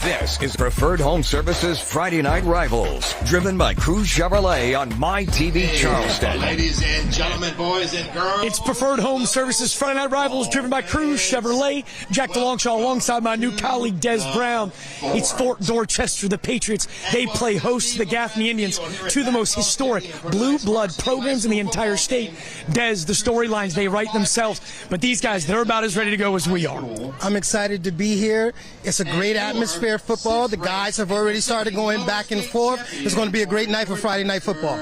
This is Preferred Home Services Friday Night Rivals, driven by Cruz Chevrolet on My TV Charleston. Ladies and gentlemen, boys and girls. It's Preferred Home Services Friday Night Rivals, driven by Cruz Chevrolet. Jack DeLongshaw alongside my new colleague Des Brown. It's Fort Dorchester, the Patriots. They play host to the Gaffney Indians, two of the most historic blue blood programs in the entire state. Des, the storylines, they write themselves, but these guys, they're about as ready to go as we are. I'm excited to be here. It's a great atmosphere of football. The guys have already started going back and forth. It's going to be a great night for Friday Night Football.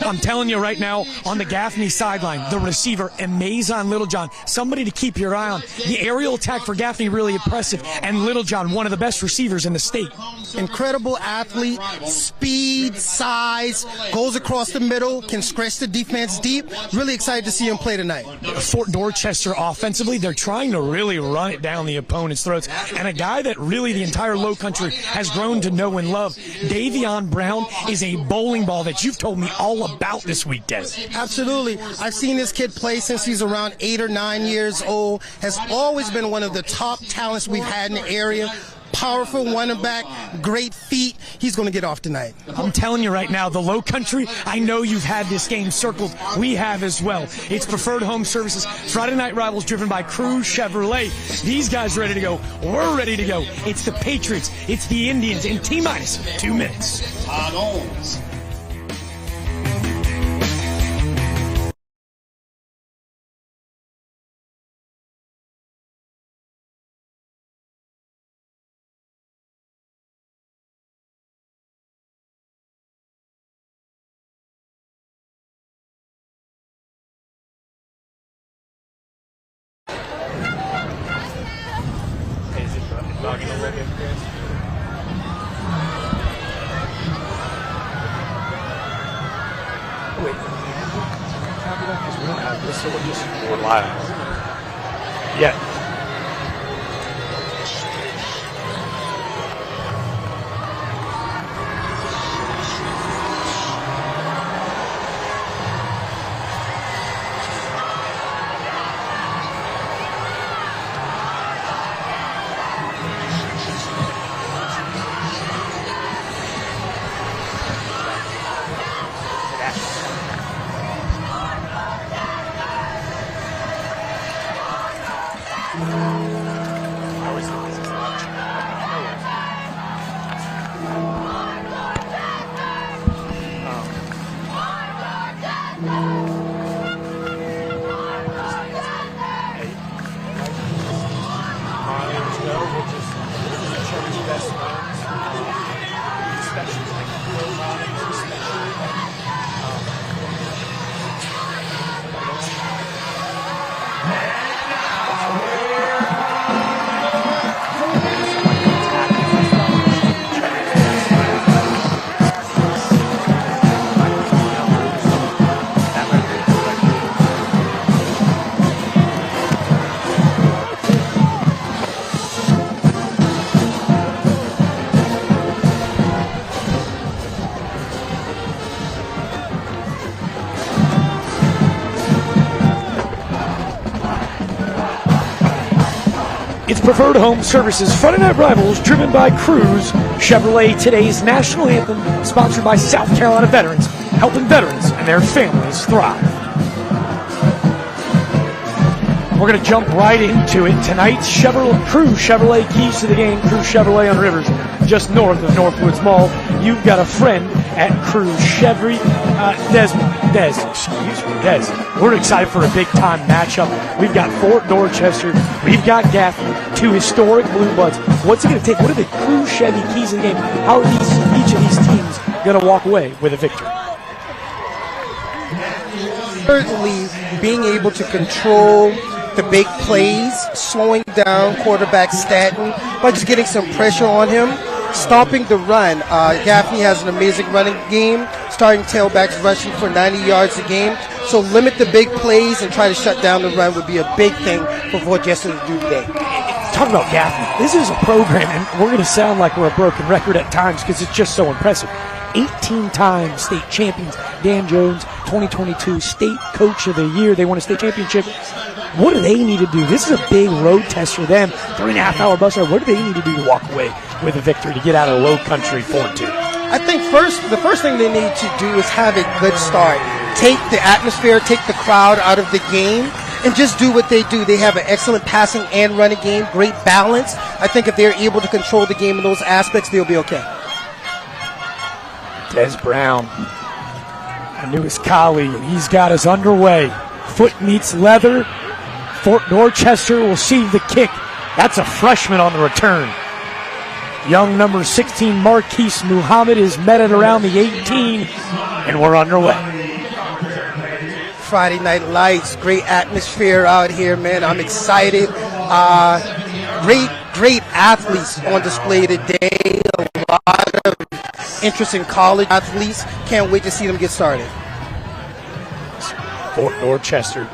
I'm telling you right now, on the Gaffney sideline, the receiver, Amazon Littlejohn, somebody to keep your eye on. The aerial attack for Gaffney really impressive, and Littlejohn, one of the best receivers in the state. Incredible athlete, speed, size, goes across the middle, can stretch the defense deep. Really excited to see him play tonight. Fort Dorchester offensively, they're trying to really run it down the opponent's throats, and a guy that really the entire low country has grown to know and love, Davion Brown, is a bowling ball that you've told me all about this week, Des. Absolutely. I've seen this kid play since he's around 8 or 9 years old. Has always been one of the top talents we've had in the area. Powerful running back, great feet. He's going to get off tonight. I'm telling you right now, the low country, I know you've had this game circled. We have as well. It's Preferred Home Services Friday Night Rivals, driven by Cruz Chevrolet. These guys ready to go. We're ready to go. It's the Patriots. It's the Indians in T-minus 2 minutes. Todd Owens. Wait, copy that because we don't have this, so we're live. Yeah. It's Preferred Home Services Friday Night Rivals, driven by Cruz Chevrolet. Today's national anthem, sponsored by South Carolina veterans, helping veterans and their families thrive. We're going to jump right into it. Tonight's Cruz Chevrolet keys to the game. Cruz Chevrolet on Rivers, just north of Northwoods Mall. You've got a friend at Cruz Chevy. Des, we're excited for a big-time matchup. We've got Fort Dorchester. We've got Gaffney, two historic blue bloods. What's it going to take? What are the Cruz Chevy keys in the game? How are each of these teams going to walk away with a victory? Certainly being able to control the big plays, slowing down quarterback Stanton by just getting some pressure on him, stopping the run. Gaffney has an amazing running game, starting tailbacks rushing for 90 yards a game. So limit the big plays and try to shut down the run would be a big thing for Fort Dorchester to do today. Talk about Gaffney. This is a program, and we're going to sound like we're a broken record at times because it's just so impressive. 18-time state champions. Dan Jones, 2022 State Coach of the Year. They won a state championship. What do they need to do? This is a big road test for them. 3.5-hour bus ride. What do they need to do to walk away with a victory to get out of low country 4-2? I think the first thing they need to do is have a good start. Take the atmosphere, take the crowd out of the game, and just do what they do. They have an excellent passing and running game, great balance. I think if they're able to control the game in those aspects, they'll be okay. Des Brown, our newest colleague, and he's got us underway. Foot meets leather. Fort Dorchester will see the kick. That's a freshman on the return. Young number 16, Marquise Muhammad, is met at around the 18, and we're underway. Friday Night Lights, great atmosphere out here, man. I'm excited. Great athletes on display today. A lot of interest in college athletes. Can't wait to see them get started. Fort Dorchester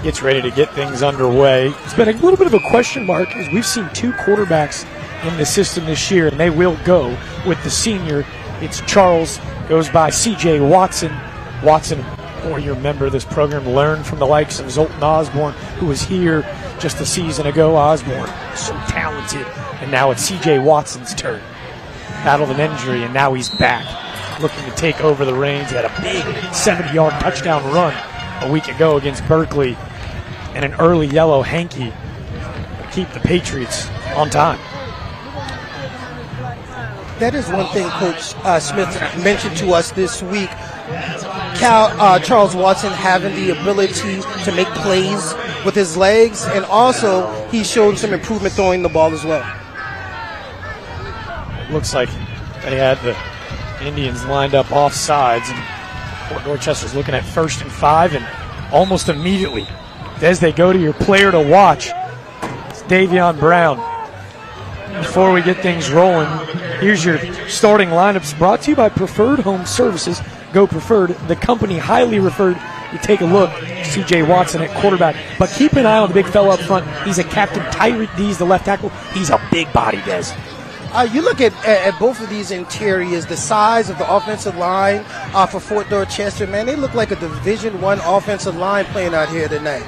gets ready to get things underway. It's been a little bit of a question mark as we've seen two quarterbacks in the system this year, and they will go with the senior. It's Charles, goes by C.J. Watson. Watson, a 4-year member of this program, learned from the likes of Zoltan Osborne, who was here just a season ago. Osborne, so talented, and now it's C.J. Watson's turn. Battled an injury, and now he's back, looking to take over the reins. He had a big 70-yard touchdown run a week ago against Berkeley, and an early yellow hanky to keep the Patriots on time. That is one thing Coach Smith mentioned to us this week. Charles Watson having the ability to make plays with his legs, and also he showed some improvement throwing the ball as well. Looks like they had the Indians lined up off sides, and Fort Dorchester's looking at 1st and 5, and almost immediately, as they go to your player to watch, it's Davion Brown. Before we get things rolling, here's your starting lineups brought to you by Preferred Home Services. Go Preferred, the company highly referred. You take a look, C.J. Watson at quarterback, but keep an eye on the big fella up front. He's a captain. Tyreek Dees, the left tackle. He's a big body, Des. You look at both of these interiors, the size of the offensive line for Fort Dorchester, man, they look like a Division I offensive line playing out here tonight.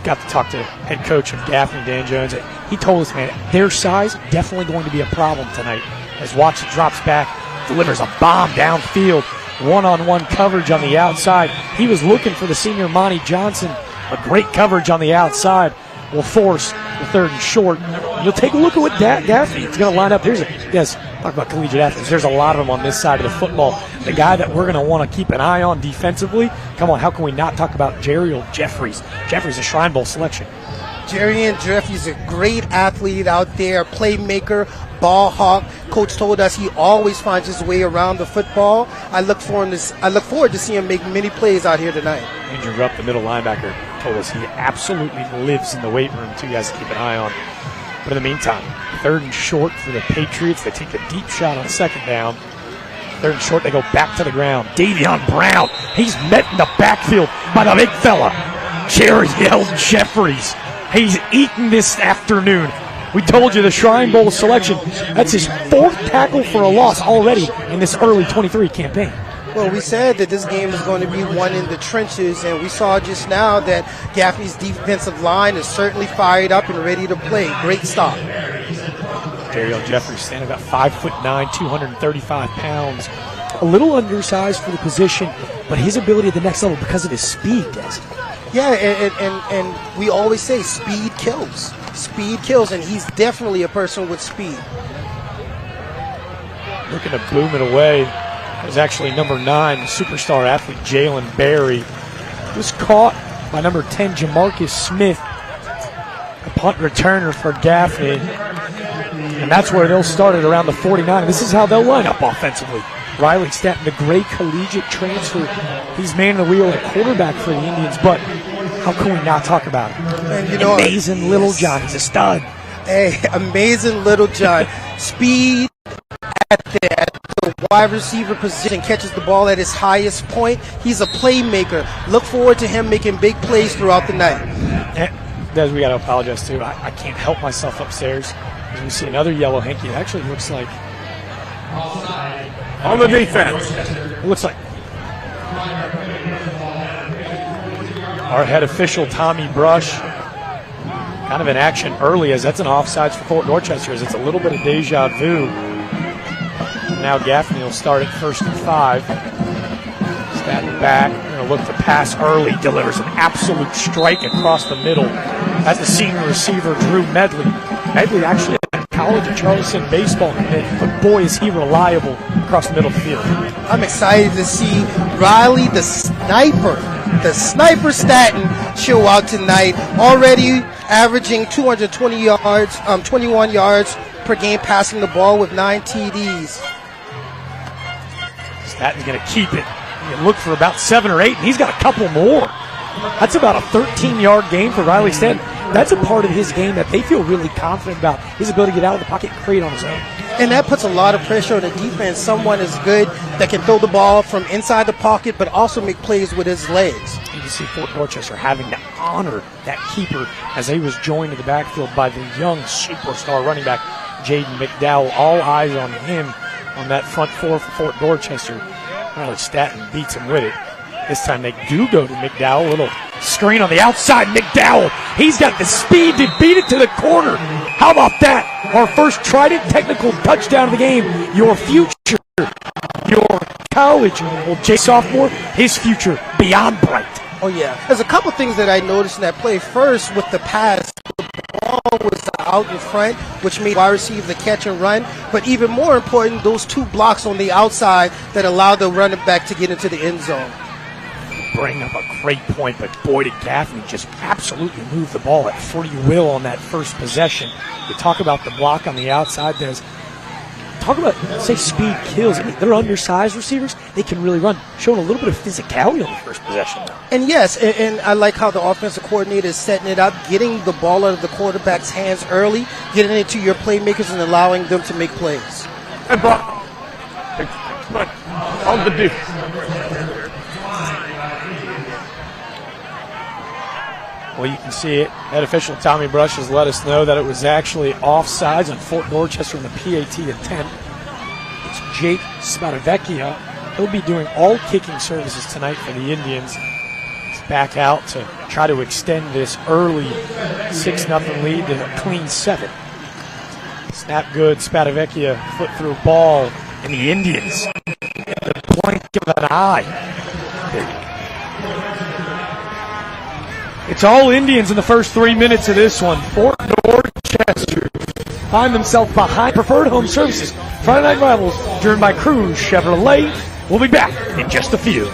Got to talk to head coach of Gaffney, Dan Jones. He told us, man, their size definitely going to be a problem tonight. As Watson drops back, delivers a bomb downfield, one-on-one coverage on the outside. He was looking for the senior Monty Johnson. A great coverage on the outside will force the 3rd and short. You'll take a look at what Gaffney is going to line up. Yes, talk about collegiate athletes. There's a lot of them on this side of the football. The guy that we're going to want to keep an eye on defensively, come on, how can we not talk about Jeriel Jeffries? Jeffries, a Shrine Bowl selection. Jeriel Jeffries, a great athlete out there, playmaker, ball hawk. Coach told us he always finds his way around the football. I look forward to seeing him make many plays out here tonight. Andrew Rupp, the middle linebacker, told us he absolutely lives in the weight room, too. You guys keep an eye on. But in the meantime, 3rd and short for the Patriots. They take a deep shot on 2nd down. 3rd and short, they go back to the ground. Davion Brown, he's met in the backfield by the big fella, Jeriel Jeffries. He's eaten this afternoon. We told you the Shrine Bowl selection. That's his 4th tackle for a loss already in this early 23 campaign. Well, we said that this game was going to be won in the trenches, and we saw just now that Gaffney's defensive line is certainly fired up and ready to play. Great stop. Jeriel Jeffries standing about 5'9", 235 pounds. A little undersized for the position, but his ability at the next level because of his speed, Des. Yeah, and we always say speed kills. Speed kills, and he's definitely a person with speed. Looking to boom it away. It was actually number 9, the superstar athlete Jalen Berry. He was caught by number 10, Jamarcus Smith, a punt returner for Gaffney. And that's where they'll start at around the 49. And this is how they'll line up offensively. Riley Stanton, the great collegiate transfer. He's man of the wheel at quarterback for the Indians, but how can we not talk about him? And amazing Little John. He's a stud. Hey, amazing Little John. Speed at the wide receiver position, catches the ball at his highest point. He's a playmaker. Look forward to him making big plays throughout the night. Des, we got to apologize too. I can't help myself upstairs. We see another yellow hanky. It actually looks like on the defense. It looks like Our head official, Tommy Brush, kind of in action early, as that's an offsides for Fort Dorchester, as it's a little bit of deja vu. Now Gaffney will start at 1st and 5. Staten back, going to look to pass early, delivers an absolute strike across the middle. That's the senior receiver, Drew Medley. Medley actually at college at Charleston baseball, but boy is he reliable across the middle of the field. I'm excited to see Riley, the sniper Staten, show out tonight. Already averaging 220 yards, 21 yards per game passing the ball with 9 TDs. Staten's going to keep it. You look for about 7 or 8, and he's got a couple more. That's about a 13-yard game for Riley Staten. That's a part of his game that they feel really confident about, his ability to get out of the pocket and create on his own. And that puts a lot of pressure on the defense. Someone is good that can throw the ball from inside the pocket, but also make plays with his legs. And you see Fort Dorchester having to honor that keeper as he was joined in the backfield by the young superstar running back, Jaden McDowell. All eyes on him on that front four for Fort Dorchester. Riley Staten beats him with it. This time they do go to McDowell. A little screen on the outside. McDowell, he's got the speed to beat it to the corner. How about that? Our first Trident technical touchdown of the game. Your future, your college, well, Jay sophomore, his future beyond bright. Oh, yeah. There's a couple things that I noticed in that play. First, with the pass, the ball was out in front, which made wide receiver the catch and run. But even more important, those 2 blocks on the outside that allowed the running back to get into the end zone. Bring up a great point, but boy, did Gaffney just absolutely move the ball at free will on that first possession. You talk about the block on the outside. Talk about, say, speed kills. I mean, they're undersized receivers. They can really run, showing a little bit of physicality on the first possession. And yes, and I like how the offensive coordinator is setting it up, getting the ball out of the quarterback's hands early, getting it to your playmakers and allowing them to make plays. And block. On the defense. Well, you can see it. Head official Tommy Brush has let us know that it was actually offsides on Fort Dorchester in the PAT attempt. It's Jake Spadavecchia. He'll be doing all kicking services tonight for the Indians. He's back out to try to extend this early 6-0 lead to a clean 7. Snap good. Spadavecchia foot through ball, and the Indians at the blink of an eye. It's all Indians in the first 3 minutes of this one. Fort Dorchester find themselves behind preferred home services. Friday Night Rivals, driven by Cruz Chevrolet. We'll be back in just a few.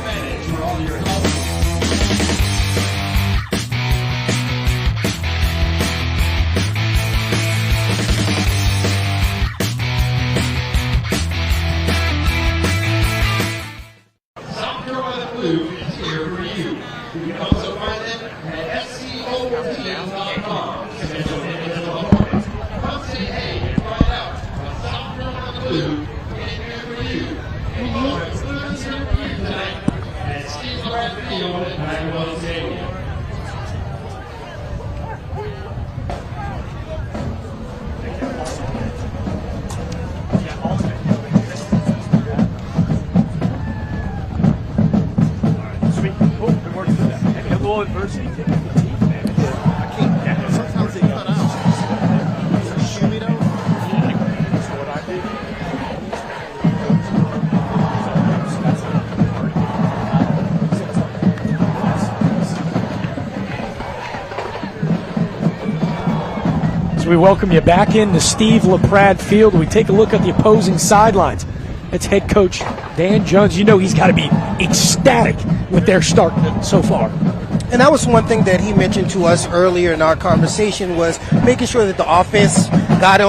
South Carolina food is here for you. You can also find it at SCOTV.com. Come say hey and find out what South Carolina food is here for you. Our food is here for you tonight at Steve Brad Field at 91 Stadium. Adversity. Sometimes they cut out. Shoot me though. That's what I did. So we welcome you back into Steve LaPrade Field. We take a look at the opposing sidelines. It's head coach Dan Jones. You know he's got to be ecstatic with their start so far. And that was one thing that he mentioned to us earlier in our conversation, was making sure that the offense got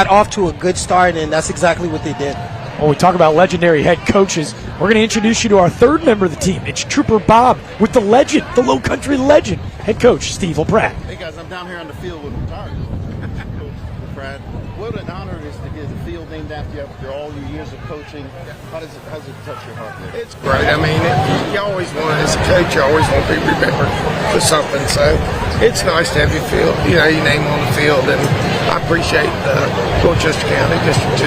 off to a good start, and that's exactly what they did. When we talk about legendary head coaches, we're going to introduce you to our third member of the team. It's Trooper Bob with the legend, the Low Country legend, head coach Steve LaPrade. Hey guys, I'm down here on the field with retired Coach LaPrade. What an honor it is to get the field named after you after all your years of coaching. How does it touch your heart there? It's great. I mean, you always want, as a coach, you always want to be remembered for something. So it's nice to have your field, your name on the field, and I appreciate Dorchester County District 2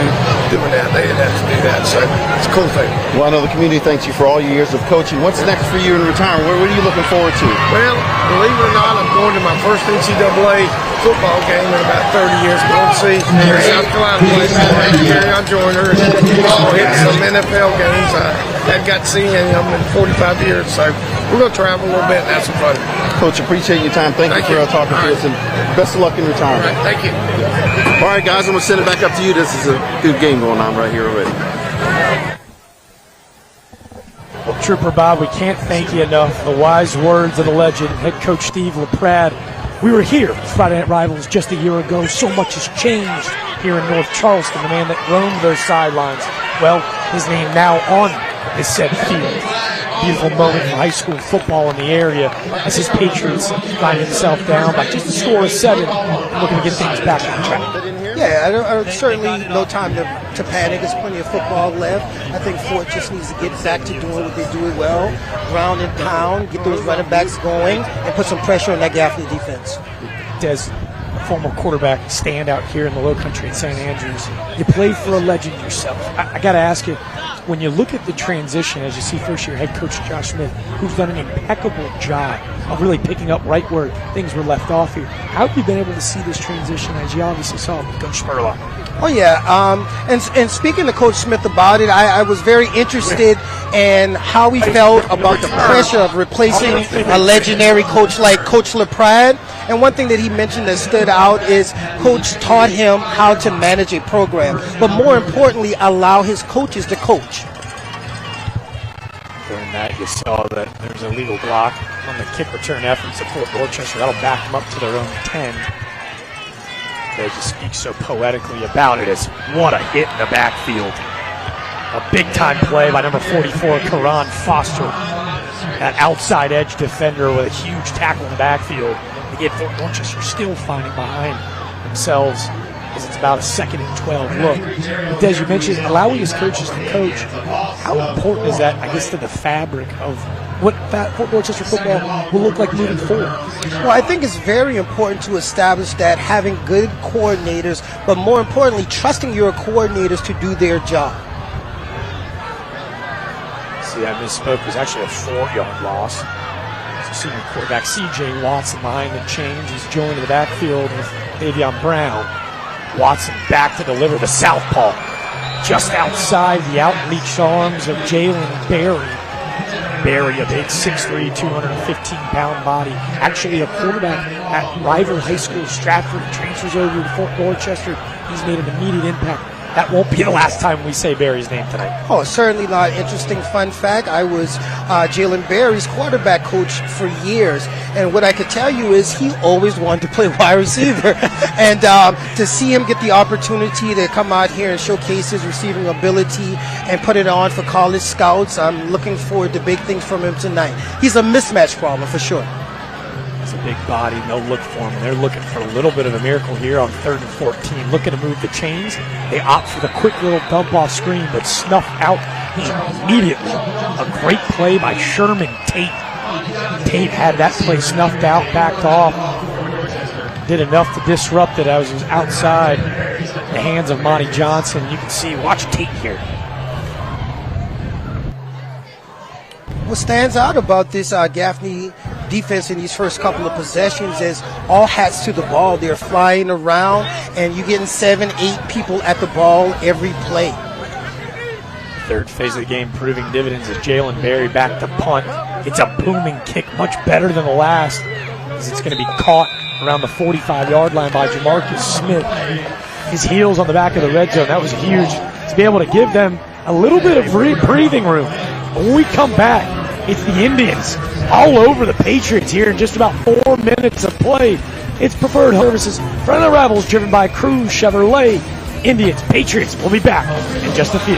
doing that. They didn't have to do that, so it's a cool thing. Well, I know the community thanks you for all your years of coaching. What's next for you in retirement? What are you looking forward to? Well, believe it or not, I'm going to my first NCAA football game in about 30 years. Going to see South Carolina play Gary Joyner, and I'll hit some NFL games. I hadn't got to see any of them in 45 years, so we're going to travel a little bit and have some fun. Coach, appreciate your time. Thank you for talking to us, and best of luck in retirement. All right, thank you. All right, guys, I'm going to send it back up to you. This is a good game going on right here already. Well, Trooper Bob, we can't thank you enough for the wise words of the legend, head coach Steve LaPrade. We were here, Friday Night Rivals, just a year ago. So much has changed here in North Charleston, the man that roamed those sidelines. Well, his name now on is said field. Beautiful moment for high school football in the area as his Patriots find himself down by just a score of 7, looking to get things back on track. Yeah, certainly no time to panic. There's plenty of football left. I think Fort just needs to get back to doing what they do well, ground and pound, get those running backs going, and put some pressure on that Gaffney defense. Des, former quarterback standout here in the Low Country at St. Andrews. You played for a legend yourself. I got to ask you, when you look at the transition, as you see first-year head coach Josh Smith, who's done an impeccable job of really picking up right where things were left off here, how have you been able to see this transition, as you obviously saw with Coach Spurlock? Oh, yeah. And speaking to Coach Smith about it, I was very interested in how he felt about the pressure of replacing a legendary coach like Coach LaPrade. And one thing that he mentioned that stood out is Coach taught him how to manage a program, but more importantly, allow his coaches to coach. During that, you saw that there's a legal block on the kick return efforts at Fort Dorchester. That'll back them up to their own 10. They just speak so poetically about it as what a hit in the backfield. A big-time play by number 44, Karan Foster. That outside edge defender with a huge tackle in the backfield. Again, Fort Dorchester still finding behind themselves as it's about a 2nd and 12 look. But as you mentioned, allowing his coaches to coach, how important is that, I guess, to the fabric of what Fort Dorchester football will look like moving forward? Well, I think it's very important to establish that having good coordinators, but more importantly, trusting your coordinators to do their job. See, I misspoke. It was actually a 4-yard loss. So senior quarterback C.J. Watson behind the chains. He's joined in the backfield with Davion Brown. Watson back to deliver the southpaw. Just outside the outreached arms of Jalen Berry. Berry, a big 6'3", 215-pound body. Actually a quarterback at rival high school Stratford. He transfers over to Fort Dorchester. He's made an immediate impact. That won't be the last time we say Berry's name tonight. Oh, certainly not. Interesting fun fact. I was Jalen Berry's quarterback coach for years. And what I could tell you is he always wanted to play wide receiver. And to see him get the opportunity to come out here and showcase his receiving ability and put it on for college scouts, I'm looking forward to big things from him tonight. He's a mismatch problem for sure. It's a big body, no look for him. They're looking for a little bit of a miracle here on 3rd and 14. Looking to move the chains. They opt for the quick little dump-off screen, but snuffed out immediately. A great play by Sherman Tate. Tate had that play snuffed out, backed off. Did enough to disrupt it as it was outside the hands of Monty Johnson. You can see, watch Tate here. What stands out about this Gaffney defense in these first couple of possessions is all hats to the ball. They're flying around, and you're getting 7, 8 people at the ball every play. Third phase of the game proving dividends as Jalen Berry back to punt. It's a booming kick, much better than the last, as it's going to be caught around the 45-yard line by Jamarcus Smith. His heels on the back of the red zone. That was huge to be able to give them a little bit of breathing room. When we come back, it's the Indians all over the Patriots here in just about 4 minutes of play. It's Preferred Services, Friday Night Rivals, driven by Cruz Chevrolet. Indians, Patriots, we'll be back in just a few.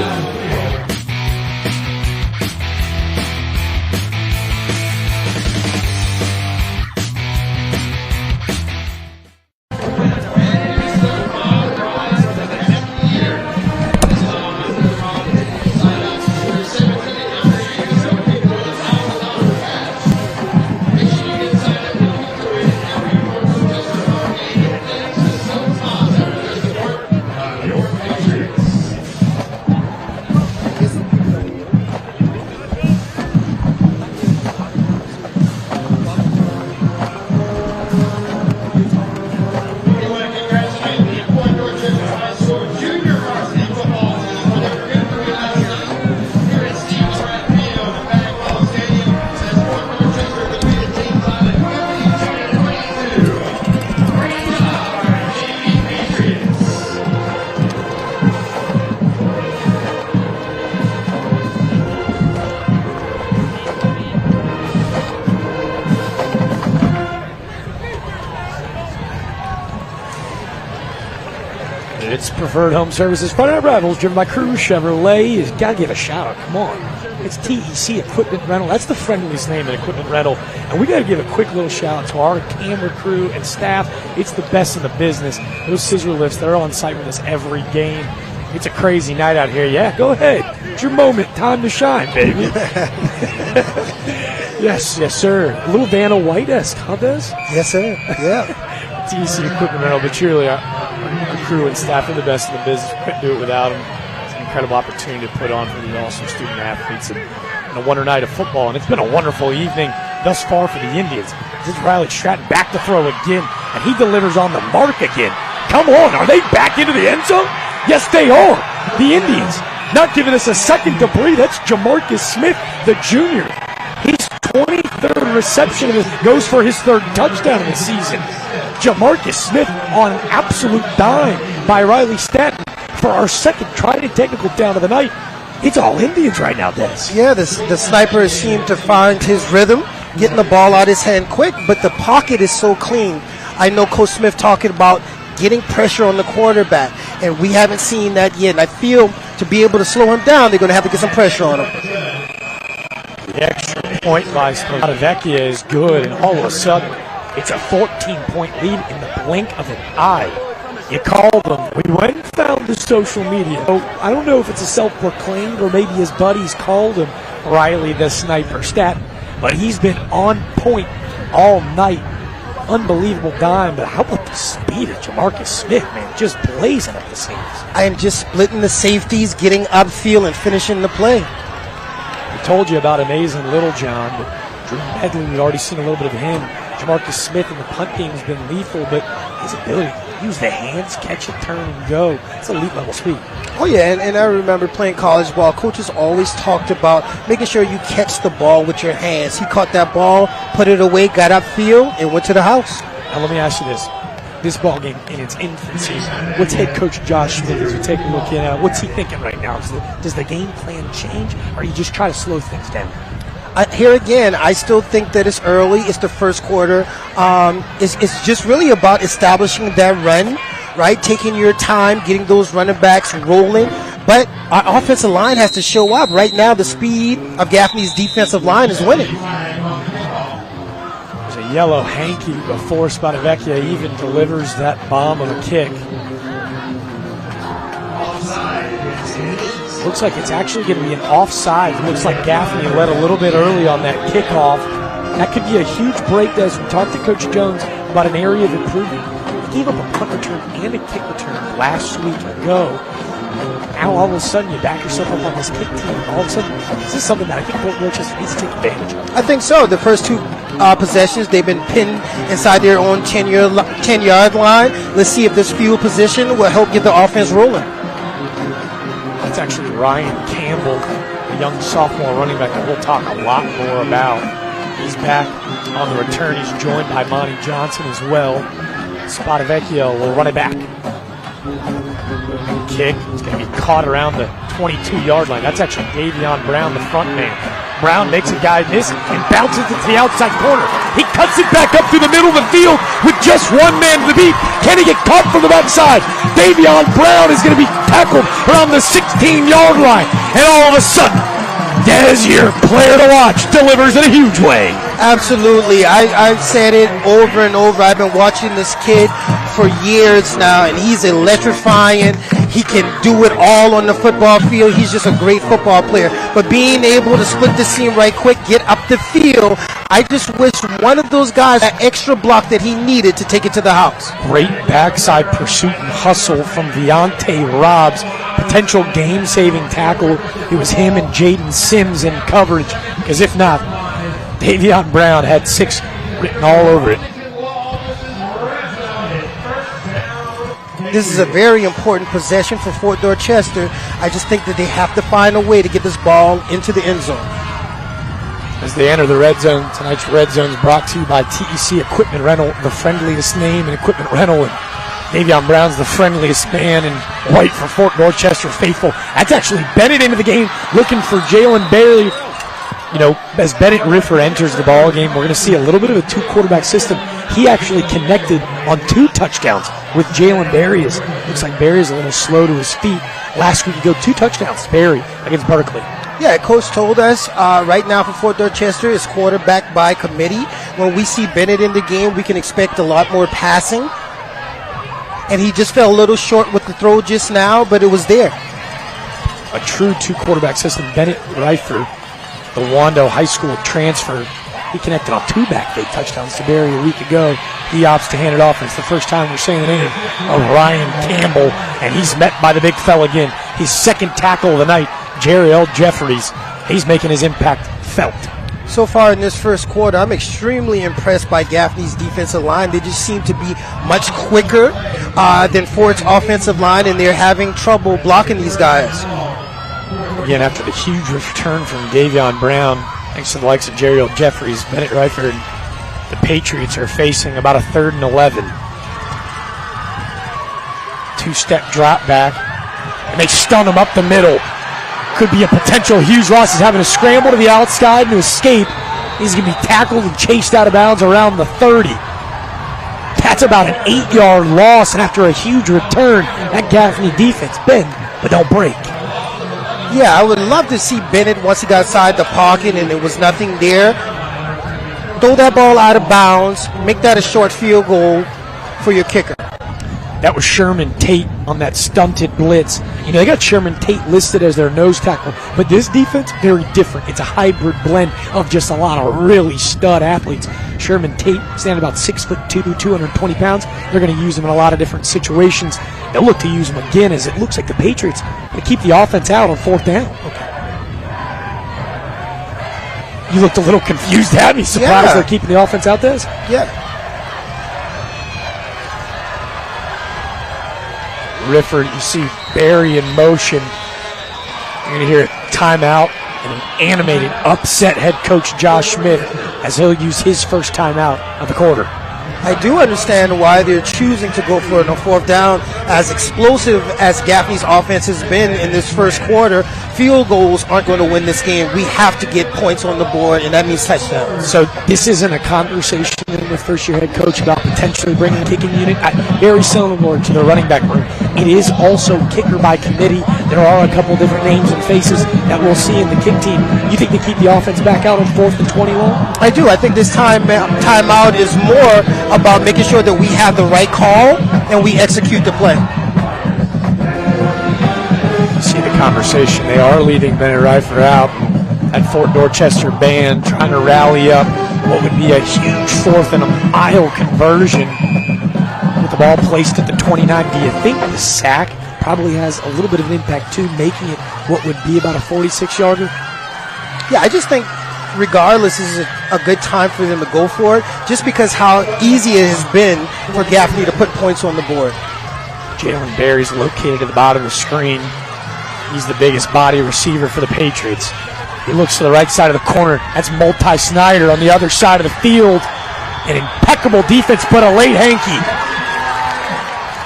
It's Preferred Home Services Friday Night Rivals, driven by Cruz Chevrolet. You got to give a shout out. Come on. It's TEC Equipment Rental. That's the friendliest name in equipment rental. And we got to give a quick little shout out to our camera crew and staff. It's the best in the business. Those scissor lifts, they're on site with us every game. It's a crazy night out here. Yeah, go ahead. It's your moment. Time to shine, baby. Yes, sir. A little Vanna White-esque, huh, Des? Yes, sir. Yeah. TEC Equipment Rental, but truly our crew and staff are the best in the business. We couldn't do it without them. It's an incredible opportunity to put on for the awesome student athletes and a wonder night of football. And it's been a wonderful evening thus far for the Indians. This is Riley Stratton back to throw again, and he delivers on the mark again. Come on, are they back into the end zone? Yes, they are. The Indians not giving us a second to breathe. That's Jamarcus Smith, the junior. His 23rd reception goes for his 3rd touchdown of the season. Jamarcus Smith on an absolute dime by Riley Stratton for our 2nd tried and technical down of the night. It's all Indians right now, Dennis. Yeah, the sniper seemed to find his rhythm, getting the ball out of his hand quick, but the pocket is so clean. I know Coach Smith talking about getting pressure on the quarterback, and we haven't seen that yet. And I feel to be able to slow him down, they're going to have to get some pressure on him. The extra point by Vecchia is good, and all of a sudden, it's a 14-point lead in the blink of an eye. You called them. We went and found the social media. So I don't know if it's a self-proclaimed or maybe his buddies called him Riley the Sniper Stat, but he's been on point all night. Unbelievable dime, but how about the speed of Jamarcus Smith, man? Just blazing up the seams. I am just splitting the safeties, getting upfield, and finishing the play. I told you about amazing Little John, but Drew Medley, we've already seen a little bit of him. Jamarcus Smith in the punt game has been lethal, but his ability to use the hands, catch it, turn, and go, it's elite level speed. Oh, yeah, and I remember playing college ball. Coaches always talked about making sure you catch the ball with your hands. He caught that ball, put it away, got upfield, and went to the house. Now, let me ask you this. This ball game in its infancy, what's head coach Josh Smith, as we take a look at what's he thinking right now? Does the game plan change, or you just try to slow things down? Here again, I still think that it's early. It's the first quarter. It's just really about establishing that run, right? Taking your time, getting those running backs rolling. But our offensive line has to show up. Right now, the speed of Gaffney's defensive line is winning. There's a yellow hanky before Spadavecchia even delivers that bomb of a kick. Looks like it's actually going to be an offside. It looks like Gaffney led a little bit early on that kickoff. That could be a huge break as we talked to Coach Jones about an area of improvement. He gave up a punt return and a kick return last week ago. Now all of a sudden you back yourself up on this kick team. All of a sudden, this is something that I think Fort Dorchester needs to take advantage of. I think so. The first 2 possessions, they've been pinned inside their own 10-yard line. Let's see if this field position will help get the offense rolling. That's actually Ryan Campbell, a young sophomore running back that we'll talk a lot more about. He's back on the return. He's joined by Monty Johnson as well. Spadavecchia will run it back. Kick is going to be caught around the 22-yard line. That's actually Davion Brown, the front man. Brown makes a guy miss and bounces it to the outside corner. He cuts it back up through the middle of the field with just one man to beat. Can he get caught from the backside? Davion Brown is going to be tackled around the 16-yard line. And all of a sudden, Des, your player to watch, delivers in a huge way. Absolutely. I've said it over and over. I've been watching this kid for years now, and he's electrifying. He can do it all on the football field. He's just a great football player. But being able to split the seam right quick, get up the field, I just wish one of those guys that extra block that he needed to take it to the house. Great backside pursuit and hustle from Deontay Robbs. Potential game-saving tackle. It was him and Jaden Sims in coverage, because if not, Davion Brown had 6 written all over it. This is a very important possession for Fort Dorchester. I just think that they have to find a way to get this ball into the end zone. As they enter the red zone, tonight's red zone is brought to you by TEC Equipment Rental, the friendliest name in equipment rental. And Davion Brown's the friendliest man in white for Fort Dorchester faithful. That's actually Bennett into the game, looking for Jalen Bailey. You know, as Bennett Riffer enters the ball game, we're going to see a little bit of a 2-quarterback system. He actually connected on 2 touchdowns with Jalen Berry. Looks like Berry is a little slow to his feet. Last week he got 2 touchdowns to Berry against Berkeley. Yeah, Coach told us right now for Fort Dorchester is quarterback by committee. When we see Bennett in the game, we can expect a lot more passing. And he just fell a little short with the throw just now, but it was there. A true 2-quarterback system. Bennett Reifer, the Wando High School transfer, he connected on 2 back-fake touchdowns to Berry a week ago. He opts to hand it off, and it's the first time we're saying the name of Ryan Campbell, and he's met by the big fella again. His second tackle of the night, Jerry L. Jeffries. He's making his impact felt. So far in this first quarter, I'm extremely impressed by Gaffney's defensive line. They just seem to be much quicker than Fort's offensive line, and they're having trouble blocking these guys. Again, after the huge return from Davion Brown, thanks to the likes of Jerry L. Jeffries, Bennett Reifer, the Patriots are facing about a 3rd and 11. 2-step drop back, and they stun him up the middle. Could be a potential huge loss. He's having to scramble to the outside and to escape. He's going to be tackled and chased out of bounds around the 30. That's about an 8-yard loss, and after a huge return, that Gaffney defense bend, but don't break. Yeah, I would love to see Bennett once he got outside the pocket and there was nothing there. Throw that ball out of bounds, make that a short field goal for your kicker. That was Sherman Tate on that stunted blitz. You know, they got Sherman Tate listed as their nose tackle, but this defense, very different. It's a hybrid blend of just a lot of really stud athletes. Sherman Tate, standing about 6'2", 220 pounds. They're going to use him in a lot of different situations. They'll look to use him again, as it looks like the Patriots going to keep the offense out on 4th down. Okay. You looked a little confused at me. Surprised they're keeping the offense out there? Yeah. Rifford, you see Berry in motion. You're going to hear a timeout and an animated, upset head coach Josh Smith as he'll use his first timeout of the quarter. I do understand why they're choosing to go for it on 4th down. As explosive as Gaffney's offense has been in this first quarter, field goals aren't going to win this game. We have to get points on the board, and that means touchdowns. So this isn't a conversation with first-year head coach about potentially bringing a kicking unit very similar to the running back room. It is also kicker by committee. There are a couple different names and faces that we'll see in the kick team. You think they keep the offense back out on 4th and 21? I do. I think this timeout is more about making sure that we have the right call and we execute the play. See the conversation. They are leaving Bennett Reifer out. That Fort Dorchester band trying to rally up what would be a huge 4th and a mile conversion with the ball placed at the 29. Do you think the sack probably has a little bit of an impact too, making it what would be about a 46-yarder? Yeah, I just think regardless, this is a good time for them to go for it, just because how easy it has been for Gaffney to put points on the board. Jalen Berry's located at the bottom of the screen. He's the biggest body receiver for the Patriots. He looks to the right side of the corner. That's Multi-Snyder on the other side of the field. An impeccable defense, but a late hanky.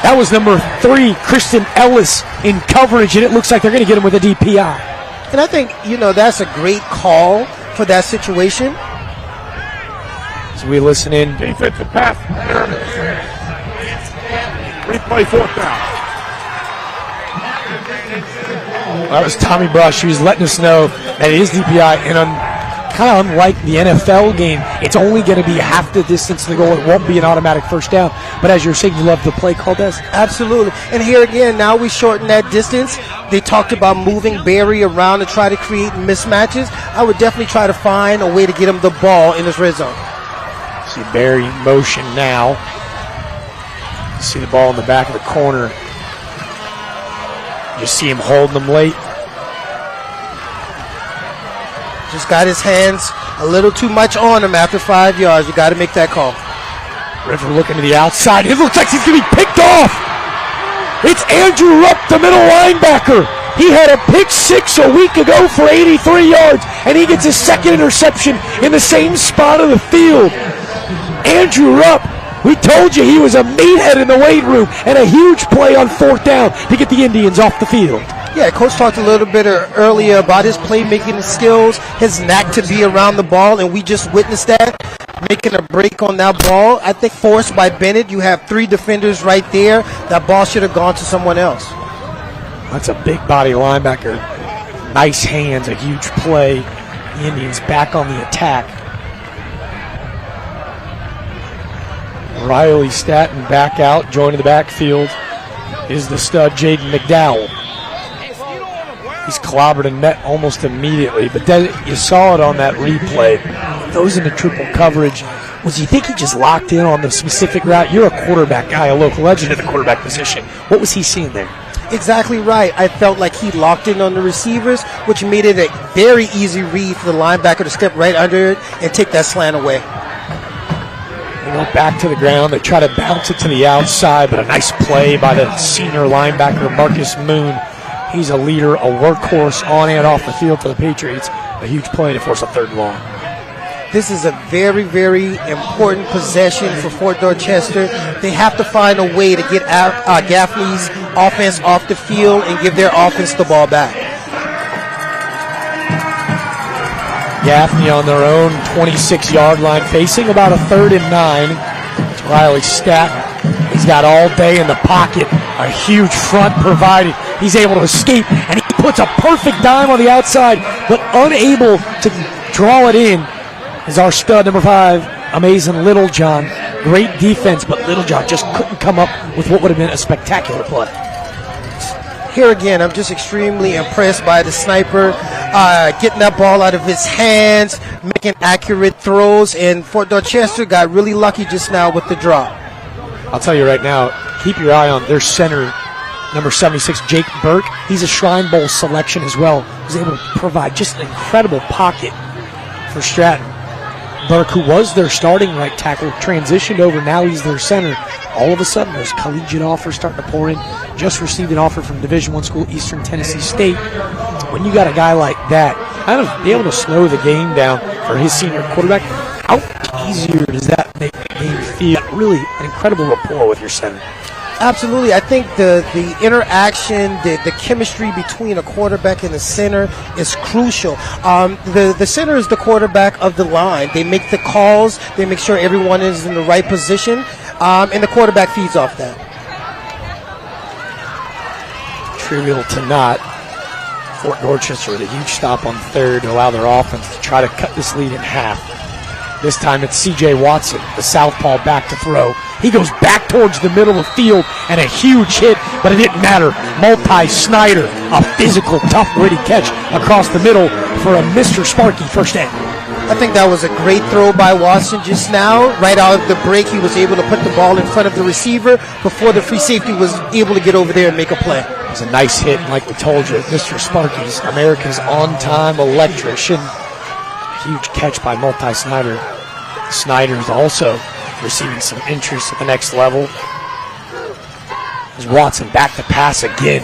That was number 3, Kristen Ellis, in coverage, and it looks like they're going to get him with a DPI. And I think, that's a great call for that situation. As we listen in. Defensive pass. Replay 4th down. That was Tommy Brush. He was letting us know that it is DPI, and kind of unlike the NFL game, it's only going to be half the distance to the goal. It won't be an automatic first down. But as you're saying, you love the play call, Des? Absolutely. And here again, now we shorten that distance. They talked about moving Berry around to try to create mismatches. I would definitely try to find a way to get him the ball in this red zone. See Berry in motion now. See the ball in the back of the corner. You see him holding them late. Just got his hands a little too much on him after 5 yards. You got to make that call. River looking to the outside. It looks like he's going to be picked off. It's Andrew Rupp, the middle linebacker. He had a pick 6 a week ago for 83 yards, and he gets his second interception in the same spot of the field. Andrew Rupp, we told you he was a meathead in the weight room, and a huge play on 4th down to get the Indians off the field. Yeah, Coach talked a little bit earlier about his playmaking skills, his knack to be around the ball, and we just witnessed that, making a break on that ball. I think forced by Bennett. You have 3 defenders right there. That ball should have gone to someone else. That's a big body linebacker. Nice hands, a huge play. The Indians back on the attack. Riley Staton back out, joining the backfield is the stud Jaden McDowell. He's clobbered and met almost immediately, but then you saw it on that replay. Those into triple coverage. Was you think he just locked in on the specific route? You're a quarterback guy, a local legend at the quarterback position. What was he seeing there? Exactly right. I felt like he locked in on the receivers, which made it a very easy read for the linebacker to step right under it and take that slant away. They go back to the ground. They try to bounce it to the outside, but a nice play by the senior linebacker, Marcus Moon. He's a leader, a workhorse on and off the field for the Patriots. A huge play to force a 3rd and long. This is a very, very important possession for Fort Dorchester. They have to find a way to get Gaffney's offense off the field and give their offense the ball back. Gaffney on their own 26-yard line, facing about a 3rd and 9. It's Riley Staton. He's got all day in the pocket. A huge front provided. He's able to escape, and he puts a perfect dime on the outside, but unable to draw it in is our stud, number 5, Amazing Littlejohn. Great defense, but Littlejohn just couldn't come up with what would have been a spectacular play. Here again, I'm just extremely impressed by the sniper, getting that ball out of his hands, making accurate throws, and Fort Dorchester got really lucky just now with the drop. I'll tell you right now, keep your eye on their center, number 76, Jake Burke. He's a Shrine Bowl selection as well. He's able to provide just an incredible pocket for Stratton. Burke, who was their starting right tackle, transitioned over. Now he's their center. All of a sudden, those collegiate offers starting to pour in. Just received an offer from Division I school, Eastern Tennessee State. When you got a guy like that, kind of be able to slow the game down for his senior quarterback, how easier does that make the game feel? Really an incredible rapport with your center. Absolutely. I think the interaction, the chemistry between a quarterback and the center is crucial. The center is the quarterback of the line. They make the calls. They make sure everyone is in the right position, and the quarterback feeds off that. Trivial to not. Fort Dorchester with a huge stop on 3rd to allow their offense to try to cut this lead in half. This time it's C.J. Watson, the southpaw, back to throw. He goes back towards the middle of the field, and a huge hit, but it didn't matter. Multi-Snyder, a physical, tough, gritty catch across the middle for a Mr. Sparky first down. I think that was a great throw by Watson just now. Right out of the break, he was able to put the ball in front of the receiver before the free safety was able to get over there and make a play. It was a nice hit, and like we told you, Mr. Sparky's America's on-time electrician. Huge catch by Multi-Snyder. Snyder's also receiving some interest at the next level. As Watson back to pass again.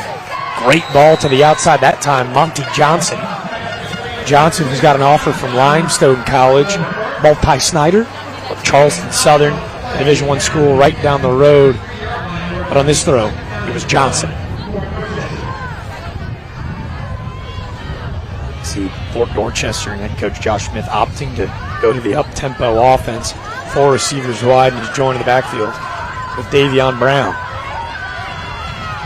Great ball to the outside that time. Monty Johnson. Johnson, who's got an offer from Limestone College. Multi-Snyder of Charleston Southern, Division I school right down the road. But on this throw, it was Johnson. See Fort Dorchester and head coach Josh Smith opting to go to the up-tempo offense. 4 receivers wide, and he's joining the backfield with Davion Brown.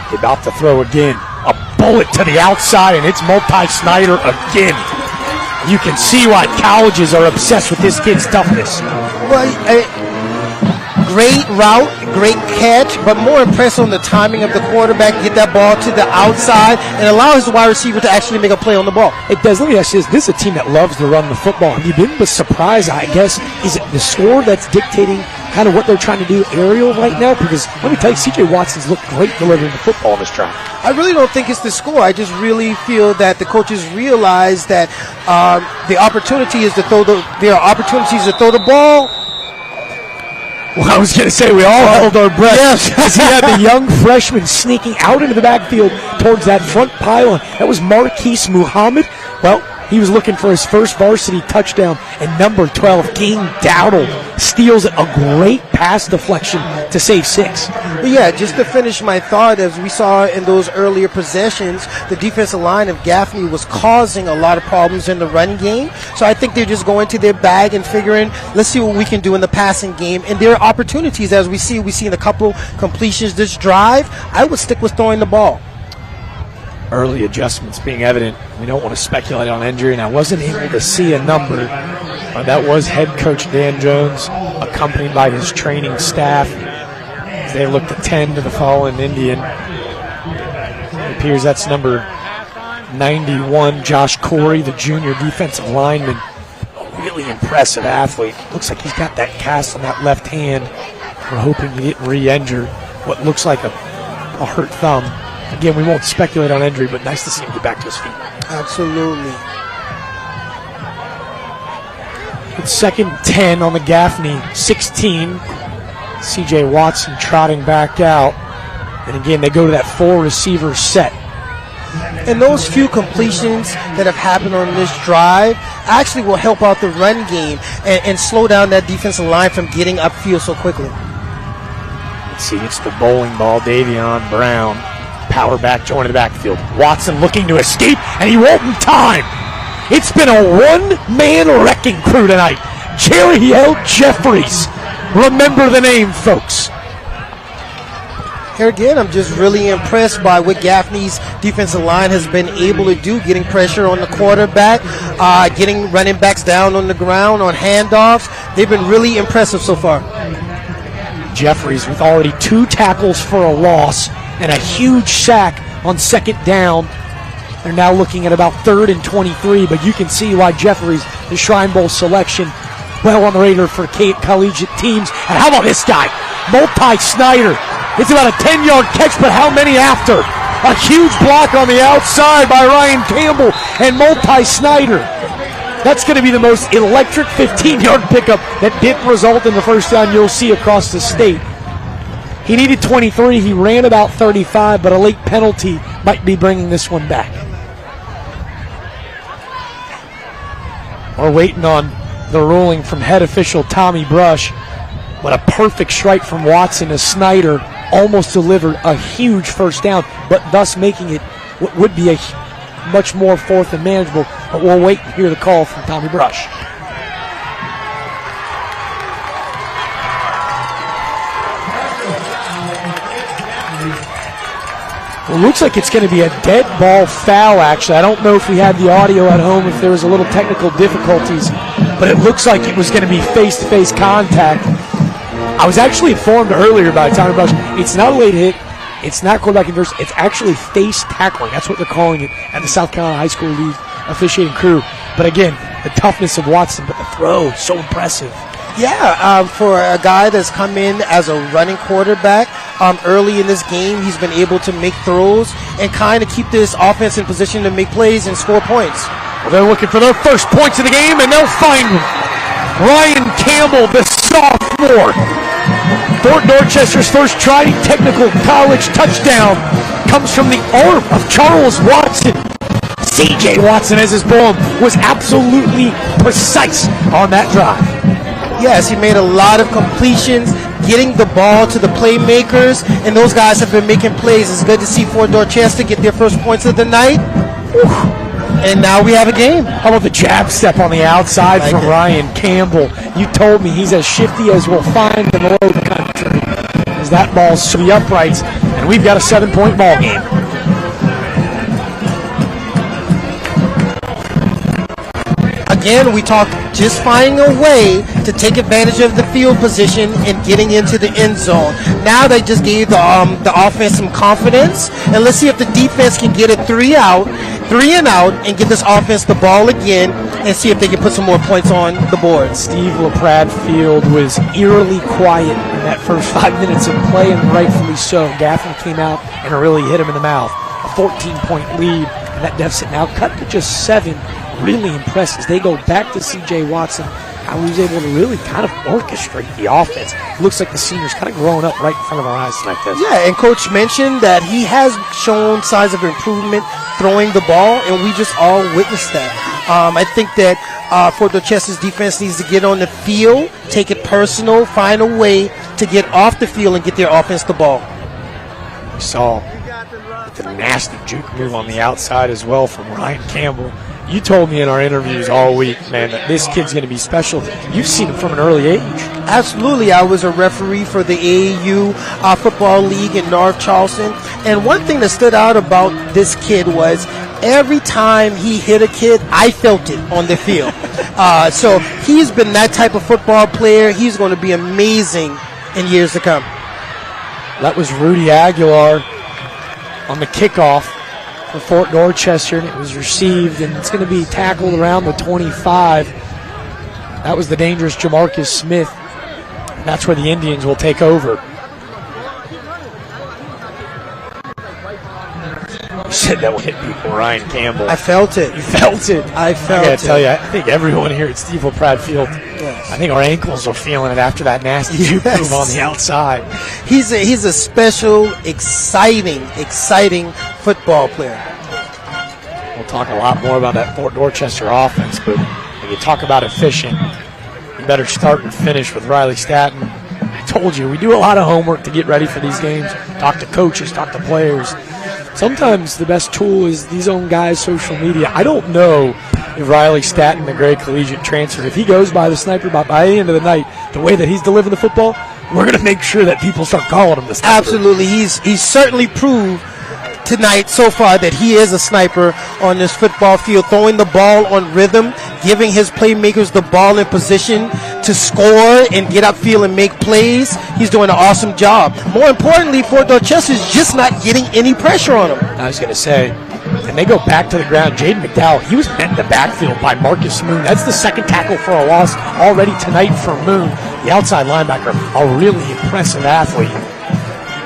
They're about to throw again. A bullet to the outside, and it's Multi-Snyder again. You can see why colleges are obsessed with this kid's toughness. Well, great route, great catch, but more impressed on the timing of the quarterback, get that ball to the outside and allow his wide receiver to actually make a play on the ball. It does. Let me ask you this is a team that loves to run the football. Have you been surprised, I guess, is it the score that's dictating kind of what they're trying to do aerial right now? Because let me tell you, C.J. Watson's looked great delivering the football in this drive. I really don't think it's the score. I just really feel that the coaches realize that the opportunity is to throw there are opportunities to throw the ball. Well, I was going to say we all held our breath. Yes. As he had the young freshman sneaking out into the backfield towards that front pylon. That was Marquise Muhammad. Well, He was looking for his first varsity touchdown, and number 12, King Dowdle, steals it. A great pass deflection to save 6. But yeah, just to finish my thought, as we saw in those earlier possessions, the defensive line of Gaffney was causing a lot of problems in the run game. So I think they're just going to their bag and figuring, let's see what we can do in the passing game. And there are opportunities, as we see in a couple completions this drive. I would stick with throwing the ball. Early adjustments being evident. We don't want to speculate on injury, and I wasn't able to see a number. That was head coach Dan Jones, accompanied by his training staff. They looked at 10 to the fallen Indian. It appears that's number 91, Josh Corey, the junior defensive lineman. A really impressive athlete. Looks like he's got that cast on that left hand. We're hoping he didn't re-injure what looks like a hurt thumb. Again, we won't speculate on injury, but nice to see him get back to his feet. Absolutely. It's 2nd and 10 on the Gaffney 16. C.J. Watson trotting back out. And again, they go to that 4-receiver set. And those few completions that have happened on this drive actually will help out the run game and slow down that defensive line from getting upfield so quickly. Let's see, it's the bowling ball. Davion Brown, power back, joining the backfield. Watson looking to escape, and he won't in time. It's been a one-man wrecking crew tonight. Jerry L. Jeffries. Remember the name, folks. Here again, I'm just really impressed by what Gaffney's defensive line has been able to do, getting pressure on the quarterback, getting running backs down on the ground on handoffs. They've been really impressive so far. Jeffries with already 2 tackles for a loss and a huge sack on 2nd down. They're now looking at about 3rd and 23, but you can see why Jeffries, the Shrine Bowl selection, well on the radar for collegiate teams. And how about this guy, Multi-Snyder? It's about a 10-yard catch, but how many after? A huge block on the outside by Ryan Campbell and Multi-Snyder. That's going to be the most electric 15-yard pickup that didn't result in the first down you'll see across the state. He needed 23. He ran about 35, but a late penalty might be bringing this one back. We're waiting on the ruling from head official Tommy Brush. But a perfect strike from Watson as Snyder almost delivered a huge first down, but thus making it what would be a much more 4th and manageable. But we'll wait and hear the call from Tommy Brush. Well, it looks like it's going to be a dead ball foul, actually. I don't know if we had the audio at home, if there was a little technical difficulties, but it looks like it was going to be face-to-face contact. I was actually informed earlier by Tommy Brush, it's not a late hit, it's not quarterback inverse, it's actually face tackling. That's what they're calling it at the South Carolina High School League officiating crew. But again, the toughness of Watson, but the throw, so impressive. Yeah, for a guy that's come in as a running quarterback, early in this game, he's been able to make throws and kind of keep this offense in position to make plays and score points. Well, they're looking for their first points of the game, and they'll find Ryan Campbell, the sophomore. Fort Dorchester's first Tri-Technical College touchdown comes from the arm of Charles Watson. C.J. Watson, as his poem, was absolutely precise on that drive. Yes, he made a lot of completions, getting the ball to the playmakers, and those guys have been making plays. It's good to see Fort Dorchester get their first points of the night. Whew. And now we have a game. How about the jab step on the outside from Ryan Campbell? You told me he's as shifty as we'll find in the low country. As that ball's to the uprights, and we've got a 7-point ball game. Again, we talked just finding a way to take advantage of the field position and getting into the end zone. Now they just gave the offense some confidence, and let's see if the defense can get it 3 and out, and get this offense the ball again, and see if they can put some more points on the board. Steve LaPrade Field was eerily quiet in that first 5 minutes of play, and rightfully so. Gaffney came out and really hit him in the mouth. A 14-point lead, and that deficit now cut to just 7. Really impressed as they go back to C.J. Watson, how he was able to really kind of orchestrate the offense. Looks like the senior's kind of growing up right in front of our eyes tonight. Yeah, and Coach mentioned that he has shown signs of improvement throwing the ball, and we just all witnessed that. I think that Fort Dorchester's defense needs to get on the field, take it personal, find a way to get off the field and get their offense the ball. We saw the nasty juke move on the outside as well from Ryan Campbell. You told me in our interviews all week, man, that this kid's going to be special. You've seen him from an early age. Absolutely. I was a referee for the AAU Football League in North Charleston. And one thing that stood out about this kid was every time he hit a kid, I felt it on the field. So he's been that type of football player. He's going to be amazing in years to come. That was Rudy Aguilar on the kickoff for Fort Dorchester, and it was received, and it's going to be tackled around the 25. That was the dangerous Jamarcus Smith. That's where the Indians will take over. You said that would hit people, Ryan Campbell. I felt it. You felt it. I felt it. I got to tell you, I think everyone here at Stevel Pratt Field, I think our ankles are feeling it after that nasty juke move on the outside. He's a special, exciting football player. We'll talk a lot more about that Fort Dorchester offense, but when you talk about efficient, you better start and finish with Riley Staton. I told you, we do a lot of homework to get ready for these games, talk to coaches, talk to players. Sometimes the best tool is these own guys' social media. I don't know if Riley Staton, the great collegiate transfer, if he goes by the sniper, by the end of the night, the way that he's delivering the football, we're going to make sure that people start calling him the sniper. Absolutely. He's certainly proved tonight so far that he is a sniper on this football field, throwing the ball on rhythm, giving his playmakers the ball in position to score and get upfield and make plays. He's doing an awesome job. More importantly, Fort Dorchester is just not getting any pressure on him. I was going to say, and they go back to the ground. Jaden McDowell, he was met in the backfield by Marcus Moon. That's the second tackle for a loss already tonight from Moon. The outside linebacker, a really impressive athlete,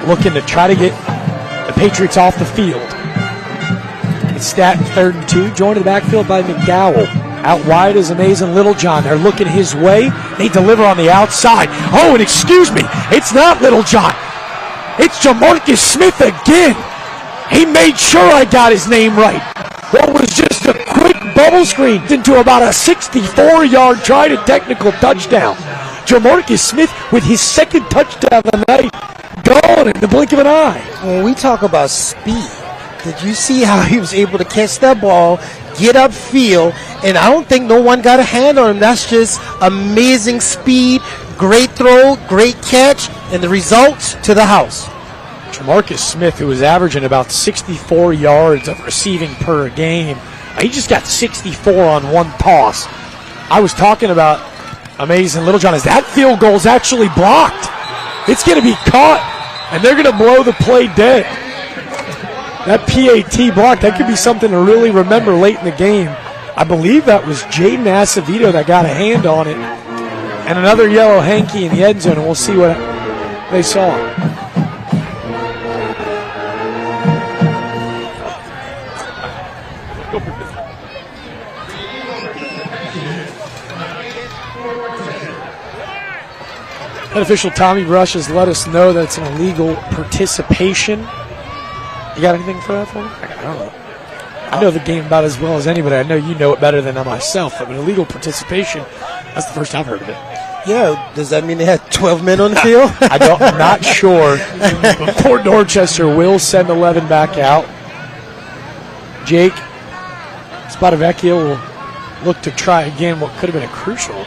looking to try to get the Patriots off the field. It's Staton 3rd and 2, joined in the backfield by McDowell. Out wide is Amazing Littlejohn. They're looking his way. They deliver on the outside. Oh, and excuse me, it's not Littlejohn. It's Jamarcus Smith again. He made sure I got his name right. What was just a quick bubble screen into about a 64-yard try to technical touchdown. Jamarcus Smith with his second touchdown of the night, gone in the blink of an eye. When we talk about speed, did you see how he was able to catch that ball, get upfield, and I don't think no one got a hand on him. That's just amazing speed, great throw, great catch, and the results to the house. Jamarcus Smith, who was averaging about 64 yards of receiving per game, he just got 64 on one toss. I was talking about Amazing Littlejohn as that field goal is actually blocked. It's going to be caught, and they're going to blow the play dead. That PAT block, that could be something to really remember late in the game. I believe that was Jaden Acevedo that got a hand on it. And another yellow hanky in the end zone, and we'll see what they saw. Head official Tommy Brush has let us know that it's an illegal participation. You got anything for that for me? I don't know. I know the game about as well as anybody. I know you know it better than I myself. But illegal participation, that's the first I've heard of it. Yeah, does that mean they had 12 men on the field? I'm not sure. But Fort Dorchester will send 11 back out. Jake Spadavecchio will look to try again what could have been a crucial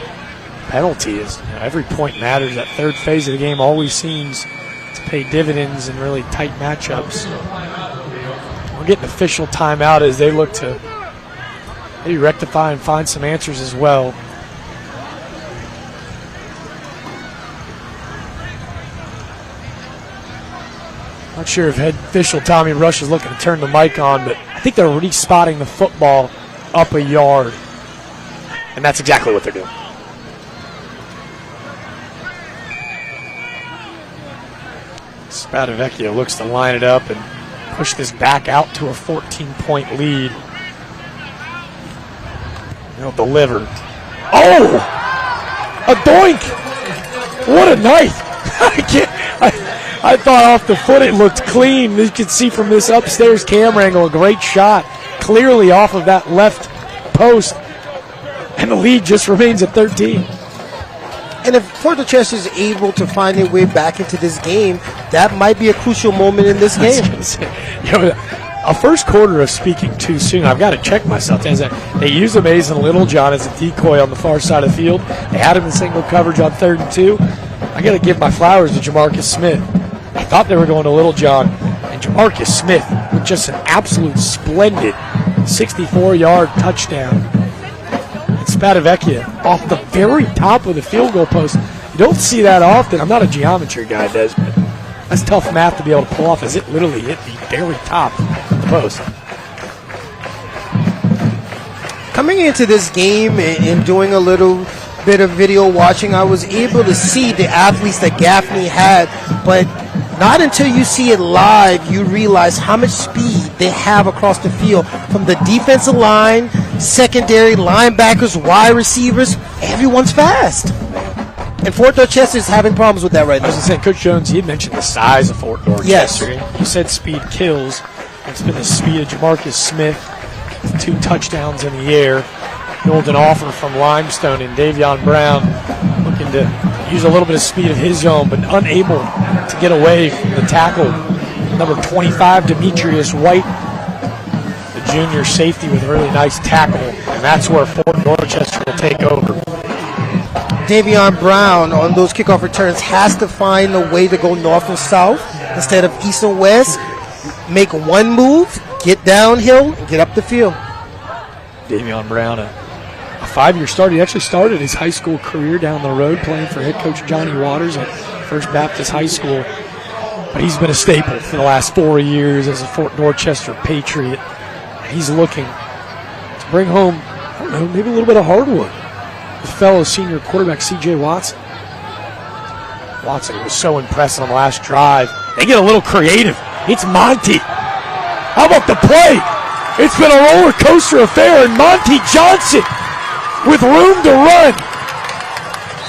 penalty. Is every point matters. That third phase of the game always seems to pay dividends in really tight matchups. We're getting official timeout as they look to maybe rectify and find some answers as well. Not sure if head official Tommy Rush is looking to turn the mic on, but I think they're respotting the football up a yard. And that's exactly what they're doing. Spadavecchio looks to line it up and push this back out to a 14-point lead. They'll deliver. Oh! A doink! What a night! I thought off the foot it looked clean. You could see from this upstairs camera angle a great shot. Clearly off of that left post, and the lead just remains at 13. And if Fort Dorchester is able to find their way back into this game, that might be a crucial moment in this game. A first quarter of speaking too soon. I've got to check myself. They used Amazing Littlejohn as a decoy on the far side of the field. They had him in single coverage on 3rd and 2. I got to give my flowers to Jamarcus Smith. I thought they were going to Littlejohn, and Jamarcus Smith with just an absolute splendid 64-yard touchdown. And Spadavecchia off the very top of the field goal post. You don't see that often. I'm not a geometry guy, Des, but that's tough math to be able to pull off as it literally hit the very top of the post. Coming into this game and doing a little bit of video watching, I was able to see the athletes that Gaffney had, but not until you see it live you realize how much speed they have across the field, from the defensive line, secondary, linebackers, wide receivers. Everyone's fast. And Fort Dorchester is having problems with that right now. I was going to say, Coach Jones, he had mentioned the size of Fort Dorchester. Yes. He said speed kills. It's been the speed of Jamarcus Smith, 2 touchdowns in the air. Holds an offer from Limestone, and Davion Brown looking to use a little bit of speed of his own, but unable to get away from the tackle. Number 25, Demetrius White, the junior safety, with a really nice tackle, and that's where Fort Dorchester will take over. Davion Brown on those kickoff returns has to find a way to go north and south instead of east and west. Make one move, get downhill, and get up the field. Davion Brown, a 5-year starter. He actually started his high school career down the road playing for head coach Johnny Waters at First Baptist High School. But he's been a staple for the last 4 years as a Fort Dorchester Patriot. He's looking to bring home, I don't know, maybe a little bit of hardwood with fellow senior quarterback C.J. Watson. Watson was so impressive on the last drive. They get a little creative. It's Monty. How about the play? It's been a roller coaster affair, and Monty Johnson with room to run.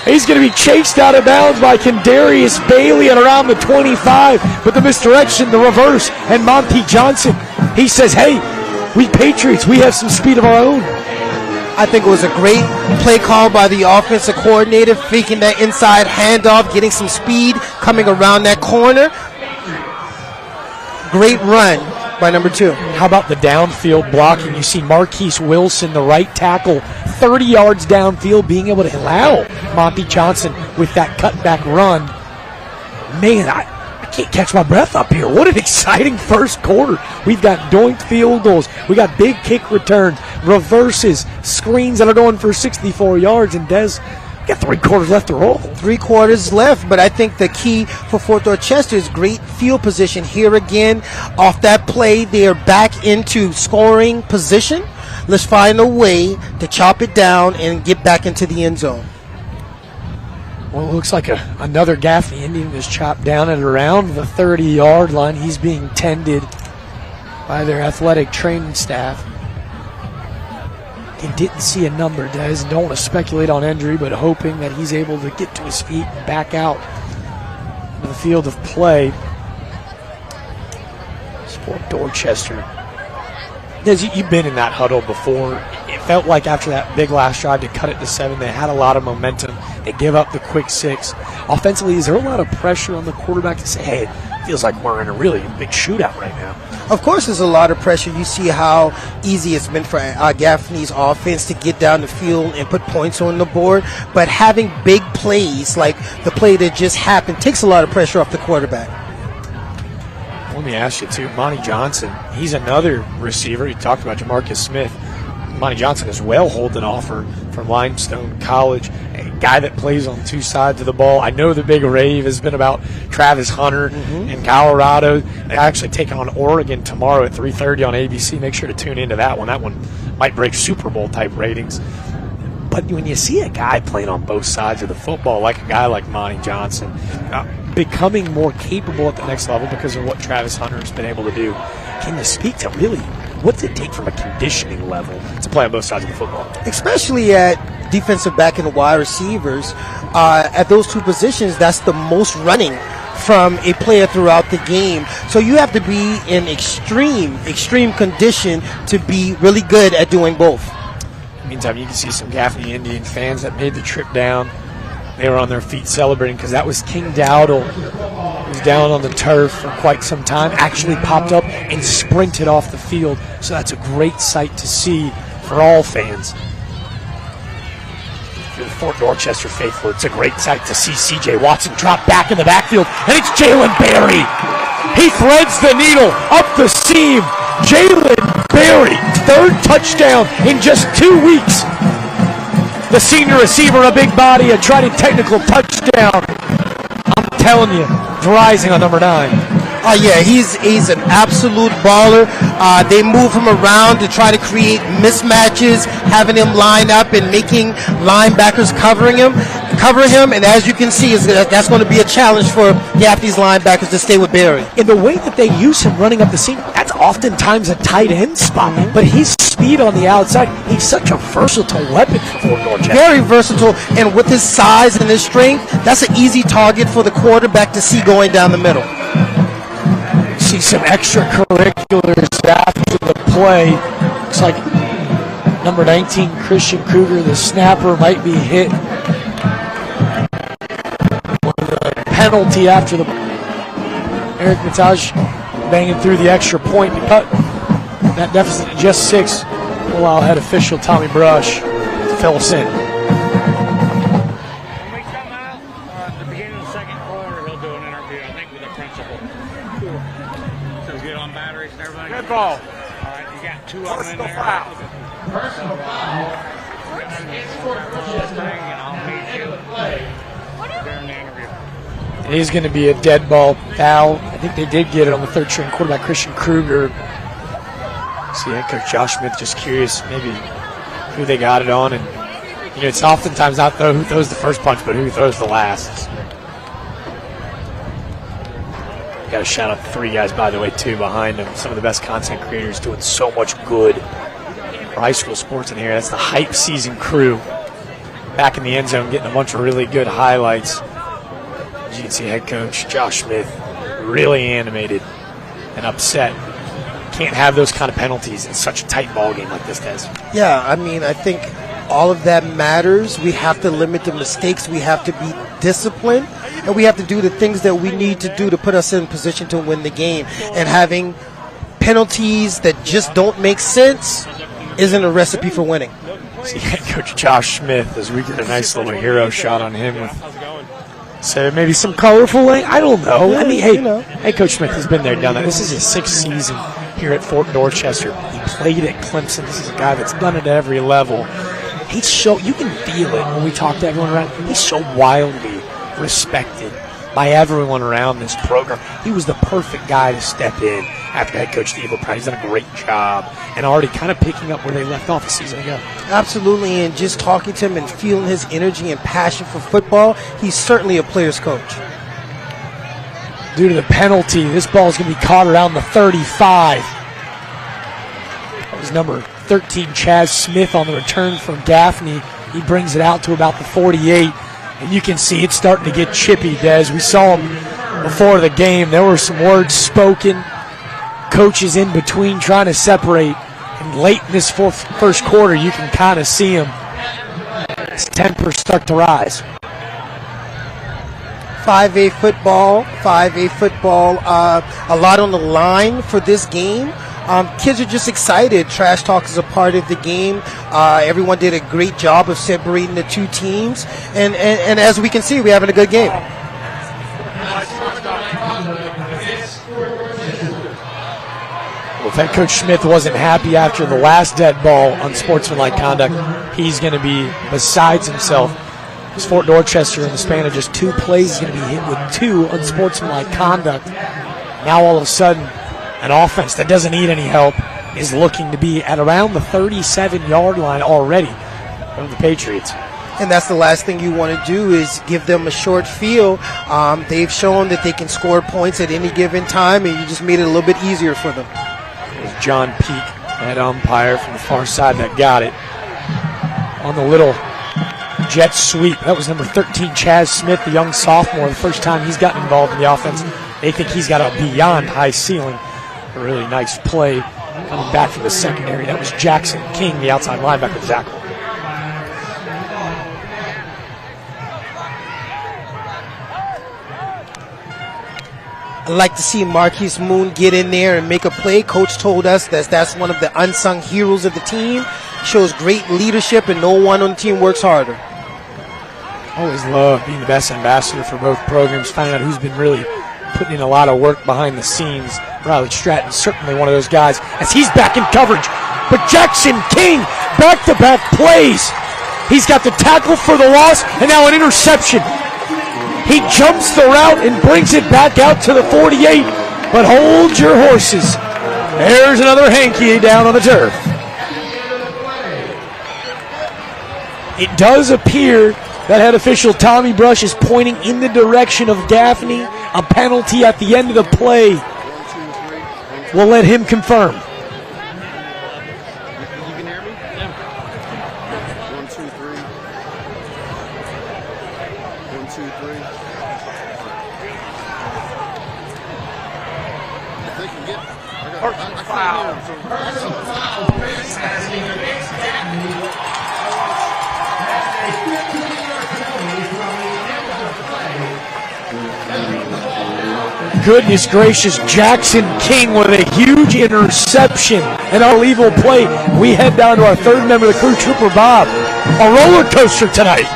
He's going to be chased out of bounds by Kendarius Bailey at around the 25, but the misdirection, the reverse, and Monty Johnson, he says, hey, we Patriots, we have some speed of our own. I think it was a great play call by the offensive coordinator, faking that inside handoff, getting some speed, coming around that corner. Great run by number 2. How about the downfield blocking? You see Marquise Wilson, the right tackle, 30 yards downfield, being able to allow Monty Johnson with that cutback run. Man, I can't catch my breath up here. What an exciting first quarter. We've got doinked field goals. We got big kick returns, reverses, screens that are going for 64 yards, and Des, got 3 quarters left to roll. 3 quarters left, but I think the key for Fort Dorchester is great field position. Here again, off that play, they are back into scoring position. Let's find a way to chop it down and get back into the end zone. Well, it looks like another Gaffney Indian is chopped down at around the 30-yard line. He's being tended by their athletic training staff. He didn't see a number, Des. Don't want to speculate on injury, but hoping that he's able to get to his feet and back out of the field of play. Fort Dorchester. Des, you've been in that huddle before. It felt like after that big last drive to cut it to 7, they had a lot of momentum. They give up the quick 6. Offensively, is there a lot of pressure on the quarterback to say, hey, it feels like we're in a really big shootout right now? Of course, there's a lot of pressure. You see how easy it's been for Gaffney's offense to get down the field and put points on the board. But having big plays like the play that just happened takes a lot of pressure off the quarterback. Let me ask you, too, Monty Johnson, he's another receiver. You talked about Jamarcus Smith. Monty Johnson as well holds an offer from Limestone College, a guy that plays on 2 sides of the ball. I know the big rave has been about Travis Hunter in Colorado. They actually take on Oregon tomorrow at 3:30 on ABC. Make sure to tune into that one. That one might break Super Bowl type ratings. But when you see a guy playing on both sides of the football, like a guy like Monty Johnson, becoming more capable at the next level because of what Travis Hunter has been able to do, can you speak to really what does it take from a conditioning level to play on both sides of the football? Especially at defensive back and wide receivers, at those 2 positions, that's the most running from a player throughout the game. So you have to be in extreme condition to be really good at doing both. Meantime, you can see some Gaffney Indian fans that made the trip down. They were on their feet celebrating because that was King Dowdle, who was down on the turf for quite some time, actually popped up and sprinted off the field. So that's a great sight to see for all fans. For the Fort Dorchester faithful, it's a great sight to see C.J. Watson drop back in the backfield, and it's Jalen Berry. He threads the needle up the seam. Jalen Berry, third touchdown in just 2 weeks. The senior receiver, a big body, a Trident technical touchdown. I'm telling you, rising on number 9. Yeah, he's an absolute baller. They move him around to try to create mismatches, having him line up and making linebackers cover him. And as you can see, that's going to be a challenge for Gaffney's linebackers to stay with Berry. In the way that they use him running up the seam, that's oftentimes a tight end spot. But his speed on the outside, he's such a versatile weapon for Fort Dorchester. Very versatile, and with his size and his strength, that's an easy target for the quarterback to see going down the middle. See some extracurriculars after the play. Looks like number 19, Christian Kruger, the snapper, might be hit. Penalty after the Eric Mitage banging through the extra point to cut that deficit to just 6. We'll allow head official Tommy Brush to fill us in. When we come out at the beginning of the second quarter, he'll do an interview, I think, with the principal. So good on batteries and everything? Good ball. All right, you got 2 of them in there. Personal foul against Fort Dorchester. And I'll meet you during the interview. It is going to be a dead ball foul. I think they did get it on the third string quarterback, Christian Kruger. See, head coach Josh Smith just curious maybe who they got it on. And, you know, it's oftentimes not who throws the first punch, but who throws the last. Got to shout out the 3 guys, by the way, too, behind them. Some of the best content creators doing so much good for high school sports in here. That's the Hype Season crew. Back in the end zone, getting a bunch of really good highlights. GC head coach Josh Smith really animated and upset. Can't have those kind of penalties in such a tight ball game like this, Des. Yeah, I mean, I think all of that matters. We have to limit the mistakes. We have to be disciplined, and we have to do the things that we need to do to put us in position to win the game. And having penalties that just don't make sense isn't a recipe for winning. See head coach Josh Smith as we get a nice little hero shot on him with maybe some colorful lane. I don't know. I mean, hey, Coach Smith has been there, done that. This is his 6th season here at Fort Dorchester. He played at Clemson. This is a guy that's done it at every level. You can feel it when we talk to everyone around. He's so wildly respected by everyone around this program. He was the perfect guy to step in after head coach Steve O'Brien. He's done a great job and already kind of picking up where they left off a season ago. Absolutely, and just talking to him and feeling his energy and passion for football, he's certainly a player's coach. Due to the penalty, this ball is going to be caught around the 35. That was number 13, Chaz Smith, on the return from Gaffney. He brings it out to about the 48. And you can see it's starting to get chippy, Des. We saw him before the game. There were some words spoken. Coaches in between trying to separate. And late in this first quarter, you can kind of see him. His tempers start to rise. 5A football. A lot on the line for this game. Kids are just excited. Trash talk is a part of the game. Everyone did a great job of separating the 2 teams. And as we can see, we're having a good game. Well, if head coach Smith wasn't happy after the last dead ball on sportsmanlike conduct, he's going to be besides himself. It's Fort Dorchester in the span of just 2 plays is going to be hit with 2 unsportsmanlike conduct. Now all of a sudden, an offense that doesn't need any help is looking to be at around the 37-yard line already from the Patriots. And that's the last thing you want to do is give them a short field. They've shown that they can score points at any given time, and you just made it a little bit easier for them. It was John Peak, head umpire from the far side, that got it on the little jet sweep. That was number 13, Chaz Smith, the young sophomore. The first time he's gotten involved in the offense. They think he's got a beyond high ceiling. A really nice play coming back from the secondary. That was Jackson King, the outside linebacker, Zach. I'd like to see Marquise Moon get in there and make a play. Coach told us that's one of the unsung heroes of the team. Shows great leadership, and no one on the team works harder. Always love being the best ambassador for both programs, finding out who's been really putting in a lot of work behind the scenes. Riley Stratton's certainly one of those guys as he's back in coverage. But Jackson King, back-to-back plays. He's got the tackle for the loss and now an interception. He jumps the route and brings it back out to the 48. But hold your horses. There's another hanky down on the turf. It does appear that head official Tommy Brush is pointing in the direction of Gaffney. A penalty at the end of the play. We'll let him confirm. You can hear me? Yeah. 1, 2, 3. 1, 2, 3. If they can get, I Goodness gracious, Jackson King with a huge interception. An unbelievable play. We head down to our third member of the crew, Trooper Bob. A roller coaster tonight.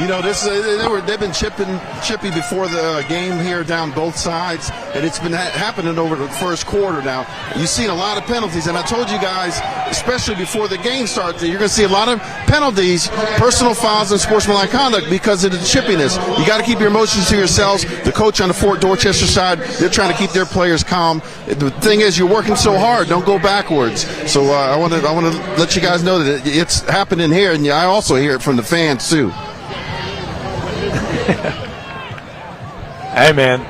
You know, they've been chippy before the game here down both sides, and it's been happening over the first quarter now. You've seen a lot of penalties, and I told you guys, especially before the game starts, that you're going to see a lot of penalties, personal fouls, and sportsmanlike conduct because of the chippiness. You got to keep your emotions to yourselves. The coach on the Fort Dorchester side, they're trying to keep their players calm. The thing is, you're working so hard. Don't go backwards. So I want to let you guys know that it's happening here, and I also hear it from the fans too. Hey, man,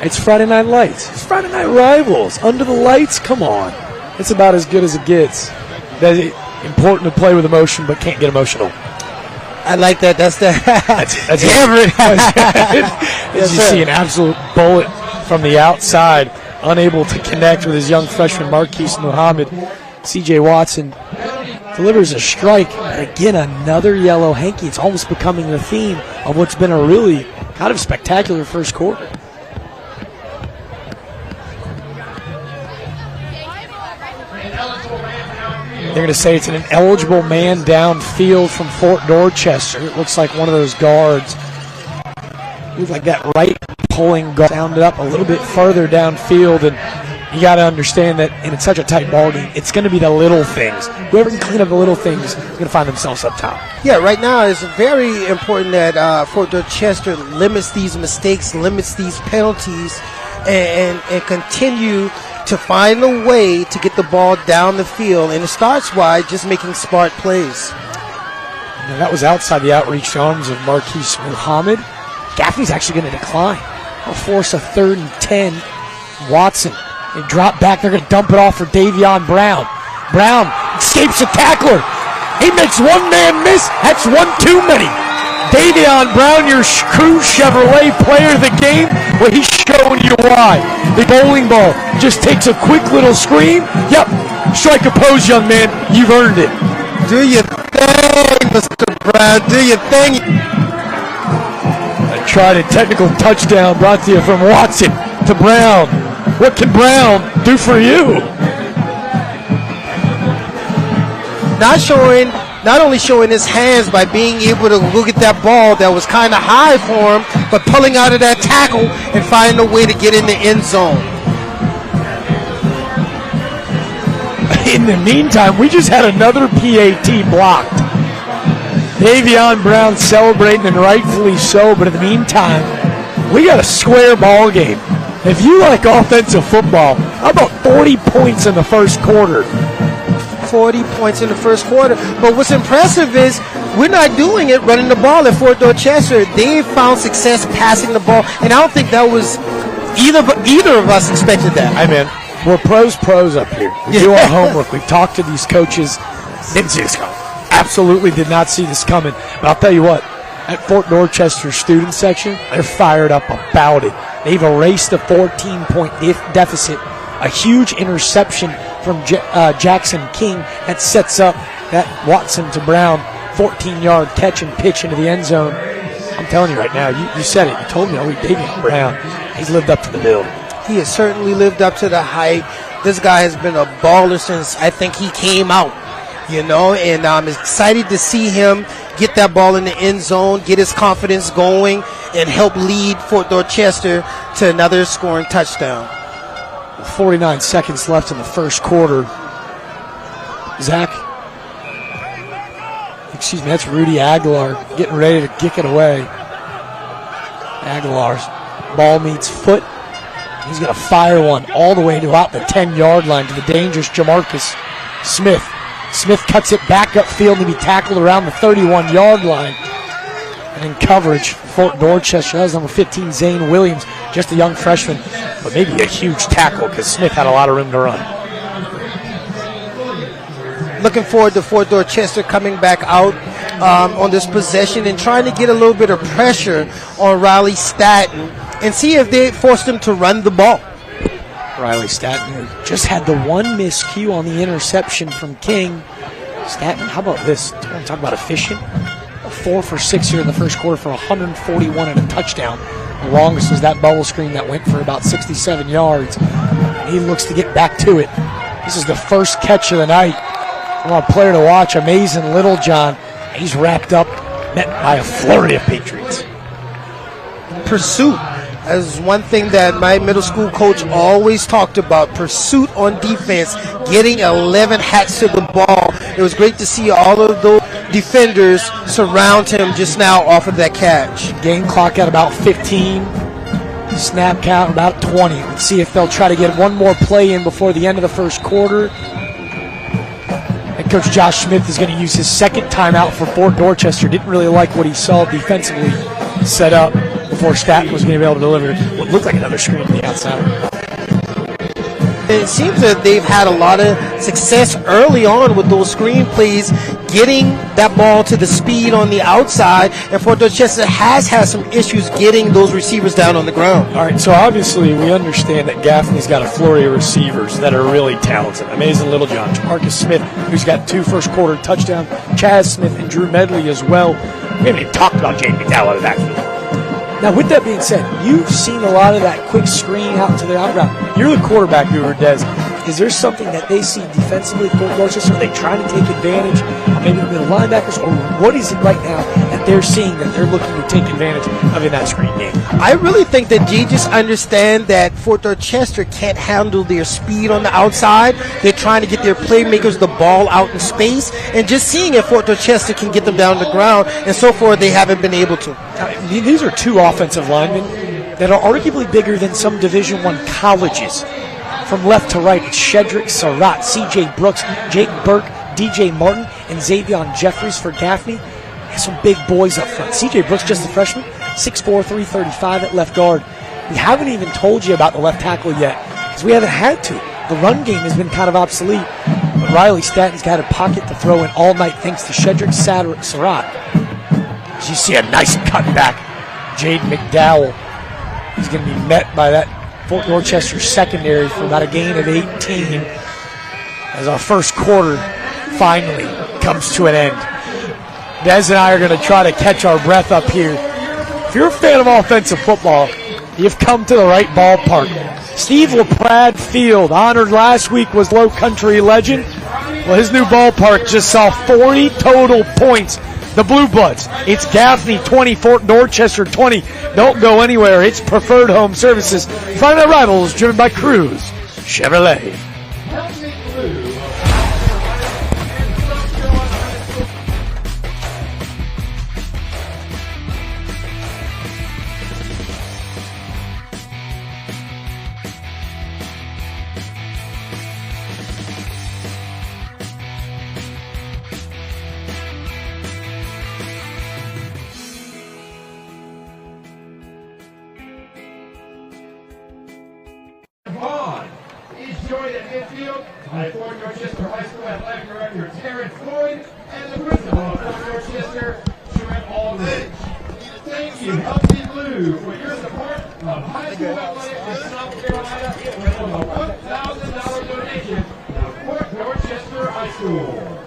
it's Friday Night Lights. It's Friday Night Rivals. Under the lights, come on. It's about as good as it gets. That's important to play with emotion, but can't get emotional. I like that. That's Everett. You see an absolute bullet from the outside, unable to connect with his young freshman Marquise Muhammad. C.J. Watson delivers a strike, but again, another yellow hanky. It's almost becoming the theme of what's been a really kind of spectacular first quarter. They're going to say it's an ineligible man downfield from Fort Dorchester. It looks like one of those guards. Looks like that right pulling guard sounded up a little bit further downfield, and you got to understand that in such a tight ball game, it's going to be the little things. Whoever can clean up the little things is going to find themselves up top. Yeah, right now it's very important that Fort Dorchester limits these mistakes, limits these penalties, and continue to find a way to get the ball down the field. And it starts by just making smart plays. Now, that was outside the outreach arms of Marquise Muhammad. Gaffney's actually going to decline. He'll force a 3rd and 10. Watson. They drop back. They're going to dump it off for Davion Brown. Brown escapes a tackler. He makes one man miss. That's one too many. Davion Brown, your Crew Chevrolet player of the game. Well, he's showing you why. The bowling ball just takes a quick little scream. Yep. Strike a pose, young man. You've earned it. Do your thing, Mr. Brown. Do your thing. A tried a technical touchdown brought to you from Watson to Brown. What can Brown do for you? Not only showing his hands by being able to look at that ball that was kind of high for him, but pulling out of that tackle and finding a way to get in the end zone. In the meantime, we just had another PAT blocked. Davion Brown celebrating, and rightfully so, but in the meantime, we got a square ball game. If you like offensive football, how about 40 points in the first quarter? 40 points in the first quarter. But what's impressive is we're not doing it running the ball at Fort Dorchester. They found success passing the ball, and I don't think that was either of us expected that. Hey, man, we're pros up here. We do our homework. We've talked to these coaches. Didn't see this coming. Absolutely did not see this coming. But I'll tell you what, at Fort Dorchester student section, they're fired up about it. They've erased the 14-point deficit. A huge interception from Jackson King that sets up that Watson to Brown 14-yard catch and pitch into the end zone. I'm telling you right now, you said it. You told me, Davion Brown, he's lived up to the bill. He has certainly lived up to the hype. This guy has been a baller since I think he came out, and I'm excited to see him get that ball in the end zone, get his confidence going, and help lead Fort Dorchester to another scoring touchdown. 49 seconds left in the first quarter. Zach, that's Rudy Aguilar getting ready to kick it away. Aguilar's ball meets foot. He's going to fire one all the way to about the 10-yard line to the dangerous Jamarcus Smith. Smith cuts it back upfield to be tackled around the 31-yard line. And in coverage, Fort Dorchester, that was number 15, Zane Williams, just a young freshman, but maybe a huge tackle because Smith had a lot of room to run. Looking forward to Fort Dorchester coming back out on this possession and trying to get a little bit of pressure on Riley Statton and see if they forced him to run the ball. Riley Statton just had the one miscue on the interception from King. Statton, how about this? Talk about efficient. 4 for 6 here in the first quarter for 141 and a touchdown. The longest was that bubble screen that went for about 67 yards. He looks to get back to it. This is the first catch of the night. I want a player to watch, Amazing Littlejohn. He's wrapped up, met by a flurry of Patriots. Pursuit. As one thing that my middle school coach always talked about, pursuit on defense, getting 11 hats to the ball. It was great to see all of those defenders surround him just now off of that catch. Game clock at about 15. Snap count about 20. Let's see if they'll try to get one more play in before the end of the first quarter. And Coach Josh Smith is going to use his second timeout for Fort Dorchester. Didn't really like what he saw defensively set up before Statton was going to be able to deliver what looked like another screen on the outside. It seems that they've had a lot of success early on with those screen plays, getting that ball to the speed on the outside, and Fort Dorchester has had some issues getting those receivers down on the ground. All right, so obviously we understand that Gaffney's got a flurry of receivers that are really talented. Amazing Littlejohn, Marcus Smith, who's got 2 first-quarter touchdowns, Chaz Smith and Drew Medley as well. We haven't even talked about Jaden McDowell out of that field. Now, with that being said, you've seen a lot of that quick screen out to the out route. You're the quarterback viewer, Des. Is there something that they see defensively for Dorchester? Are they trying to take advantage of maybe the middle linebackers? Or what is it right now that they're seeing that they're looking to take advantage of in that screen game? I really think that they just understand that Fort Dorchester can't handle their speed on the outside. They're trying to get their playmakers the ball out in space, and just seeing if Fort Dorchester can get them down the ground, and so far they haven't been able to. These are 2 offensive linemen that are arguably bigger than some Division I colleges. From left to right, it's Shedrick Surratt, C.J. Brooks, Jake Burke, D.J. Martin, and Xavion Jeffries for Gaffney. Has some big boys up front. C.J. Brooks, just a freshman, 6'4", 335 at left guard. We haven't even told you about the left tackle yet because we haven't had to. The run game has been kind of obsolete, but Riley Statton's got a pocket to throw in all night thanks to Shedrick Surratt. As you see a nice cutback, Jaden McDowell is going to be met by that Fort Dorchester secondary for about a gain of 18 as our first quarter finally comes to an end. Des and I are going to try to catch our breath up here. If you're a fan of offensive football, you've come to the right ballpark. Steve LaPrade Field, honored last week, was Low Country legend. Well, his new ballpark just saw 40 total points. The Blue Bloods, it's Gaffney 20, Fort Dorchester 20. Don't go anywhere. It's Preferred Home Services. Friday Night Rivals, driven by Cruz Chevrolet. He's joined at midfield by Fort Dorchester High School Athletic Director Terrence Floyd and the principal of Fort Dorchester, Trent Aldridge. Thank you, Healthy Blue, for your support of high school athletics in South Carolina with a $1,000 donation to Fort Dorchester High School.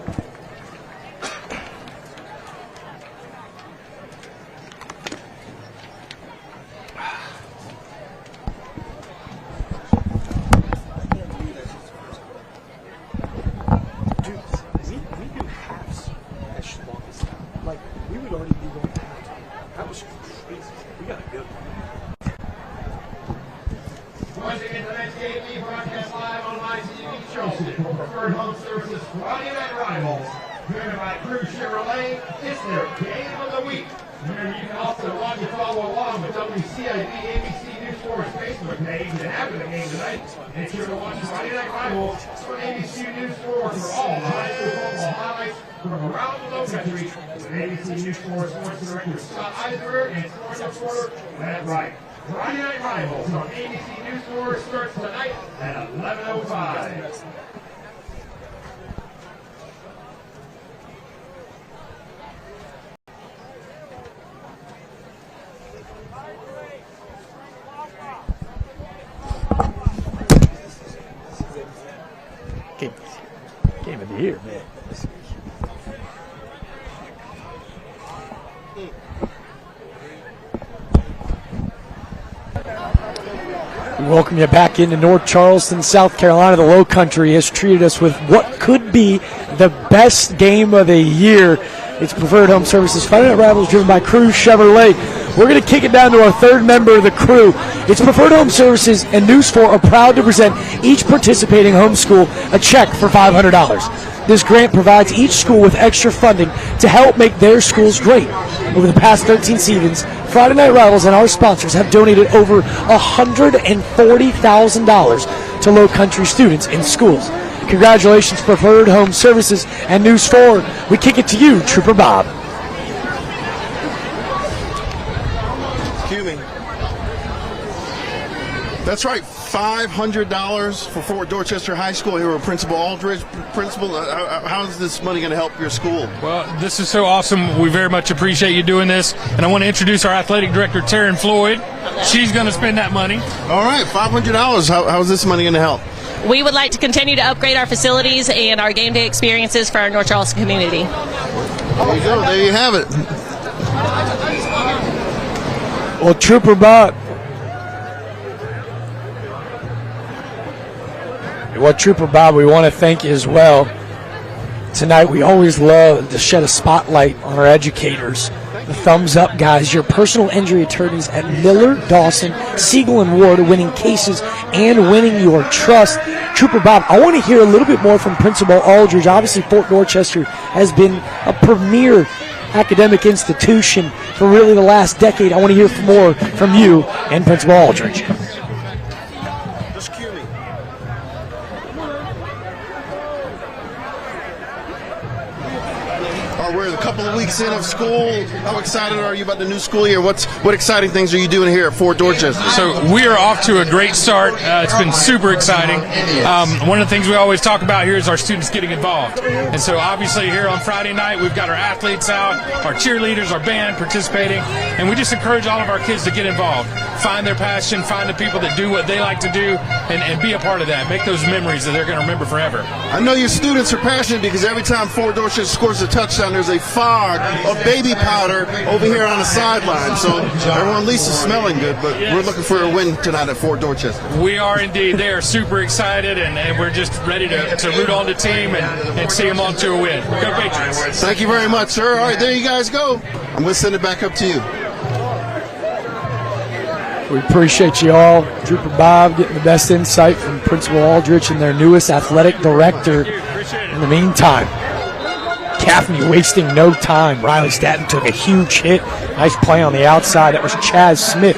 Charleston for Preferred Home Services Friday Night Rivals. Driven by Crew Chevrolet, it's their game of the week. Remember, you can also watch and follow along with WCIV-ABC News Sports Facebook page. And after the game tonight, make sure to watch Friday Night Rivals on ABC News Sports for all the high school football highlights from around the low country with ABC News Sports Director Scott Eisenberg and sports reporter Matt Wright. Friday Night Rivals on ABC News Sports starts tonight at 11:05. Game of the year, man. We welcome you back into North Charleston, South Carolina. The Low Country has treated us with what could be the best game of the year. It's Preferred Home Services Friday Night Rivals, driven by Crew Chevrolet. We're going to kick it down to our third member of the crew. It's Preferred Home Services and News 4 are proud to present each participating homeschool a check for $500. This grant provides each school with extra funding to help make their schools great. Over the past 13 seasons, Friday Night Rivals and our sponsors have donated over $140,000 to Low Country students in schools. Congratulations, Preferred Home Services and News 4. We kick it to you, Trooper Bob. Cue me. That's right, $500 for Fort Dorchester High School. Here with Principal Aldridge. Principal, how is this money going to help your school? Well, this is so awesome. We very much appreciate you doing this. And I want to introduce our athletic director, Taryn Floyd. She's going to spend that money. All right, $500. How is this money going to help? We would like to continue to upgrade our facilities and our game day experiences for our North Charleston community. There you go. There you have it. Well, Trooper Bob. Well, Trooper Bob, we want to thank you as well. Tonight, we always love to shed a spotlight on our educators. The thumbs up, guys. Your personal injury attorneys at Miller, Dawson, Siegel, and Ward are winning cases and winning your trust. Trooper Bob, I want to hear a little bit more from Principal Aldridge. Obviously, Fort Dorchester has been a premier academic institution for really the last decade. I want to hear more from you and Principal Aldridge. Just cue me. We're a couple of weeks in of school. How excited are you about the new school year? What exciting things are you doing here at Fort Dorchester? So we are off to a great start. It's been super exciting. One of the things we always talk about here is our students getting involved. And so obviously here on Friday night, we've got our athletes out, our cheerleaders, our band participating, and we just encourage all of our kids to get involved. Find their passion, find the people that do what they like to do, and be a part of that. Make those memories that they're going to remember forever. I know your students are passionate because every time Fort Dorchester scores a touchdown, there's a fog of baby powder over here on the sideline. So everyone at least is smelling good, but we're looking for a win tonight at Fort Dorchester. We are indeed. They are super excited, and we're just ready to root on the team and see them on to a win. Go Patriots. Thank you very much, sir. All right, there you guys go. I'm going to send it back up to you. We appreciate you all. Trooper Bob getting the best insight from Principal Aldrich and their newest athletic director. In the meantime, Gaffney wasting no time. Riley Staton took a huge hit. Nice play on the outside. That was Chaz Smith,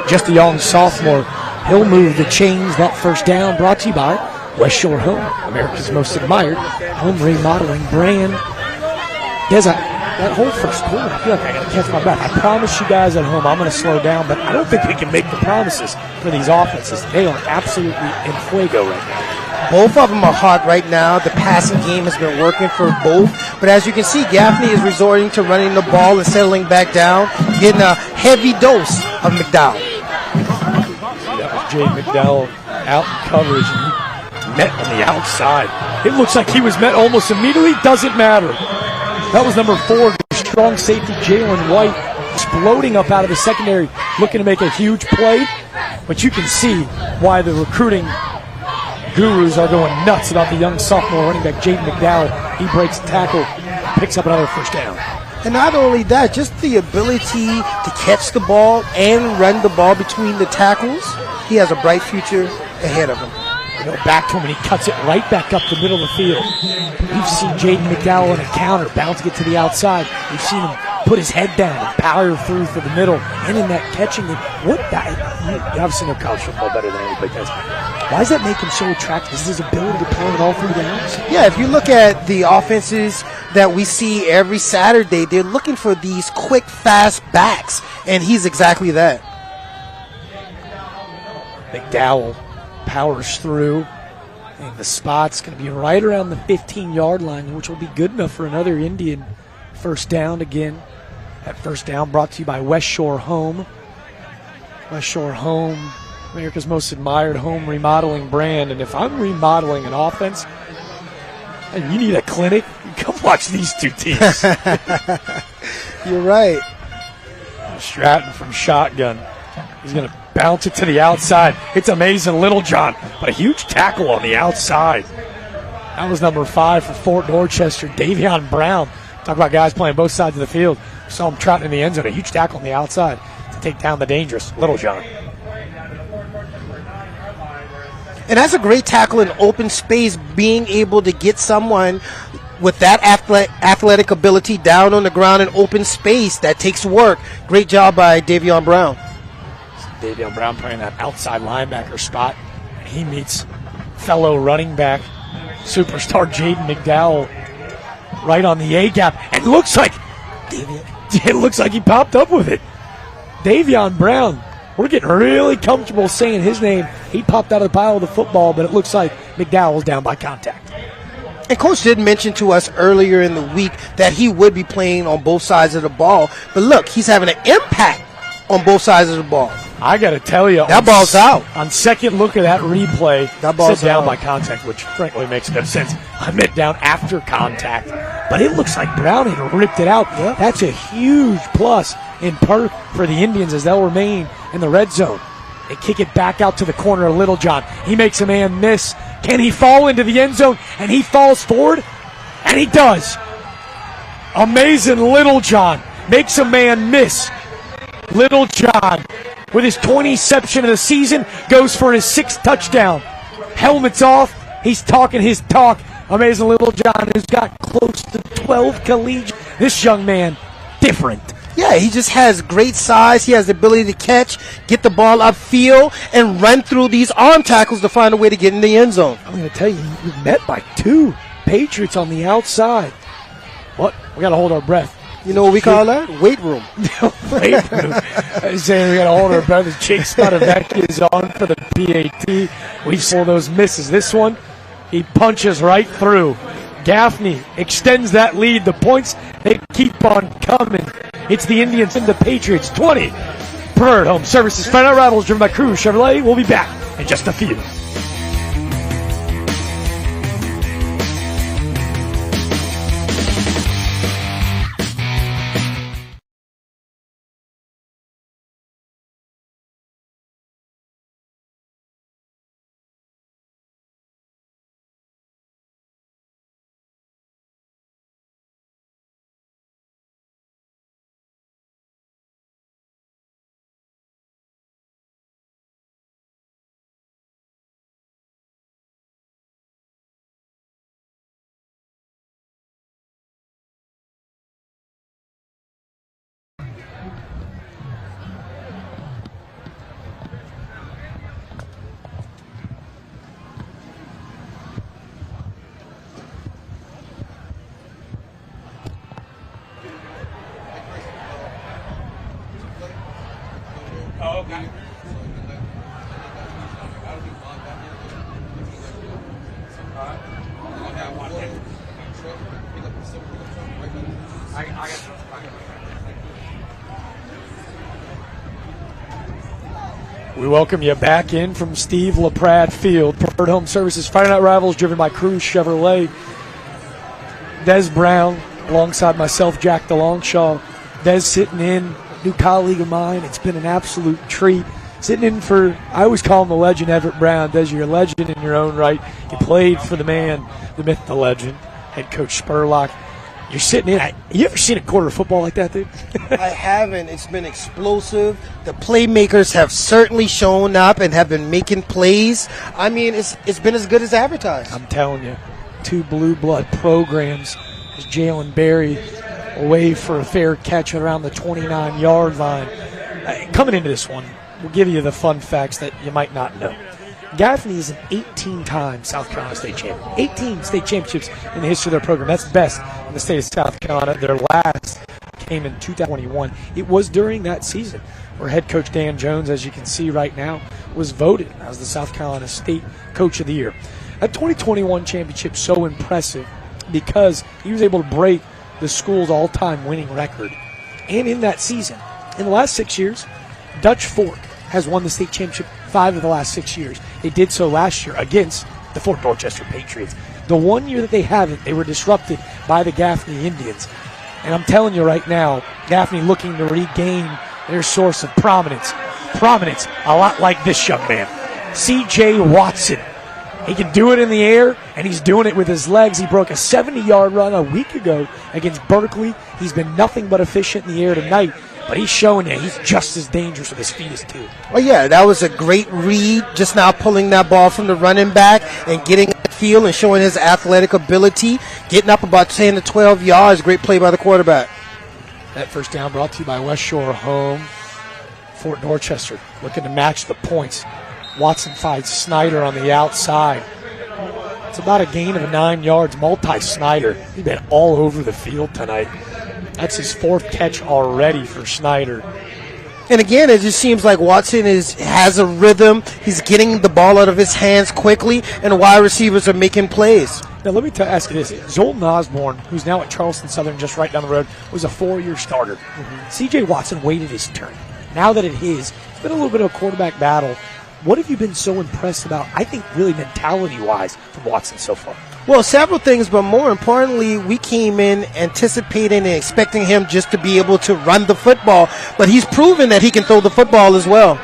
just a young sophomore. He'll move the chains. That first down brought to you by West Shore Home, America's most admired home remodeling brand. There's that whole first quarter, I feel like I got to catch my breath. I promise you guys at home I'm going to slow down, but I don't think we can make the promises for these offenses. They are absolutely in fuego right now. Both of them are hot right now. The passing game has been working for both. But as you can see, Gaffney is resorting to running the ball and settling back down, getting a heavy dose of McDowell. That was Jay McDowell out in coverage, and he met on the outside. It looks like he was met almost immediately. Doesn't matter. That was number 4, strong safety Jalen White, exploding up out of the secondary, looking to make a huge play. But you can see why the recruiting gurus are going nuts about the young sophomore running back Jaden McDowell. He breaks the tackle, picks up another first down. And not only that, just the ability to catch the ball and run the ball between the tackles. He has a bright future ahead of him. Go back to him, and he cuts it right back up the middle of the field. We've seen Jaden McDowell in a counter, bounce it to the outside. We've seen him put his head down and power through for the middle, and in that catching it. You obviously know college football better than anybody does. Why does that make him so attractive? Is his ability to play with all 3 downs? Yeah, if you look at the offenses that we see every Saturday, they're looking for these quick, fast backs, and he's exactly that. McDowell powers through, and the spot's going to be right around the 15-yard line, which will be good enough for another Indian first down again. That first down brought to you by West Shore Home. West Shore Home, America's most admired home remodeling brand. And if I'm remodeling an offense and you need a clinic, come watch these 2 teams. You're right. Stratton from shotgun. He's going to bounce it to the outside. It's amazing, Littlejohn, but a huge tackle on the outside. That was number 5 for Fort Dorchester, Davion Brown. Talk about guys playing both sides of the field. Saw him trotting in the end zone. A huge tackle on the outside to take down the dangerous Littlejohn. And that's a great tackle in open space, being able to get someone with that athletic ability down on the ground in open space. That takes work. Great job by Davion Brown. Davion Brown playing that outside linebacker spot. He meets fellow running back, superstar Jaden McDowell, right on the A-gap. And it looks like he popped up with it. Davion Brown. We're getting really comfortable saying his name. He popped out of the pile of the football, but it looks like McDowell's down by contact. And Coach did mention to us earlier in the week that he would be playing on both sides of the ball. But look, he's having an impact on both sides of the ball. I got to tell you, that ball's out. On second look at that replay, that ball's down out by contact, which frankly makes no sense. I meant down after contact, but it looks like Brown had ripped it out. Yep. That's a huge plus in part for the Indians as they'll remain in the red zone. They kick it back out to the corner of Littlejohn. He makes a man miss. Can he fall into the end zone? And he falls forward, and he does. Amazing Littlejohn makes a man miss. Littlejohn, with his 20th of the season, goes for his 6th touchdown. Helmet's off. He's talking his talk. Amazing Littlejohn, who's got close to 12 collegiate. This young man, different. Yeah, he just has great size. He has the ability to catch, get the ball upfield, and run through these arm tackles to find a way to get in the end zone. I'm going to tell you, you're met by 2 Patriots on the outside. What? We got to hold our breath. You know what we call that? Weight room. Weight room. I'm saying we got to hold our breath. Jake Spadavecchia is on for the PAT. We saw those misses. This one, he punches right through. Gaffney extends that lead. The points, they keep on coming. It's the Indians and the Patriots. 20. Bird Home Services Friday Night Rivals driven by Cruz Chevrolet. We'll be back in just a few. We welcome you back in from Steve LaPrade Field. Preferred Home Services Friday Night Rivals driven by Cruz Chevrolet. Des Brown alongside myself, Jack DeLongshaw. Des sitting in, new colleague of mine. It's been an absolute treat. Sitting in for, I always call him the legend, Everett Brown. Des, you're a legend in your own right. You played for the man, the myth, the legend, head coach Spurlock. You're sitting in. You ever seen a quarter of football like that, dude? I haven't. It's been explosive. The playmakers have certainly shown up and have been making plays. I mean, it's been as good as advertised. I'm telling you, 2 blue blood programs. As Jalen Berry away for a fair catch around the 29-yard line. Coming into this one, we'll give you the fun facts that you might not know. Gaffney is an 18-time South Carolina state champion. 18 state championships in the history of their program. That's best in the state of South Carolina. Their last came in 2021. It was during that season where head coach Dan Jones, as you can see right now, was voted as the South Carolina State Coach of the Year. That 2021 championship so impressive because he was able to break the school's all-time winning record. And in that season, in the last 6 years, Dutch Fork has won the state championship 5 of the last 6 years. They did so last year against the Fort Dorchester Patriots. The one year that they haven't, they were disrupted by the Gaffney Indians. And I'm telling you right now, Gaffney looking to regain their source of prominence. Prominence, a lot like this young man, C.J. Watson. He can do it in the air, and he's doing it with his legs. He broke a 70-yard run a week ago against Berkeley. He's been nothing but efficient in the air tonight. But he's showing you he's just as dangerous with his feet as too. Oh, yeah, that was a great read, just now pulling that ball from the running back and getting the field and showing his athletic ability, getting up about 10 to 12 yards. Great play by the quarterback. That first down brought to you by West Shore Home. Fort Dorchester looking to match the points. Watson finds Snyder on the outside. It's about a gain of 9 yards. Multi-Snyder. He's been all over the field tonight. That's his 4th catch already for Snyder. And again, it just seems like Watson has a rhythm. He's getting the ball out of his hands quickly, and wide receivers are making plays. Now, let me ask you this. Zoltan Osborne, who's now at Charleston Southern just right down the road, was a 4-year starter. C.J. Watson waited his turn. Now that it's been a little bit of a quarterback battle. What have you been so impressed about, I think, really mentality-wise from Watson so far? Well, several things, but more importantly, we came in anticipating and expecting him just to be able to run the football, but he's proven that he can throw the football as well.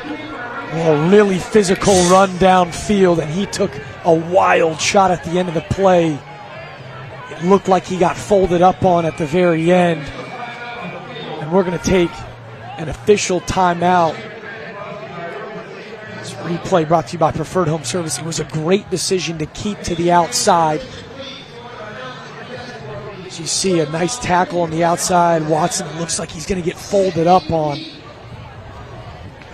A really physical run downfield, and he took a wild shot at the end of the play. It looked like he got folded up on at the very end. And we're going to take an official timeout. This replay brought to you by Preferred Home Service. It was a great decision to keep to the outside. As you see, a nice tackle on the outside. Watson looks like he's going to get folded up on.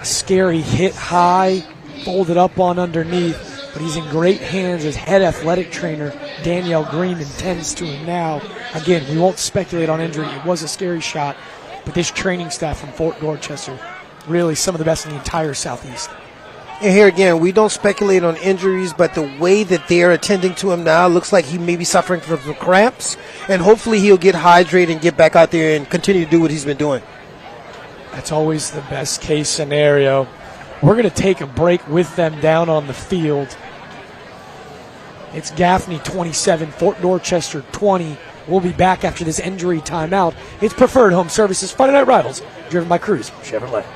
A scary hit high, folded up on underneath. But he's in great hands as head athletic trainer Danielle Greenman tends to him now. Again, we won't speculate on injury. It was a scary shot. But this training staff from Fort Dorchester, really some of the best in the entire Southeast. And here again, we don't speculate on injuries, but the way that they're attending to him now looks like he may be suffering from some cramps, and hopefully he'll get hydrated and get back out there and continue to do what he's been doing. That's always the best case scenario. We're going to take a break with them down on the field. It's Gaffney 27, Fort Dorchester 20. We'll be back after this injury timeout. It's Preferred Home Services Friday Night Rivals, driven by Cruz Chevrolet.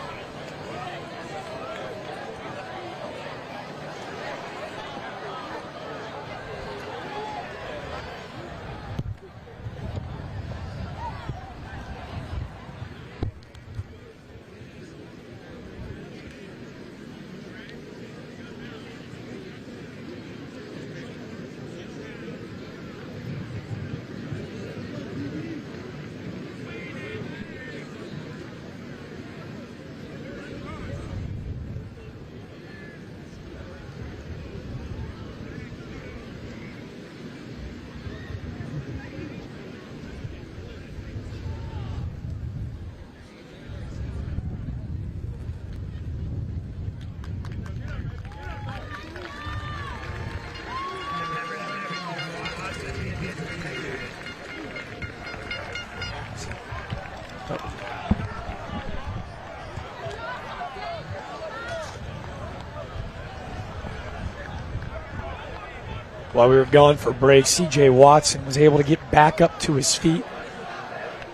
While we were going for break, C.J. Watson was able to get back up to his feet.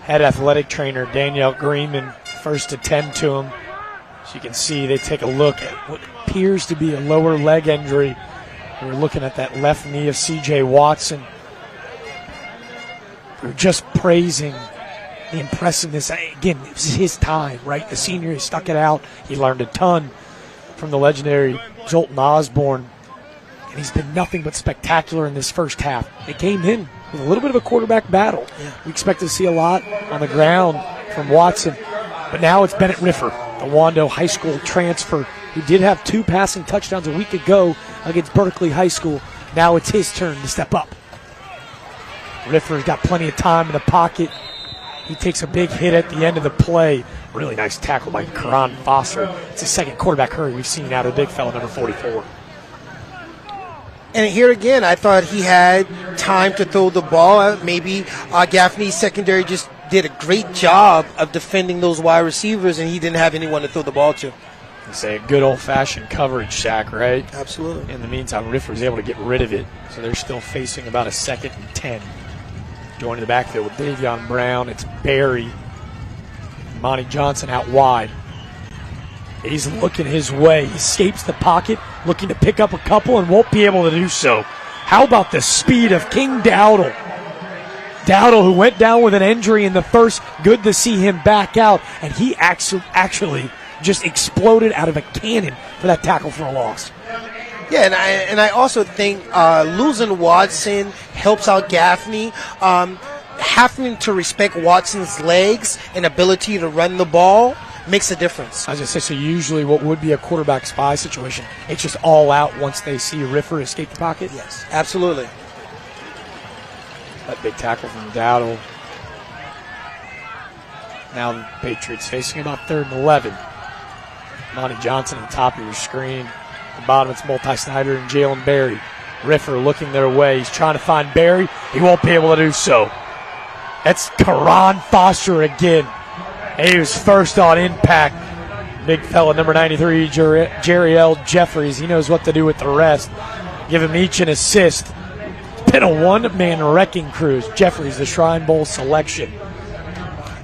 Head athletic trainer Danielle Greenman first to tend to him. As you can see, they take a look at what appears to be a lower leg injury. We're looking at that left knee of C.J. Watson. we were just praising the impressiveness. Again, it was his time, right? The senior, he stuck it out. He learned a ton from the legendary Jolton Osborne, and he's been nothing but spectacular in this first half. They came in with a little bit of a quarterback battle. Yeah. We expect to see a lot on the ground from Watson, but now it's Bennett Riffer, the Wando High School transfer, who did have 2 passing touchdowns a week ago against Berkeley High School. Now it's his turn to step up. Riffer's got plenty of time in the pocket. He takes a big hit at the end of the play. Really nice tackle by Karan Foster. It's the second quarterback hurry we've seen out of the big fella, number 44. And here again, I thought he had time to throw the ball. Maybe Gaffney's secondary just did a great job of defending those wide receivers, and he didn't have anyone to throw the ball to. You say a good old-fashioned coverage sack, right? Absolutely. In the meantime, Riffer was able to get rid of it, so they're still facing about a 2nd and 10. Joining the backfield with Davion Brown, it's Barry. Monty Johnson out wide. He's looking his way. He escapes the pocket, looking to pick up a couple, and won't be able to do so. How about the speed of King Dowdle? Dowdle, who went down with an injury in the first, good to see him back out, and he actually just exploded out of a cannon for that tackle for a loss. Yeah, and I also think losing Watson helps out Gaffney. Having to respect Watson's legs and ability to run the ball makes a difference. As I say, so usually what would be a quarterback spy situation, it's just all out once they see Riffer escape the pocket? Yes, absolutely. That big tackle from Dowdle. Now the Patriots facing about 3rd and 11. Monty Johnson at the top of your screen. At the bottom, it's Multi-Snyder and Jalen Berry. Riffer looking their way. He's trying to find Berry. He won't be able to do so. That's Karan Foster again. He was first on impact. Big fella, number 93, Jerry L. Jeffries. He knows what to do with the rest. Give him each an assist. It's been a one-man wrecking crew. Jeffries, the Shrine Bowl selection.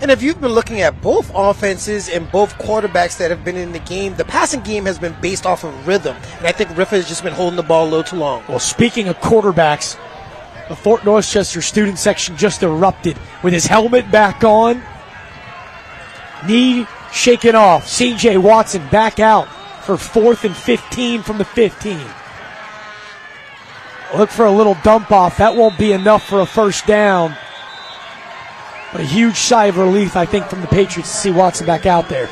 And if you've been looking at both offenses and both quarterbacks that have been in the game, the passing game has been based off of rhythm. And I think Riffer has just been holding the ball a little too long. Well, speaking of quarterbacks, the Fort Dorchester student section just erupted with his helmet back on. Knee shaken off. C.J. Watson back out for 4th and 15 from the 15. Look for a little dump off. That won't be enough for a first down. But a huge sigh of relief, I think, from the Patriots to see Watson back out there.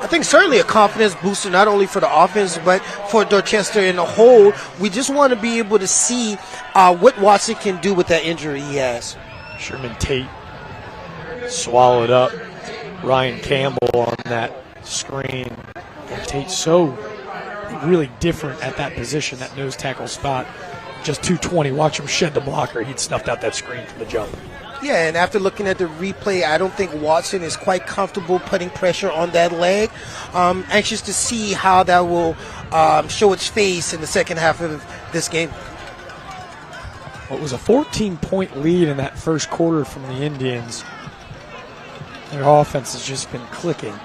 I think certainly a confidence booster, not only for the offense, but for Dorchester in a whole. We just want to be able to see what Watson can do with that injury he has. Sherman Tate swallowed up Ryan Campbell on that screen. And Tate's so really different at that position, that nose tackle spot. Just 220. Watch him shed the blocker. He'd snuffed out that screen from the jump. Yeah, and after looking at the replay, I don't think Watson is quite comfortable putting pressure on that leg. Anxious to see how that will show its face in the second half of this game. Well, it was a 14-point lead in that first quarter from the Indians. Their offense has just been clicking,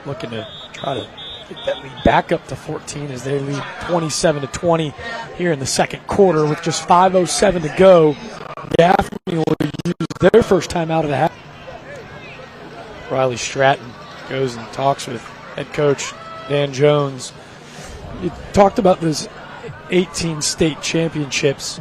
looking to try to get that lead back up to 14 as they lead 27-20 here in the second quarter with just 5:07 to go. Gaffney will use their first time out of the half. Riley Stratton goes and talks with head coach Dan Jones. You talked about those 18 state championships.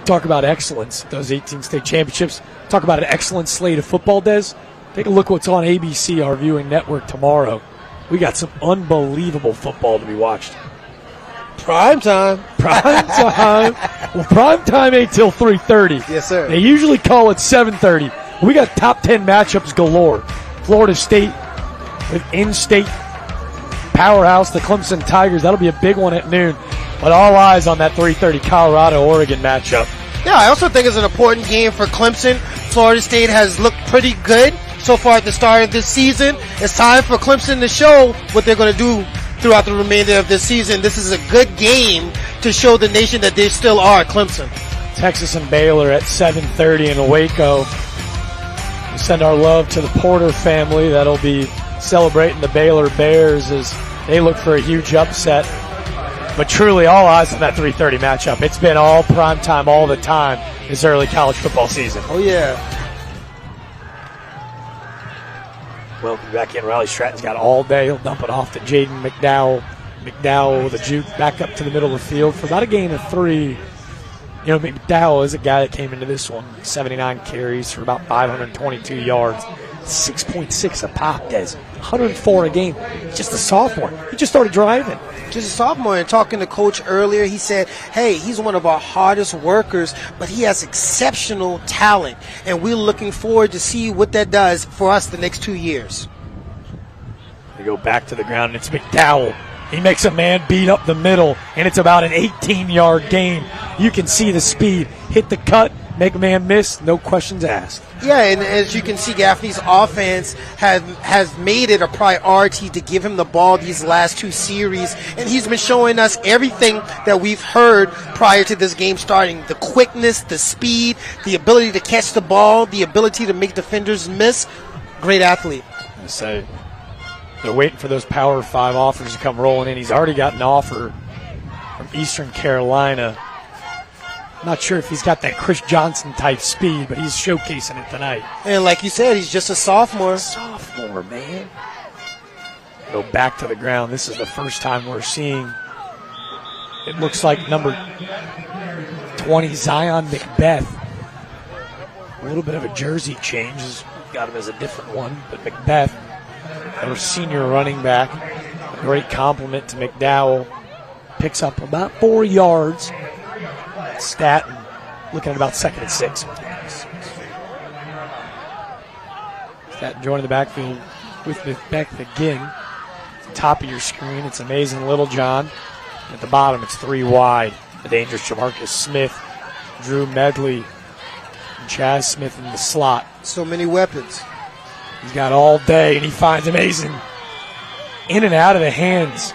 Talk about excellence, those 18 state championships. Talk about an excellent slate of football, Des. Take a look what's on ABC, our viewing network, tomorrow. We got some unbelievable football to be watched. Prime time. Prime time. Well, prime time ain't till 3:30. Yes, sir. They usually call it 7:30. We got top 10 matchups galore. Florida State with in-state powerhouse, the Clemson Tigers. That'll be a big one at noon. But all eyes on that 3:30 Colorado-Oregon matchup. Yeah, I also think it's an important game for Clemson. Florida State has looked pretty good so far at the start of this season. It's time for Clemson to show what they're going to do throughout the remainder of this season. This is a good game to show the nation that they still are Clemson. Texas and Baylor at 7:30 in Waco. We send our love to the Porter family. That'll be celebrating the Baylor Bears as they look for a huge upset. But truly, all eyes on that 3:30 matchup. It's been all prime time all the time this early college football season. Oh, yeah. Welcome back in. Riley Stratton's got all day. He'll dump it off to Jaden McDowell. McDowell with a juke back up to the middle of the field for about a gain of 3. You know, McDowell is a guy that came into this one, 79 carries for about 522 yards, 6.6 a pop, Des. 104 a game. Just a sophomore. He just started driving. Just a sophomore. And talking to Coach earlier, he said, hey, he's one of our hardest workers, but he has exceptional talent. And we're looking forward to see what that does for us the next 2 years. They go back to the ground, and it's McDowell. He makes a man beat up the middle, and it's about an 18-yard gain. You can see the speed. Hit the cut, make a man miss, no questions asked. Yeah, and as you can see, Gaffney's offense has made it a priority to give him the ball these last 2 series, and he's been showing us everything that we've heard prior to this game starting. The quickness, the speed, the ability to catch the ball, the ability to make defenders miss. Great athlete. I say, they're waiting for those Power 5 offers to come rolling in. He's already got an offer from Eastern Carolina. I'm not sure if he's got that Chris Johnson type speed, but he's showcasing it tonight. And like you said, he's just a sophomore. Sophomore, man. Go back to the ground. This is the first time we're seeing, it looks like number 20, Zion Macbeth. A little bit of a jersey change. Got him as a different one, but Macbeth, our senior running back, a great compliment to McDowell. Picks up about 4 yards. Staten looking at about 2nd and 6. Staten joining the backfield with Macbeth again. Top of your screen, it's amazing Little John. At the bottom, it's 3 wide. The dangerous Jamarcus Smith, Drew Medley, and Chaz Smith in the slot. So many weapons. He's got all day, and he finds amazing in and out of the hands.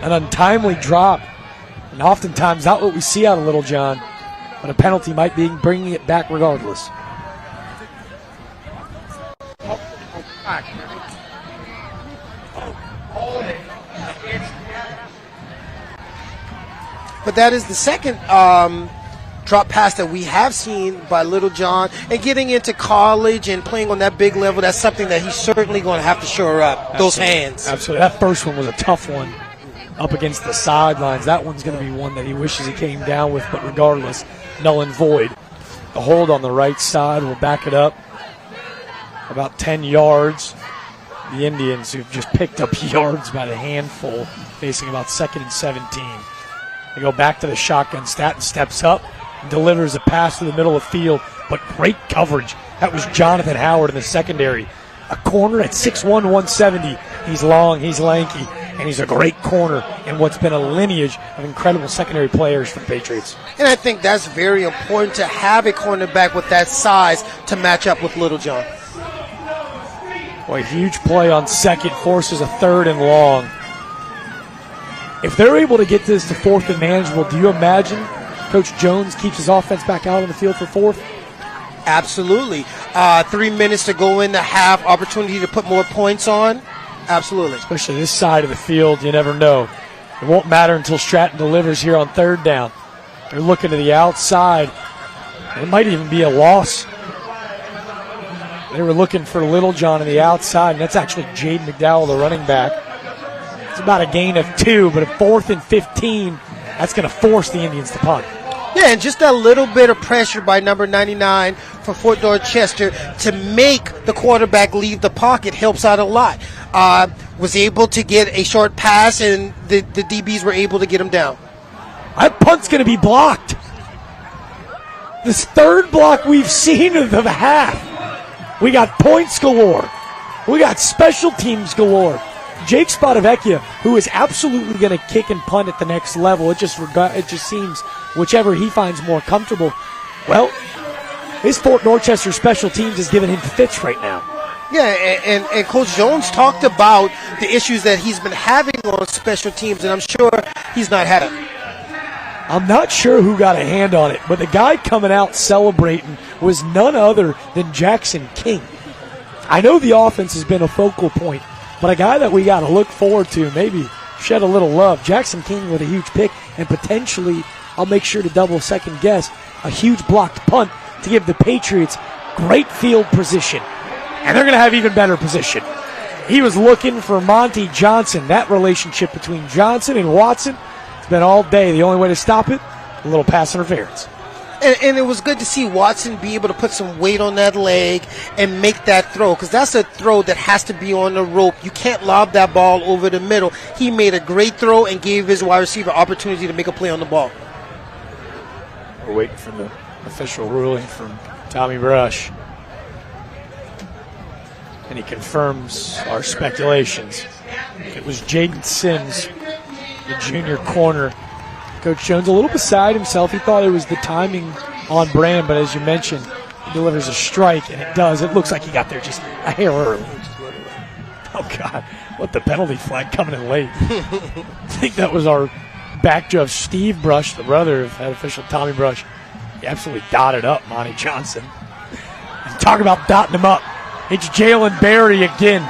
An untimely drop, and oftentimes not what we see out of Little John, but a penalty might be bringing it back regardless. But that is the second drop pass that we have seen by Little John. And getting into college and playing on that big level, that's something that he's certainly going to have to shore up, those hands. Absolutely. That first one was a tough one up against the sidelines. That one's going to be one that he wishes he came down with, but regardless, null and void. The hold on the right side will back it up about 10 yards. The Indians, who've just picked up yards by the handful, facing about 2nd and 17. They go back to the shotgun. Staten steps up and delivers a pass to the middle of the field, but great coverage. That was Jonathan Howard in the secondary. A corner at 6'1", 170. He's long, he's lanky, and he's a great corner in what's been a lineage of incredible secondary players for the Patriots. And I think that's very important to have a cornerback with that size to match up with Little John. Boy, huge play on second, forces a 3rd and long. If they're able to get this to 4th and manageable, do you imagine Coach Jones keeps his offense back out on the field for 4th? Absolutely. 3 minutes to go in the half, opportunity to put more points on. Absolutely. Especially this side of the field, you never know. It won't matter until Stratton delivers here on 3rd down. They're looking to the outside. It might even be a loss. They were looking for Little John on the outside, and that's actually Jaden McDowell, the running back. It's about a gain of 2, but a 4th and 15, that's going to force the Indians to punt. Yeah, and just a little bit of pressure by number 99 for Fort Dorchester to make the quarterback leave the pocket helps out a lot. Was able to get a short pass, and the DBs were able to get him down. That punt's going to be blocked. This 3rd block we've seen of the half. We got points galore. We got special teams galore. Jake Spadavecchia, who is absolutely going to kick and punt at the next level. It just seems whichever he finds more comfortable. Well, his Fort Dorchester special teams is giving him fits right now. Yeah, and Coach Jones talked about the issues that he's been having on special teams, and I'm sure he's not had it. I'm not sure who got a hand on it, but the guy coming out celebrating was none other than Jackson King. I know the offense has been a focal point, but a guy that we got to look forward to, maybe shed a little love. Jackson King with a huge pick, and potentially, I'll make sure to double second guess, a huge blocked punt to give the Patriots great field position. And they're going to have even better position. He was looking for Monty Johnson. That relationship between Johnson and Watson, it's been all day. The only way to stop it, a little pass interference. And it was good to see Watson be able to put some weight on that leg and make that throw, because that's a throw that has to be on the rope. You can't lob that ball over the middle. He made a great throw and gave his wide receiver opportunity to make a play on the ball. We're waiting for the official ruling from Tommy Brush. And he confirms our speculations. It was Jaden Sims, the junior corner. Coach Jones a little beside himself. He thought it was the timing on brand, but as you mentioned, he delivers a strike, and it does. It looks like he got there just a hair early. Oh, God. What the penalty flag coming in late. I think that was our back judge, Steve Brush, the brother of head official Tommy Brush. He absolutely dotted up Monty Johnson. And talk about dotting him up. It's Jalen Berry again.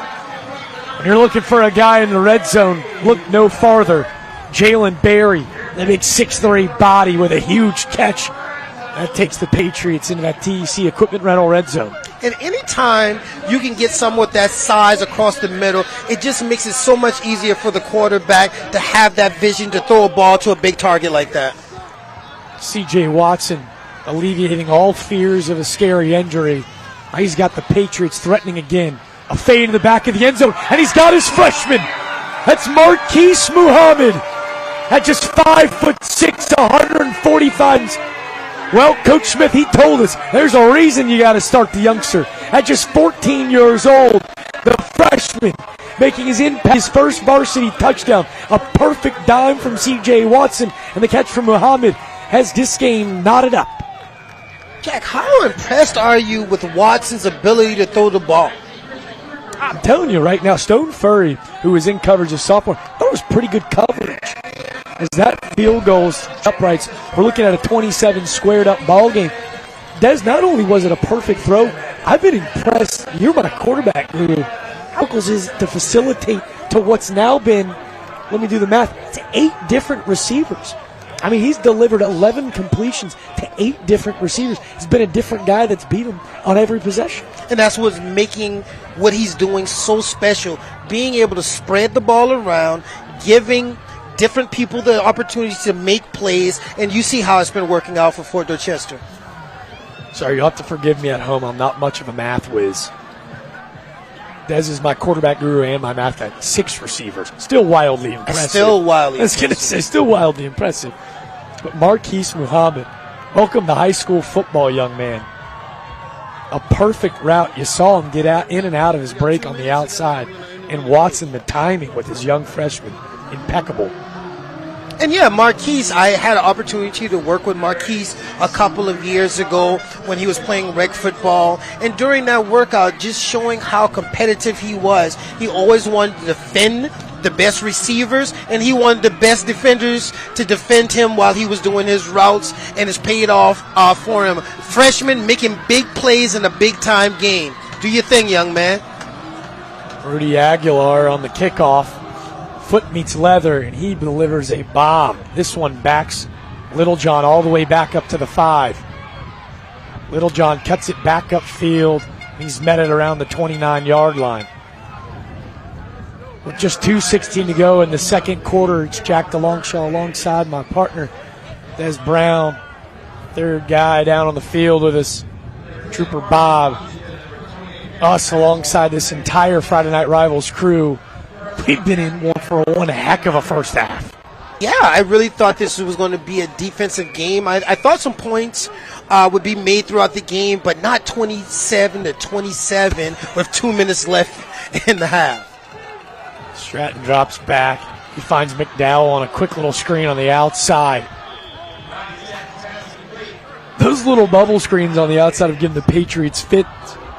When you're looking for a guy in the red zone, look no farther. Jalen Berry, the big 6'3" body with a huge catch. That takes the Patriots into that TEC equipment rental red zone. And anytime you can get someone with that size across the middle, it just makes it so much easier for the quarterback to have that vision to throw a ball to a big target like that. C.J. Watson alleviating all fears of a scary injury. He's got the Patriots threatening again. A fade in the back of the end zone, and he's got his freshman. That's Marquise Muhammad. At just 5'6", 145 pounds. Well, Coach Smith, he told us there's a reason you got to start the youngster. At just 14 years old, the freshman making his first varsity touchdown. A perfect dime from C.J. Watson, and the catch from Muhammad has this game knotted up. Jack, how impressed are you with Watson's ability to throw the ball? I'm telling you right now, Stone Furry, who was in coverage as sophomore, that was pretty good coverage. As that field goes uprights, we're looking at a 27 squared up ball game. Des, not only was it a perfect throw, I've been impressed. You're my quarterback guru. How close is to facilitate to what's now been, let me do the math, it's 8 different receivers. I mean, he's delivered 11 completions to 8 different receivers. He's been a different guy that's beat him on every possession. And that's what's making what he's doing so special, being able to spread the ball around, giving different people the opportunity to make plays, and you see how it's been working out for Fort Dorchester. Sorry, you'll have to forgive me at home. I'm not much of a math whiz. Des is my quarterback guru and my math guy. 6 receivers. Still wildly impressive. Still wildly I was going to say, still wildly impressive. But Marquise Muhammad, welcome to high school football, young man. A perfect route. You saw him get out in and out of his break on the outside. And Watson, the timing with his young freshman, impeccable. And yeah, Marquise, I had an opportunity to work with Marquise a couple of years ago when he was playing rec football. And during that workout, just showing how competitive he was. He always wanted to defend the best receivers, and he wanted the best defenders to defend him while he was doing his routes, and it's paid off for him. Freshman making big plays in a big-time game. Do your thing, young man. Rudy Aguilar on the kickoff. Foot meets leather, and he delivers a bomb. This one backs Littlejohn all the way back up to the 5. Littlejohn cuts it back upfield. He's met it around the 29-yard line. With just 2:16 to go in the second quarter, it's Jack DeLongchamp alongside my partner, Des Brown. Third guy down on the field with us, Trooper Bob. Us alongside this entire Friday Night Rivals crew. We've been in for one heck of a first half. Yeah, I really thought this was going to be a defensive game. I thought some points would be made throughout the game, but not 27-27 with 2 minutes left in the half. Stratton drops back. He finds McDowell on a quick little screen on the outside. Those little bubble screens on the outside have given the Patriots fit.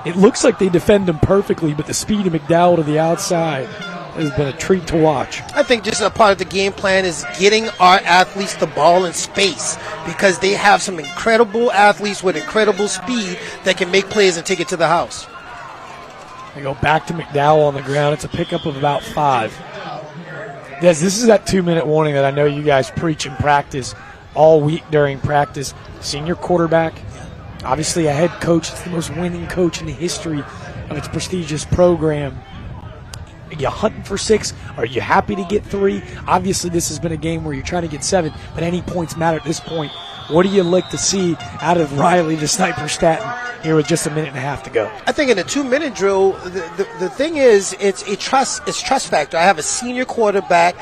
It looks like they defend them perfectly, but the speed of McDowell to the outside has been a treat to watch. I think just a part of the game plan is getting our athletes the ball in space, because they have some incredible athletes with incredible speed that can make plays and take it to the house. They go back to McDowell on the ground. It's a pickup of about 5. Des, this is that 2-minute warning that I know you guys preach in practice all week during practice. Senior quarterback, obviously a head coach. It's the most winning coach in the history of its prestigious program. Are you hunting for 6? Are you happy to get 3? Obviously, this has been a game where you're trying to get 7, but any points matter at this point. What do you like to see out of Riley the Sniper Staton here with just a minute and a half to go? I think in a 2-minute drill, the thing is, it's trust factor. I have a senior quarterback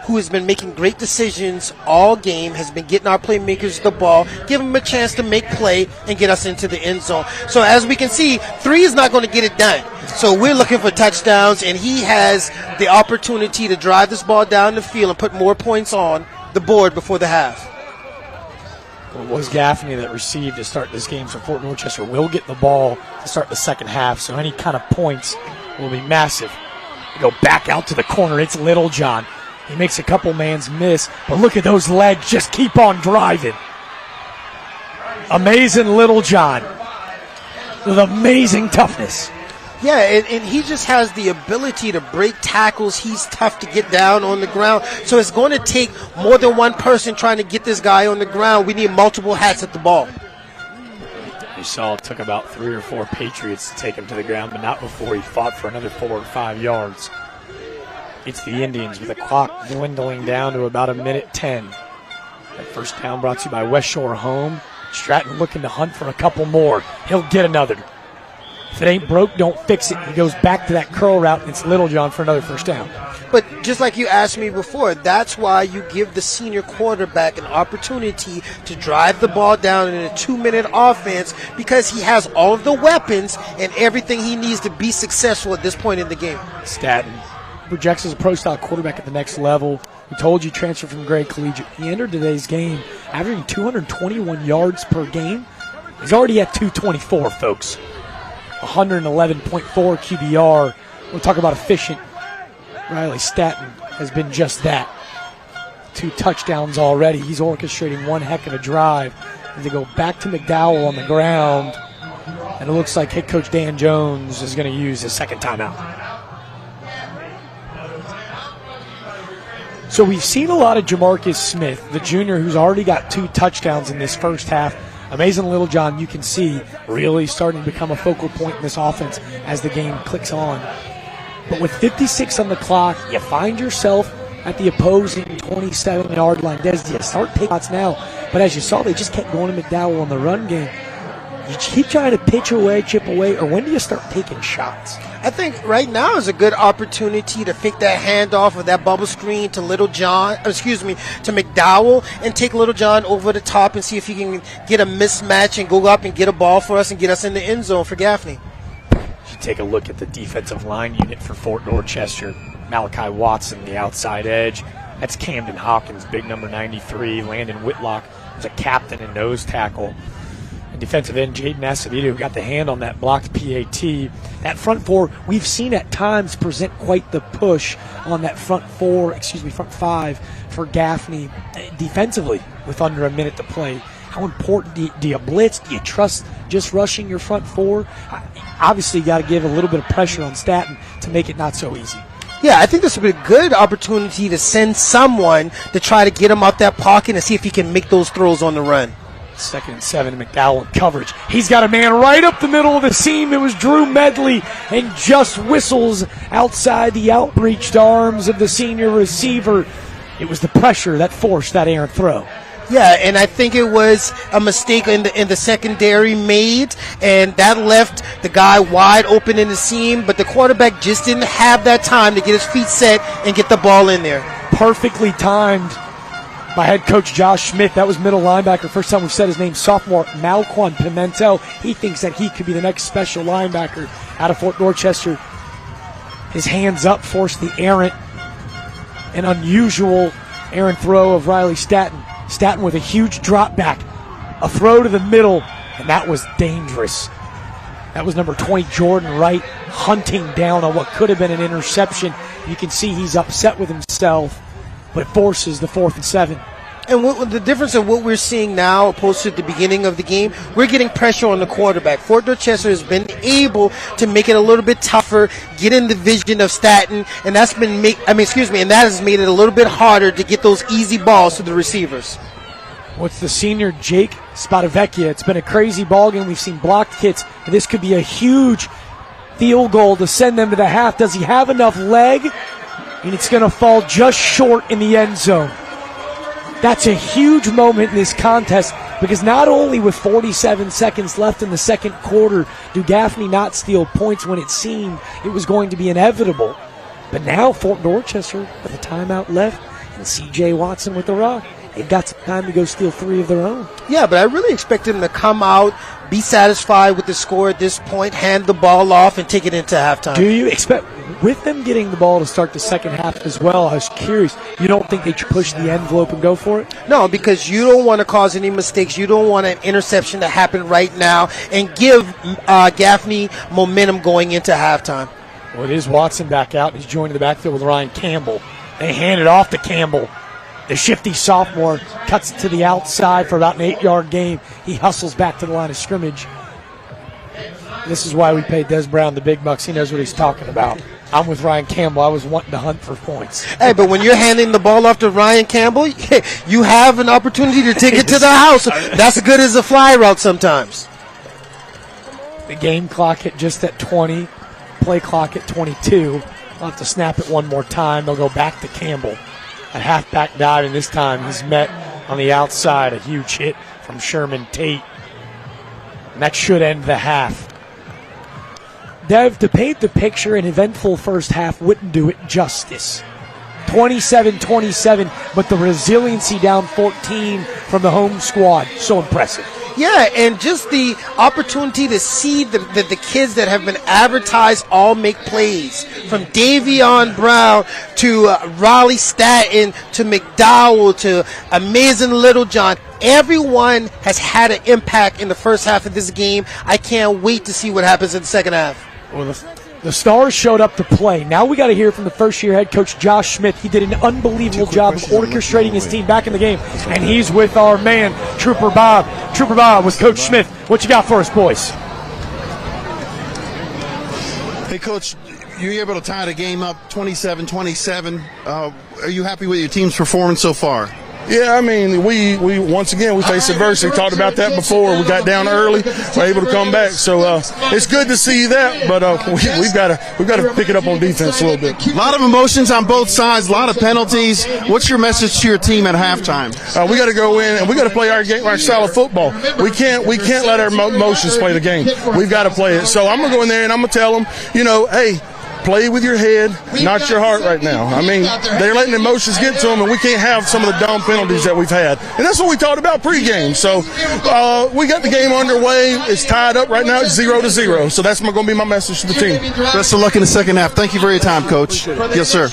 who has been making great decisions all game, has been getting our playmakers the ball, give them a chance to make play and get us into the end zone. So as we can see, 3 is not going to get it done. So we're looking for touchdowns, and he has the opportunity to drive this ball down the field and put more points on the board before the half. Well, it was Gaffney that received to start this game, so Fort Dorchester will get the ball to start the second half, so any kind of points will be massive. We go back out to the corner. It's Littlejohn. He makes a couple man's miss, but look at those legs just keep on driving. Amazing Littlejohn with amazing toughness. Yeah, and he just has the ability to break tackles. He's tough to get down on the ground. So it's going to take more than one person trying to get this guy on the ground. We need multiple hats at the ball. You saw it took about 3 or 4 Patriots to take him to the ground, but not before he fought for another 4 or 5 yards. It's the Indians with the clock dwindling down to about 1:10. That first down brought to you by West Shore Home. Stratton looking to hunt for a couple more. He'll get another. If it ain't broke, don't fix it. He goes back to that curl route, and it's Littlejohn for another first down. But just like you asked me before, that's why you give the senior quarterback an opportunity to drive the ball down in a 2-minute offense, because he has all of the weapons and everything he needs to be successful at this point in the game. Staton projects as a pro-style quarterback at the next level. We told you transferred from Gray Collegiate. He entered today's game averaging 221 yards per game. He's already at 224, folks. 111.4 QBR. We'll talk about efficient. Riley Staton has been just that. 2 touchdowns already. He's orchestrating one heck of a drive. And they go back to McDowell on the ground. And it looks like head coach Dan Jones is going to use his second timeout. So we've seen a lot of Jamarcus Smith, the junior who's already got 2 touchdowns in this first half. Amazing Littlejohn, you can see, really starting to become a focal point in this offense as the game clicks on. But with 56 on the clock, you find yourself at the opposing 27-yard line. You start taking shots now. But as you saw, they just kept going to McDowell on the run game. You keep trying to pitch away, chip away, or when do you start taking shots? I think right now is a good opportunity to fake that handoff of that bubble screen to McDowell, and take Littlejohn over the top and see if he can get a mismatch and go up and get a ball for us and get us in the end zone for Gaffney. You take a look at the defensive line unit for Fort Dorchester. Malachi Watson, the outside edge. That's Camden Hawkins, big number 93. Landon Whitlock is a captain and nose tackle. And defensive end Jaden Acevedo got the hand on that blocked PAT. That front 4, we've seen at times present quite the push on that front 5 for Gaffney defensively with under a minute to play. How important do you blitz? Do you trust just rushing your front 4? Obviously, you got to give a little bit of pressure on Staton to make it not so easy. Yeah, I think this would be a good opportunity to send someone to try to get him out that pocket and see if he can make those throws on the run. 2nd and 7, McDowell in coverage. He's got a man right up the middle of the seam. It was Drew Medley, and just whistles outside the outreached arms of the senior receiver. It was the pressure that forced that errant throw. Yeah, and I think it was a mistake in the secondary made, and that left the guy wide open in the seam, but the quarterback just didn't have that time to get his feet set and get the ball in there. Perfectly timed by head coach Josh Smith. That was middle linebacker. First time we've said his name, sophomore Malquan Pimentel. He thinks that he could be the next special linebacker out of Fort Dorchester. His hands up forced the errant, an unusual errant throw of Riley Staton. Staton with a huge drop back, a throw to the middle, and that was dangerous. That was number 20, Jordan Wright, hunting down on what could have been an interception. You can see he's upset with himself, but forces the 4th and 7. And the difference of what we're seeing now opposed to the beginning of the game, we're getting pressure on the quarterback. Fort Dorchester has been able to make it a little bit tougher, get in the vision of Staten, and that has made it a little bit harder to get those easy balls to the receivers. What's the senior Jake Spadavecchia? It's been a crazy ball game. We've seen blocked hits, and this could be a huge field goal to send them to the half. Does he have enough leg? And it's going to fall just short in the end zone. That's a huge moment in this contest because not only with 47 seconds left in the second quarter do Gaffney not steal points when it seemed it was going to be inevitable, but now Fort Dorchester with a timeout left and C.J. Watson with the rock. They've got some time to go steal 3 of their own. Yeah, but I really expect them to come out, be satisfied with the score at this point, hand the ball off, and take it into halftime. Do you expect, with them getting the ball to start the second half as well, I was curious, you don't think they should push the envelope and go for it? No, because you don't want to cause any mistakes. You don't want an interception to happen right now and give Gaffney momentum going into halftime. Well, it is Watson back out. He's joining the backfield with Ryan Campbell. They hand it off to Campbell. The shifty sophomore cuts it to the outside for about an 8-yard gain. He hustles back to the line of scrimmage. This is why we pay Des Brown the big bucks. He knows what he's talking about. I'm with Ryan Campbell. I was wanting to hunt for points. Hey, but when you're handing the ball off to Ryan Campbell, you have an opportunity to take it to the house. That's as good as a fly route sometimes. The game clock hit just at 20. Play clock at 22. They'll have to snap it one more time. They'll go back to Campbell. A halfback dive, and this time he's met on the outside. A huge hit from Sherman Tate. And that should end the half. Dev, to paint the picture, an eventful first half wouldn't do it justice. 27-27, but the resiliency down 14 from the home squad, so impressive. Yeah, and just the opportunity to see the kids that have been advertised all make plays. From Davion Brown to Raleigh Staten to McDowell to Amazing Littlejohn. Everyone has had an impact in the first half of this game. I can't wait to see what happens in the second half. Well, the Stars showed up to play. Now we got to hear from the first-year head coach, Josh Smith. He did an unbelievable job of orchestrating his team back in the game. And he's with our man, Trooper Bob. Trooper Bob with Coach Smith. What you got for us, boys? Hey, Coach, you were able to tie the game up 27-27. Are you happy with your team's performance so far? Yeah, I mean, we once again, we faced adversity. Talked about that before. We got down early. We're able to come back. So it's good to see that, but we've got to pick it up on defense a little bit. A lot of emotions on both sides, a lot of penalties. What's your message to your team at halftime? We got to go in and we got to play our style of football. We can't let our emotions play the game. We've got to play it. So I'm going to go in there and I'm going to tell them, hey, play with your head, not your heart right now. I mean, they're letting emotions get to them, and we can't have some of the dumb penalties that we've had. And that's what we talked about pregame. So we got the game underway. It's tied up right now. It's 0-0. So that's going to be my message to the team. Best of luck in the second half. Thank you for your time, Coach. Yes, sir.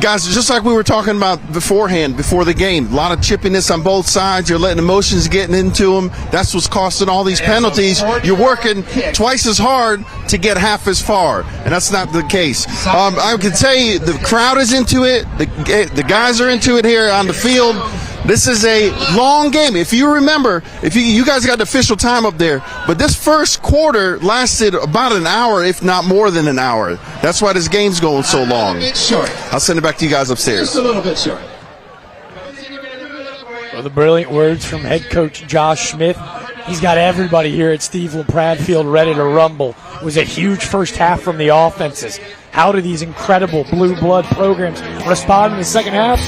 Guys, just like we were talking about beforehand, before the game, a lot of chippiness on both sides. You're letting emotions getting into them. That's what's costing all these penalties. You're working twice as hard to get half as far, and that's not the case. I can tell you the crowd is into it. The guys are into it here on the field. This is a long game. If you remember, you guys got the official time up there, but this first quarter lasted about an hour, if not more than an hour. That's why this game's going so long. I'll send it back to you guys upstairs. Just a little bit short. Well, the brilliant words from head coach Josh Smith. He's got everybody here at Steve LePrad Field ready to rumble. It was a huge first half from the offenses. How do these incredible blue blood programs respond in the second half?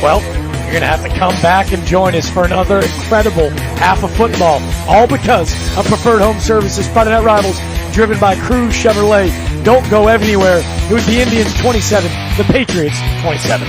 Well, you're going to have to come back and join us for another incredible half of football. All because of Preferred Home Services Friday Night Rivals, driven by Cruz Chevrolet. Don't go anywhere. It was the Indians 27, the Patriots 27.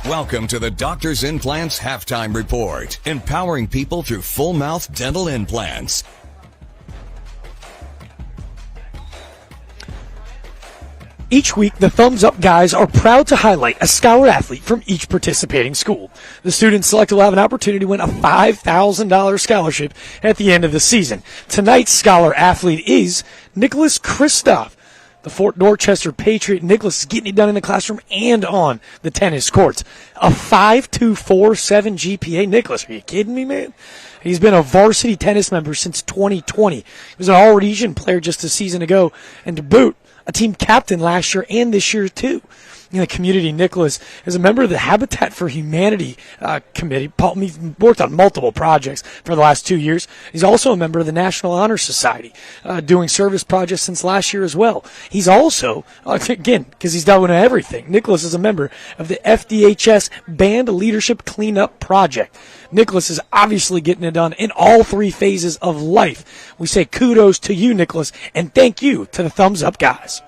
Welcome to the Doctor's Implants Halftime Report, empowering people through full mouth dental implants. Each week, the Thumbs Up guys are proud to highlight a scholar athlete from each participating school. The students selected will have an opportunity to win a $5,000 scholarship at the end of the season. Tonight's scholar athlete is Nicholas Kristoff. The Fort Dorchester Patriot Nicholas is getting it done in the classroom and on the tennis courts. A 5.247 GPA. Nicholas, are you kidding me, man? He's been a varsity tennis member since 2020. He was an all-region player just a season ago, and to boot, a team captain last year and this year too. In the community, Nicholas is a member of the Habitat for Humanity committee. He's worked on multiple projects for the last 2 years. He's also a member of the National Honor Society, doing service projects since last year as well. He's also, again, because he's done everything, Nicholas is a member of the FDHS Band Leadership Cleanup Project. Nicholas is obviously getting it done in all three phases of life. We say kudos to you, Nicholas, and thank you to the Thumbs Up guys.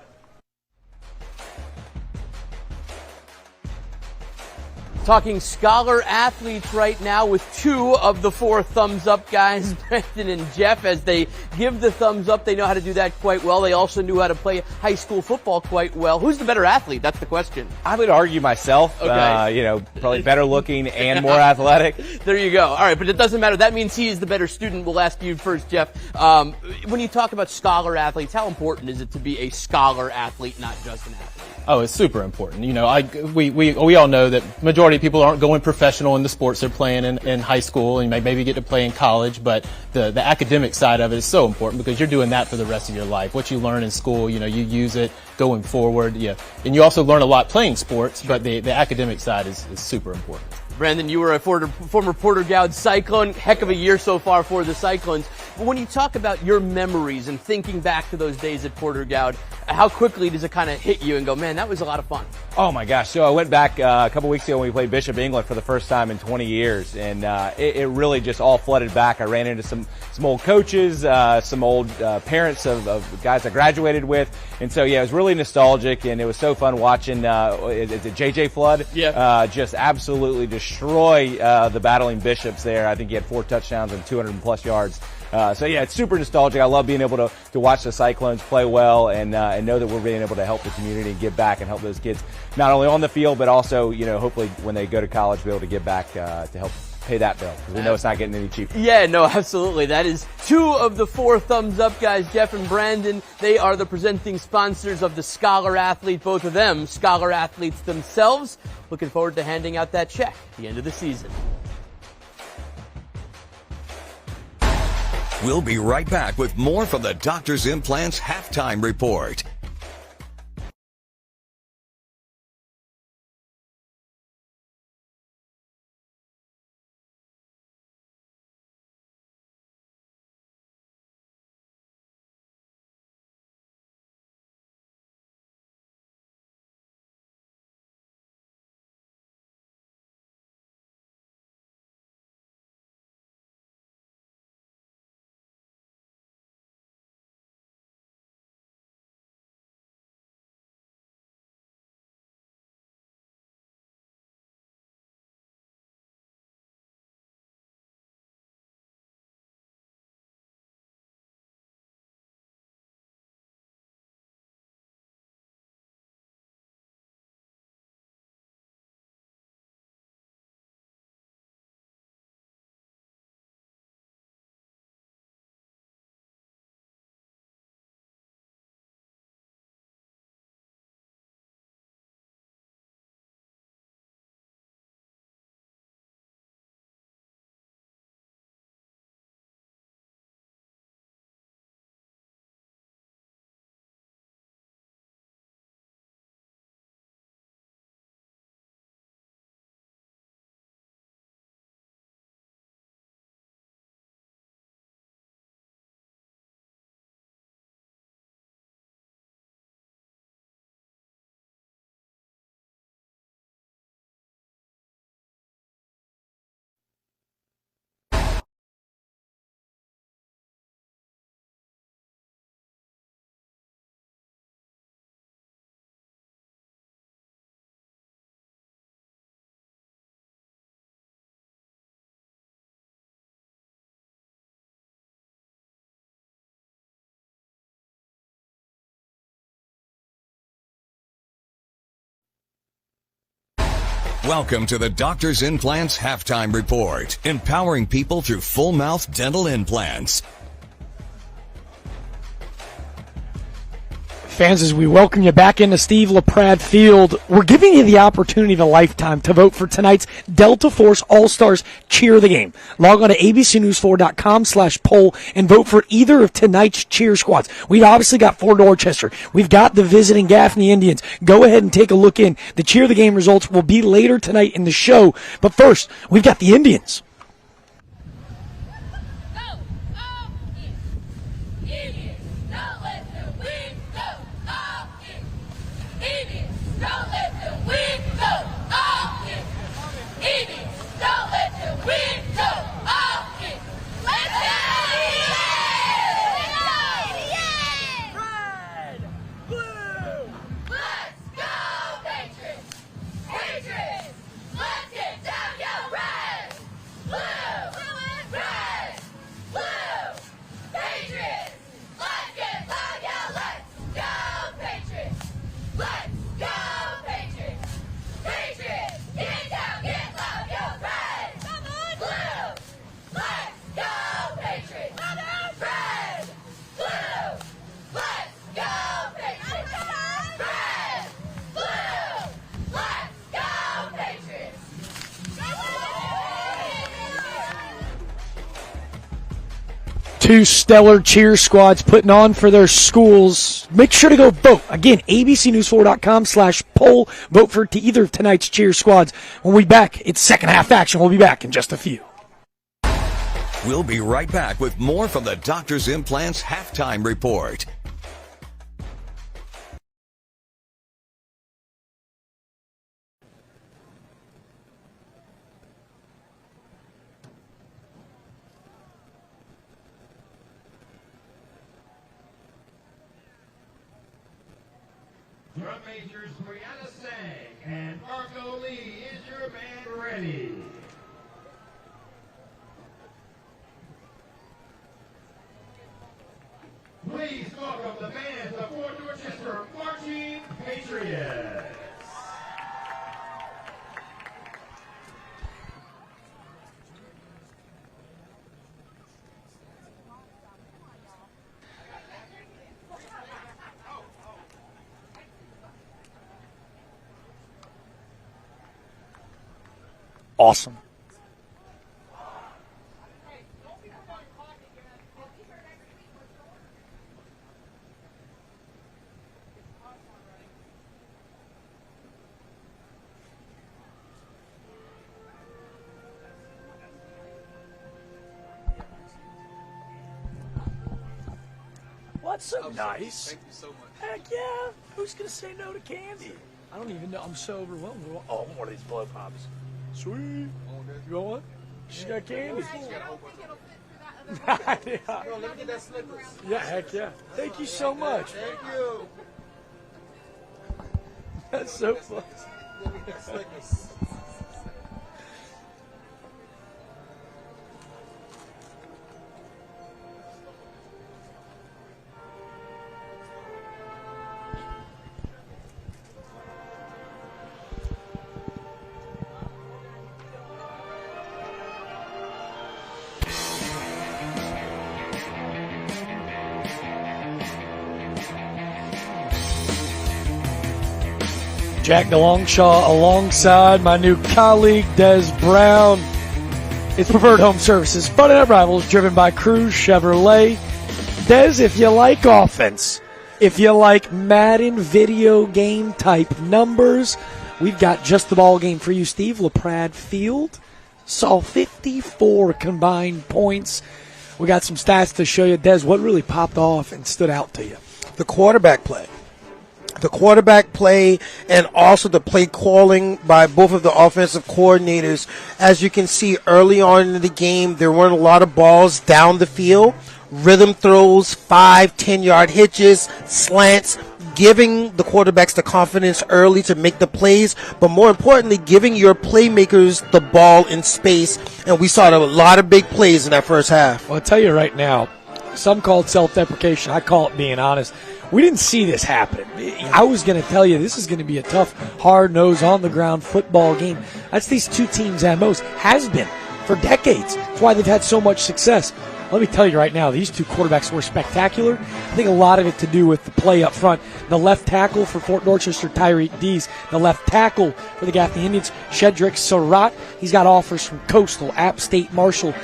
Talking scholar athletes right now with two of the four Thumbs Up guys, Brandon and Jeff. As they give the thumbs up, they know how to do that quite well. They also knew how to play high school football quite well. Who's the better athlete? That's the question. I would argue myself. Okay. Probably better looking and more athletic. There you go. All right, but it doesn't matter. That means he is the better student. We'll ask you first, Jeff. When you talk about scholar athletes, how important is it to be a scholar athlete, not just an athlete? Oh, it's super important. We all know that majority of people aren't going professional in the sports they're playing in high school and maybe get to play in college, but the academic side of it is so important because you're doing that for the rest of your life. What you learn in school, you use it going forward. Yeah. And you also learn a lot playing sports, but the academic side is super important. Brandon, you were a former Porter Gaud Cyclone. Heck of a year so far for the Cyclones. But when you talk about your memories and thinking back to those days at Porter Gaud, how quickly does it kind of hit you and go, man, that was a lot of fun? Oh, my gosh. So I went back a couple weeks ago when we played Bishop England for the first time in 20 years, and it really just all flooded back. I ran into some old coaches, some old parents of guys I graduated with, and so, yeah, it was really nostalgic, and it was so fun watching is it JJ Flood? Yeah. Just absolutely destroy the battling Bishops there. I think he had 4 touchdowns and 200+ yards. So yeah, it's super nostalgic. I love being able to watch the Cyclones play well and know that we're being able to help the community and give back and help those kids not only on the field but also hopefully when they go to college be able to give back to help pay that bill because we know it's not getting any cheaper. Yeah, no, absolutely. That is two of the four Thumbs Up guys, Jeff and Brandon. They are the presenting sponsors of the Scholar Athlete, both of them Scholar Athletes themselves. Looking forward to handing out that check at the end of the season. We'll be right back with more from the Doctor's Implants Halftime Report. Welcome to the Doctor's Implants Halftime Report, empowering people through full mouth dental implants. Fans, as we welcome you back into Steve LaPrade Field, we're giving you the opportunity of a lifetime to vote for tonight's Delta Force All-Stars Cheer of the Game. Log on to abcnews4.com/poll and vote for either of tonight's cheer squads. We've obviously got Fort Dorchester. We've got the visiting Gaffney Indians. Go ahead and take a look in. The Cheer of the Game results will be later tonight in the show. But first, we've got the Indians. Two stellar cheer squads putting on for their schools. Make sure to go vote. Again, abcnews4.com/poll. Vote for either of tonight's cheer squads. When we back, it's second half action. We'll be back in just a few. We'll be right back with more from the Doctor's Implants Halftime Report. Drum majors Brianna Sang and Marco Lee, is your band ready? Please welcome the band, the Fort Dorchester Marching Patriots. Awesome. What's so nice? Thank you so much. Heck yeah. Who's going to say no to candy? I don't even know. I'm so overwhelmed. Oh, one of these blow pops. Sweet. You want one? She's got candy. Let me get that Snickers. Yeah, heck yeah. Thank you so much. Thank you. That's so fun. Let me get Snickers. Jack DeLongshaw alongside my new colleague, Des Brown. It's Preferred Home Services, Friday Night Rivals, driven by Cruz Chevrolet. Des, if you like offense, if you like Madden video game type numbers, we've got just the ball game for you. Steve LaPrade Field saw 54 combined points. We got some stats to show you. Des, what really popped off and stood out to you? The quarterback play. The quarterback play and also the play calling by both of the offensive coordinators. As you can see early on in the game, there weren't a lot of balls down the field. Rhythm throws, 5-10-yard hitches, slants, giving the quarterbacks the confidence early to make the plays, but more importantly, giving your playmakers the ball in space. And we saw a lot of big plays in that first half. Well, I'll tell you right now, some call it self-deprecation. I call it being honest. We didn't see this happen. I was going to tell you this is going to be a tough, hard-nosed, on-the-ground football game. That's these two teams' MOs, has been for decades. That's why they've had so much success. Let me tell you right now, these two quarterbacks were spectacular. I think a lot of it to do with the play up front. The left tackle for Fort Dorchester, Tyreek Dees. The left tackle for the Gaffney Indians, Shedrick Surratt. He's got offers from Coastal, App State, Marshall.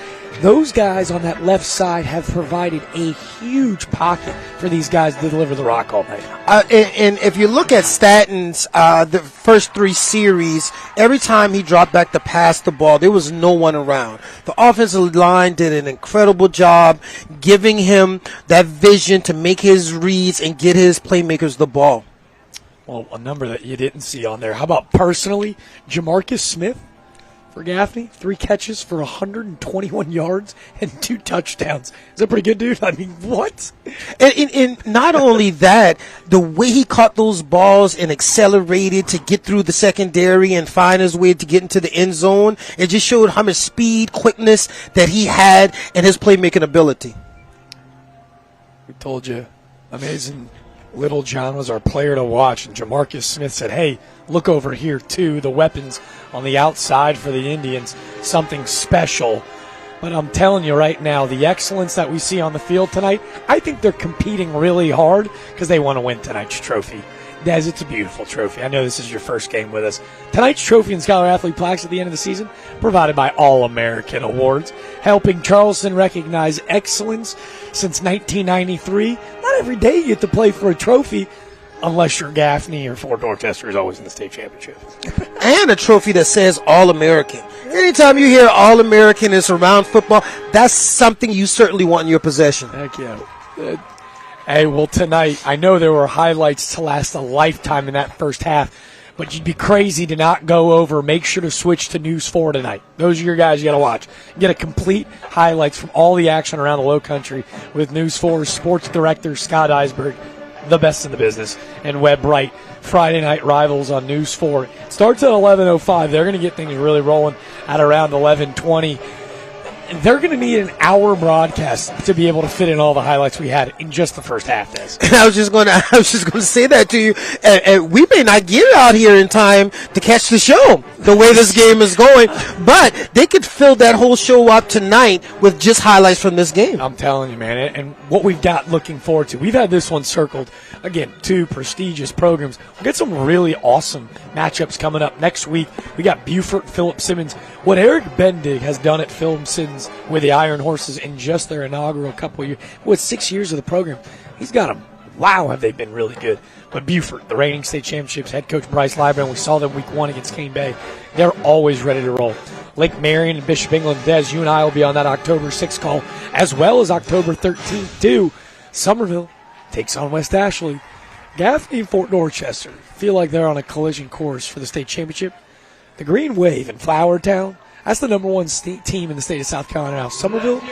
Those guys on that left side have provided a huge pocket for these guys to deliver the rock all night. And if you look at Statton's the first 3 series, every time he dropped back to pass the ball, there was no one around. The offensive line did an incredible job giving him that vision to make his reads and get his playmakers the ball. Well, a number that you didn't see on there. How about personally, Jamarcus Smith? For Gaffney, 3 catches for 121 yards and 2 touchdowns. Is that pretty good, dude? I mean, what? And not only that, the way he caught those balls and accelerated to get through the secondary and find his way to get into the end zone, it just showed how much speed, quickness that he had and his playmaking ability. We told you, amazing. Little John was our player to watch, and Jamarcus Smith said, hey, look over here, too, the weapons on the outside for the Indians, something special. But I'm telling you right now, the excellence that we see on the field tonight, I think they're competing really hard because they want to win tonight's trophy. Des, it's a beautiful trophy. I know this is your first game with us. Tonight's trophy and Scholar Athlete plaques at the end of the season provided by All-American Awards, helping Charleston recognize excellence since 1993. Not every day you get to play for a trophy unless you're Gaffney or Fort Dorchester is always in the state championship. And a trophy that says All-American. Anytime you hear All-American is around football, that's something you certainly want in your possession. Heck yeah. Hey, well, tonight, I know there were highlights to last a lifetime in that first half, but you'd be crazy to not go over. Make sure to switch to News 4 tonight. Those are your guys you got to watch. Get a complete highlights from all the action around the Low Country with News 4's sports director, Scott Eisberg, the best in the business, and Webb Wright. Friday Night Rivals on News 4. It starts at 11:05. They're going to get things really rolling at around 11:20. They're going to need an hour broadcast to be able to fit in all the highlights we had in just the first half, Des. And I was just going to say that to you. And we may not get out here in time to catch the show the way this game is going, but they could fill that whole show up tonight with just highlights from this game. I'm telling you, man. And what we've got looking forward to, we've had this one circled. Again, 2 prestigious programs. We'll get some really awesome matchups coming up next week. We got Beaufort, Philip Simmons. What Eric Bendig has done at Philip Simmons with the Iron Horses in just their inaugural couple of years, with 6 years of the program, he's got them. Wow, have they been really good. But Beaufort, the reigning state championships, head coach Bryce Lybrand, we saw them week 1 against Cane Bay. They're always ready to roll. Lake Marion and Bishop England. Des, you and I will be on that October 6th call, as well as October 13th, too. Somerville takes on West Ashley. Gaffney and Fort Dorchester feel like they're on a collision course for the state championship. The Green Wave in Flowertown, that's the number 1 team in the state of South Carolina now. Somerville,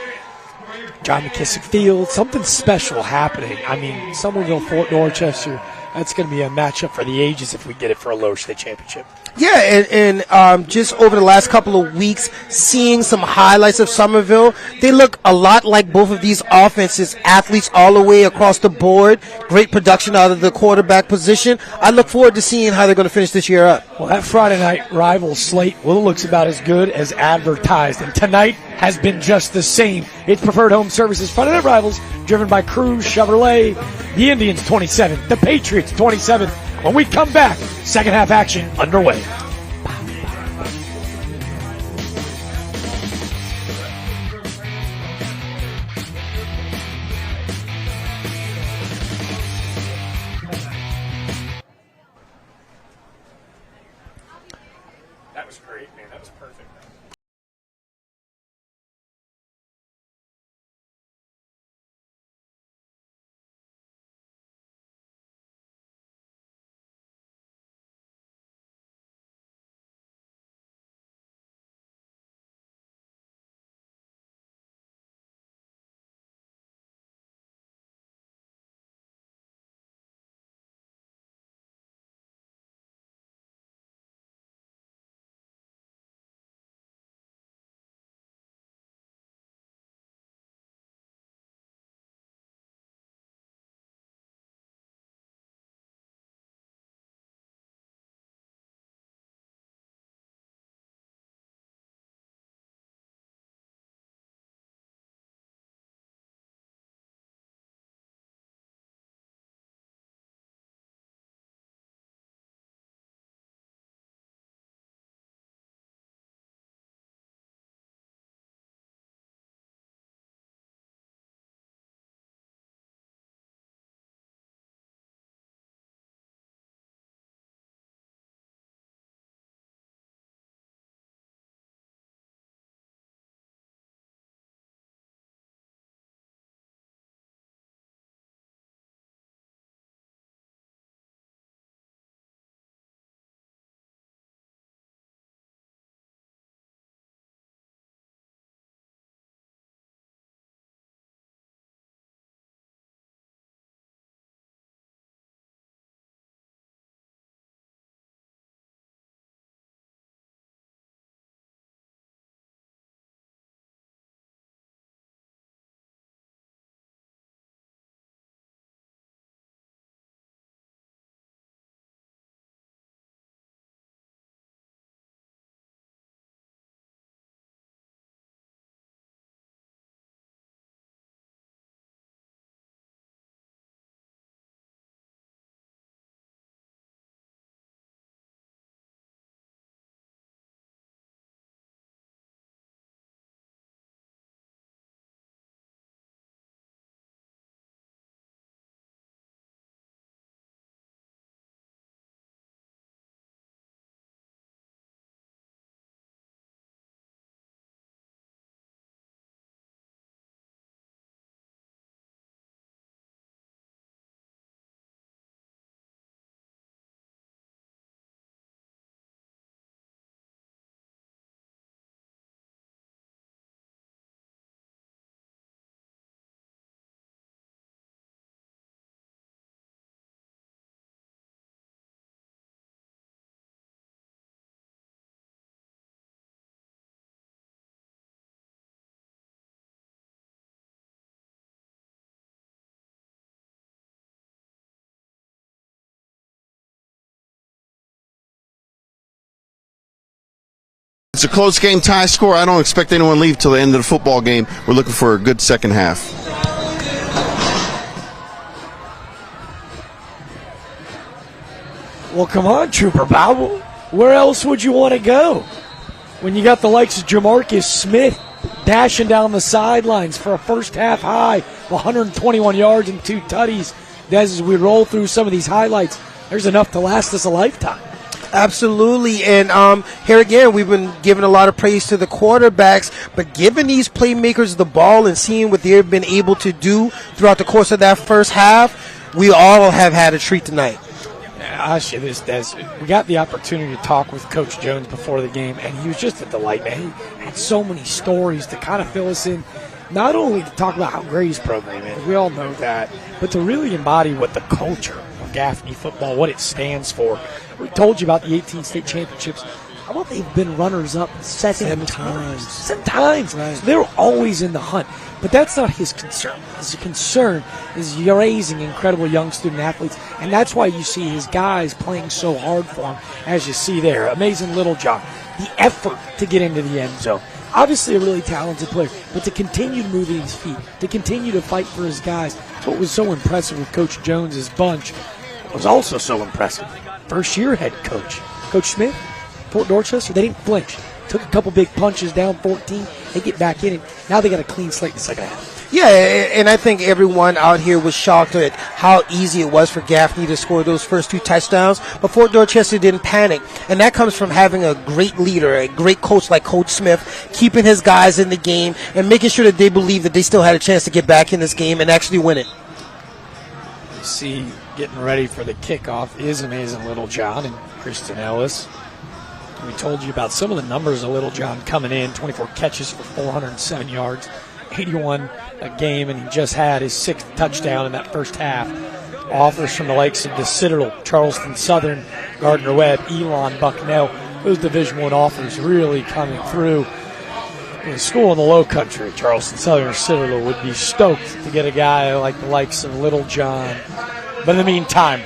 John McKissick Field, something special happening. I mean, Somerville, Fort Dorchester, that's going to be a matchup for the ages if we get it for a lower state championship. Yeah, and just over the last couple of weeks, seeing some highlights of Somerville, they look a lot like both of these offenses, athletes all the way across the board, great production out of the quarterback position. I look forward to seeing how they're going to finish this year up. Well, that Friday night rival slate, well, it looks about as good as advertised, and tonight has been just the same. It's Preferred Home Services Friday Night Rivals, driven by Cruz Chevrolet. The Indians 27, the Patriots 27. When we come back, second half action underway. That was great, man. That was perfect. It's a close game, tie score. I don't expect anyone to leave till the end of the football game. We're looking for a good second half. Well, come on, Trooper Bowell. Where else would you want to go when you got the likes of Jamarcus Smith dashing down the sidelines for a first half high of 121 yards and 2 tutties? As we roll through some of these highlights, there's enough to last us a lifetime. Absolutely, and here again, we've been giving a lot of praise to the quarterbacks, but giving these playmakers the ball and seeing what they've been able to do throughout the course of that first half, we all have had a treat tonight. I'll say this, Des. We got the opportunity to talk with Coach Jones before the game, and he was just a delight, man. He had so many stories to kind of fill us in, not only to talk about how great his program is, we all know that, but to really embody what the culture of Gaffney football, what it stands for. We told you about the 18 state championships. How about they've been runners-up 7 times? 7 times. Right. So they're always in the hunt. But that's not his concern. His concern is raising incredible young student athletes, and that's why you see his guys playing so hard for him, as you see there. Amazing Little John. The effort to get into the end zone. Obviously a really talented player, but to continue moving his feet, to continue to fight for his guys. That's what was so impressive with Coach Jones' bunch. What was also so impressive, first-year head coach, Coach Smith, Fort Dorchester, they didn't flinch. Took a couple big punches down 14. They get back in it. Now they got a clean slate in the second half. Yeah, and I think everyone out here was shocked at how easy it was for Gaffney to score those first 2 touchdowns. But Fort Dorchester didn't panic. And that comes from having a great leader, a great coach like Coach Smith, keeping his guys in the game and making sure that they believe that they still had a chance to get back in this game and actually win it. You see, getting ready for the kickoff is Amazing Little John and Kristen Ellis. We told you about some of the numbers of Little John coming in, 24 catches for 407 yards, 81 a game, and he just had his 6th touchdown in that first half. Offers from the likes of the Citadel, Charleston Southern, Gardner-Webb, Elon, Bucknell, those Division I offers really coming through. In a school in the Low Country, Charleston Southern or Citadel would be stoked to get a guy like the likes of Little John. But in the meantime,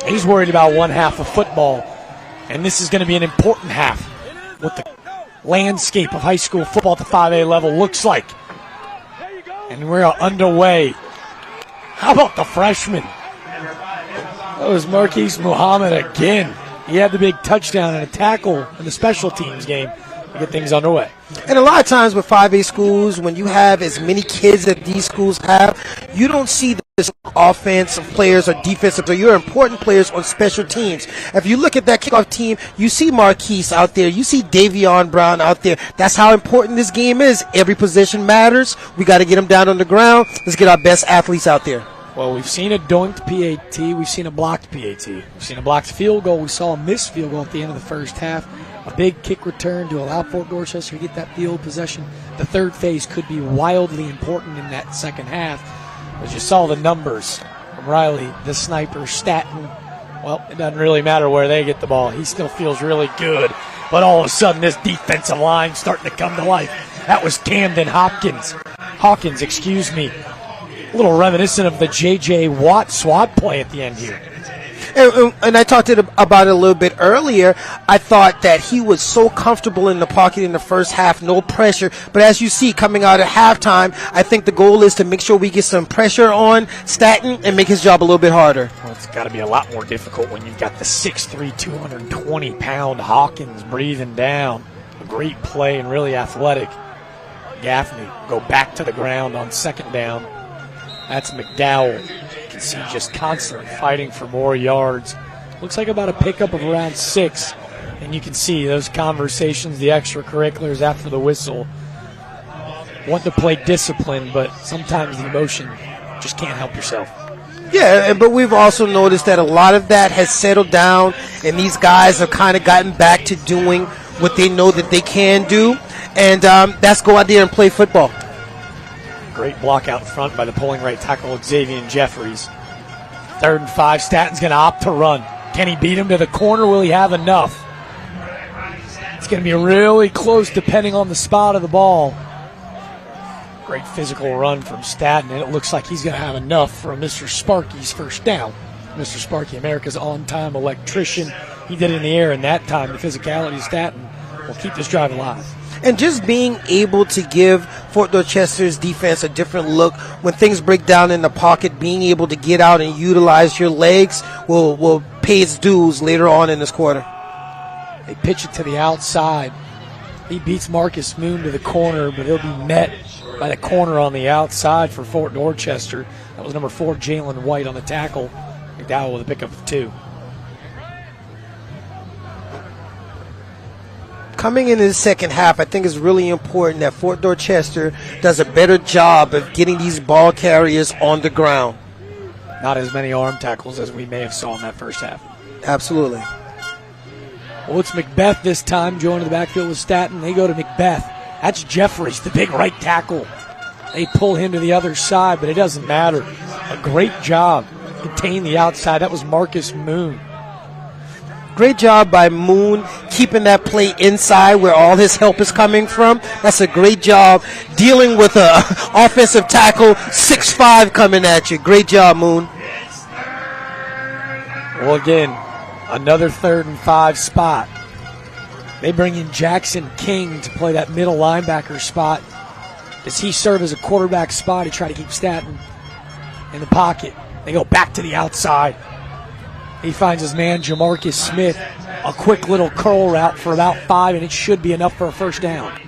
he's worried about one half of football. And this is going to be an important half, what the landscape of high school football at the 5A level looks like. And we're underway. How about the freshman? That was Marquise Muhammad again. He had the big touchdown and a tackle in the special teams game to get things underway. And a lot of times with 5A schools, when you have as many kids that these schools have, you don't see this offensive players or defensive players. You're important players on special teams. If you look at that kickoff team, you see Marquise out there. You see Davion Brown out there. That's how important this game is. Every position matters. We got to get them down on the ground. Let's get our best athletes out there. Well, we've seen a doinked PAT. We've seen a blocked PAT. We've seen a blocked field goal. We saw a missed field goal at the end of the first half. A big kick return to allow Fort Dorchester to get that field possession. The third phase could be wildly important in that second half. As you saw the numbers from Riley, the sniper, Staton, well, it doesn't really matter where they get the ball. He still feels really good. But all of a sudden, this defensive line starting to come to life. That was Camden Hawkins, a little reminiscent of the J.J. Watt SWAT play at the end here. And I talked about it a little bit earlier. I thought that he was so comfortable in the pocket in the first half, no pressure. But as you see, coming out at halftime, I think the goal is to make sure we get some pressure on Staton and make his job a little bit harder. Well, it's got to be a lot more difficult when you've got the 6'3", 220-pound Hawkins breathing down. A great play and really athletic. Gaffney go back to the ground on second down. That's McDowell. You can see just constantly fighting for more yards. Looks like about a pickup of around 6. And you can see those conversations, the extracurriculars after the whistle. Want to play discipline, but sometimes the emotion just can't help yourself. Yeah, but we've also noticed that a lot of that has settled down, and these guys have kind of gotten back to doing what they know that they can do, and that's go out there and play football. Great block out front by the pulling right tackle, Xavier Jeffries. 3rd and 5, Staton's going to opt to run. Can he beat him to the corner? Will he have enough? It's going to be really close depending on the spot of the ball. Great physical run from Staton, and it looks like he's going to have enough for Mr. Sparky's first down. Mr. Sparky, America's on-time electrician. He did it in the air, and that time the physicality of Staton will keep this drive alive. And just being able to give Fort Dorchester's defense a different look when things break down in the pocket, being able to get out and utilize your legs will pay its dues later on in this quarter. They pitch it to the outside. He beats Marcus Moon to the corner, but he'll be met by the corner on the outside for Fort Dorchester. That was number 4, Jalen White, on the tackle. McDowell with a pickup of 2. Coming into the second half, I think it's really important that Fort Dorchester does a better job of getting these ball carriers on the ground. Not as many arm tackles as we may have saw in that first half. Absolutely. Well, it's Macbeth this time, joining the backfield with Staton. They go to Macbeth. That's Jeffries, the big right tackle. They pull him to the other side, but it doesn't matter. A great job containing the outside. That was Marcus Moon. Great job by Moon keeping that play inside where all his help is coming from. That's a great job dealing with a offensive tackle, 6'5", coming at you. Great job, Moon. Well, again, another 3rd and 5 spot. They bring in Jackson King to play that middle linebacker spot. Does he serve as a quarterback spot? He tried to keep Staton in the pocket. They go back to the outside. He finds his man, Jamarcus Smith, a quick little curl route for about 5, and it should be enough for a first down.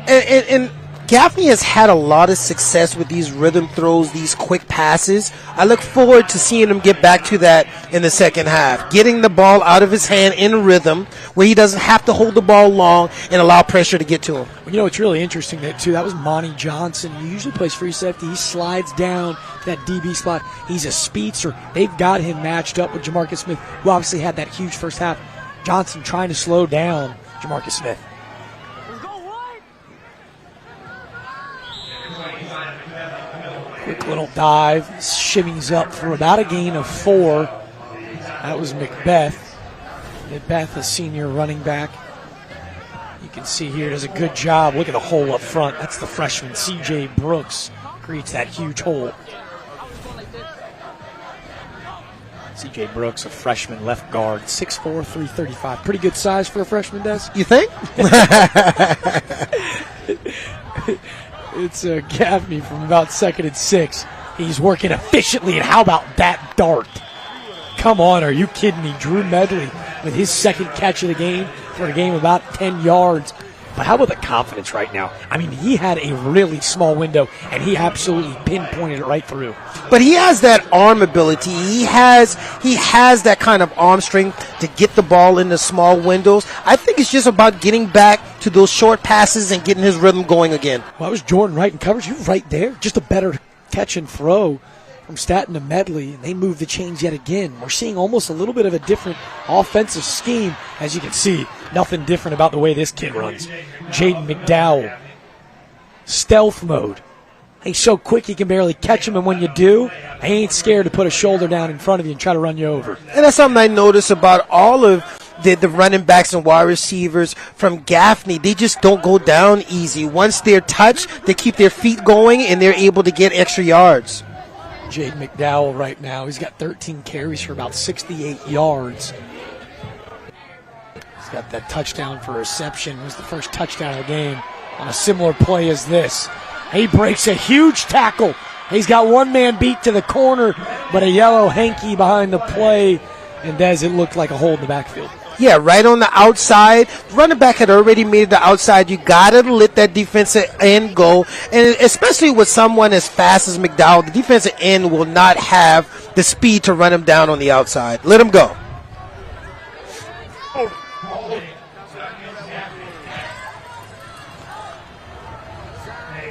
And Gaffney has had a lot of success with these rhythm throws, these quick passes. I look forward to seeing him get back to that in the second half, getting the ball out of his hand in rhythm where he doesn't have to hold the ball long and allow pressure to get to him. You know, it's really interesting that, too. That was Monty Johnson. He usually plays free safety. He slides down to that DB spot. He's a speedster. They've got him matched up with Jamarcus Smith, who obviously had that huge first half. Johnson trying to slow down Jamarcus Smith. Quick little dive, shimmies up for about a gain of 4. That was Macbeth. Macbeth, a senior running back. You can see here, does a good job. Look at the hole up front. That's the freshman, C.J. Brooks, creates that huge hole. C.J. Brooks, a freshman left guard, 6'4", 335. Pretty good size for a freshman, Des? You think? It's Gaffney from about 2nd and 6. He's working efficiently, and how about that dart? Come on, are you kidding me? Drew Medley with his second catch of the game for a game about 10 yards. But how about the confidence right now? I mean, he had a really small window, and he absolutely pinpointed it right through. But he has that arm ability. He has that kind of arm strength to get the ball in the small windows. I think it's just about getting back to those short passes and getting his rhythm going again. Well, that was Jordan Wright in coverage. You're right there. Just a better catch and throw from Staton to Medley, and they move the chains yet again. We're seeing almost a little bit of a different offensive scheme. As you can see, nothing different about the way this kid runs. Jaden McDowell, stealth mode. He's so quick you can barely catch him, and when you do, he ain't scared to put a shoulder down in front of you and try to run you over. And that's something I notice about all of the running backs and wide receivers from Gaffney. They just don't go down easy. Once they're touched, they keep their feet going, and they're able to get extra yards. Jaden McDowell right now, he's got 13 carries for about 68 yards. He's got that touchdown for reception. It was the first touchdown of the game on a similar play as this. He breaks a huge tackle. He's got one man beat to the corner, but a yellow hanky behind the play. And Des, it looked like a hole in the backfield. Yeah, right on the outside. The running back had already made the outside. You got to let that defensive end go. And especially with someone as fast as McDowell, the defensive end will not have the speed to run him down on the outside. Let him go.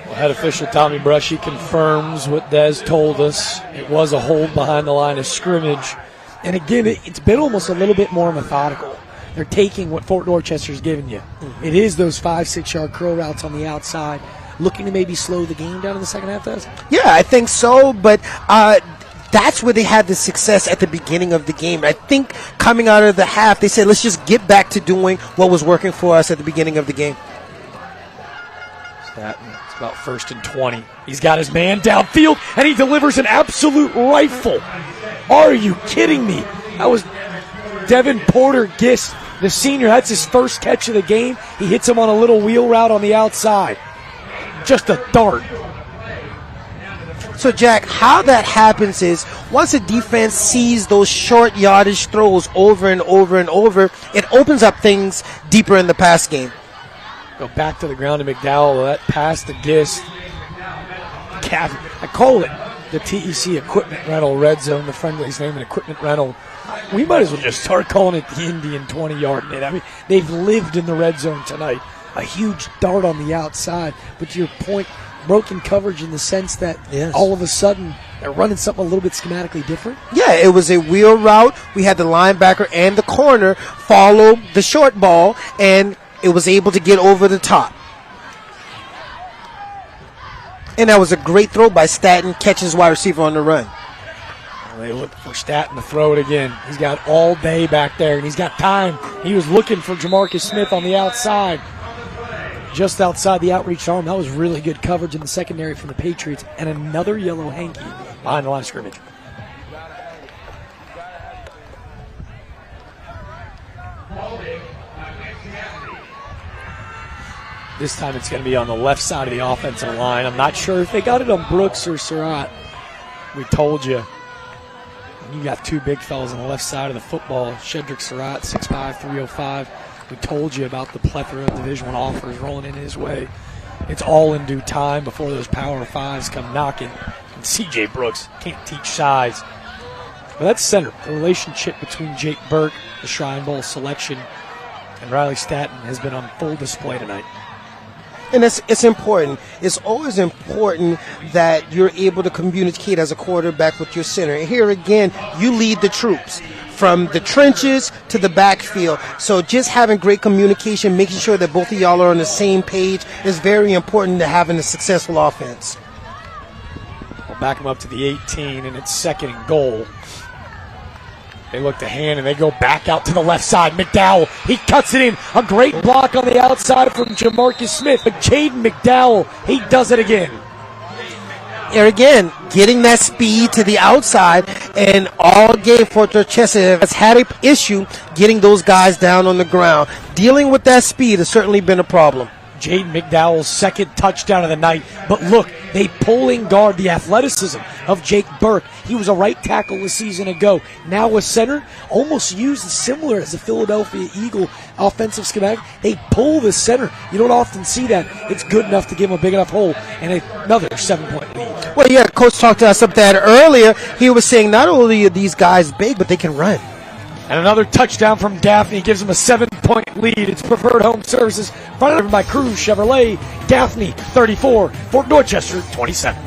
Well, head official Tommy Brushy confirms what Des told us. It was a hold behind the line of scrimmage. And again, it's been almost a little bit more methodical. They're taking what Fort Dorchester's given you. It is those 5-6 yard curl routes on the outside, looking to maybe slow the game down in the second half, Des? Yeah, I think so, but that's where they had the success at the beginning of the game. I think coming out of the half, they said, let's just get back to doing what was working for us at the beginning of the game. It's about 1st and 20. He's got his man downfield, and he delivers an absolute rifle. Are you kidding me? That was Devin Porter Gist, the senior, that's his first catch of the game. He hits him on a little wheel route on the outside. Just a dart. So, Jack, how that happens is once a defense sees those short yardage throws over and over and over, it opens up things deeper in the pass game. Go back to the ground to McDowell. That pass to Gist. I call it the TEC Equipment Rental Red Zone. The friendly's name, an Equipment Rental. We might as well just start calling it the Indian 20-yard net. I mean, they've lived in the red zone tonight. A huge dart on the outside. But to your point, broken coverage in the sense that all of a sudden they're running something a little bit schematically different? Yeah, it was a wheel route. We had the linebacker and the corner follow the short ball, and it was able to get over the top. And that was a great throw by Staten, catches wide receiver on the run. They look for Staten to throw it again. He's got all day back there, and he's got time. He was looking for Jamarcus Smith on the outside. Just outside the outreach arm. That was really good coverage in the secondary from the Patriots. And another yellow hanky behind the line of scrimmage. This time it's going to be on the left side of the offensive line. I'm not sure if they got it on Brooks or Surratt. We told you. You got two big fellas on the left side of the football. Shedrick Surratt, 6'5", 305. We told you about the plethora of Division I offers rolling in his way. It's all in due time before those Power Fives come knocking. And C.J. Brooks can't teach size. But that's center. The relationship between Jake Burke, the Shrine Bowl selection, and Riley Staten has been on full display tonight. And it's important. It's always important that you're able to communicate as a quarterback with your center. And here again, you lead the troops from the trenches to the backfield. So just having great communication, making sure that both of y'all are on the same page is very important to having a successful offense. We'll back them up to the 18, and it's second and goal. They look to hand, and they go back out to the left side. McDowell, he cuts it in. A great block on the outside from Jamarcus Smith. But Jaden McDowell, he does it again. Here again, getting that speed to the outside, and all game Fort Dorchester has had an issue getting those guys down on the ground. Dealing with that speed has certainly been a problem. Jaden McDowell's second touchdown of the night. But look, they pull in guard the athleticism of Jake Burke. He was a right tackle a season ago. Now a center, almost used similar as the Philadelphia Eagle offensive schematic. They pull the center. You don't often see that. It's good enough to give him a big enough hole, and another 7-point lead. Well, yeah, Coach talked to us about that earlier. He was saying not only are these guys big, but they can run. And another touchdown from Gaffney gives him a 7-point lead. It's Preferred Home Services, fronted by Cruz Chevrolet. Gaffney 34, Fort Dorchester 27.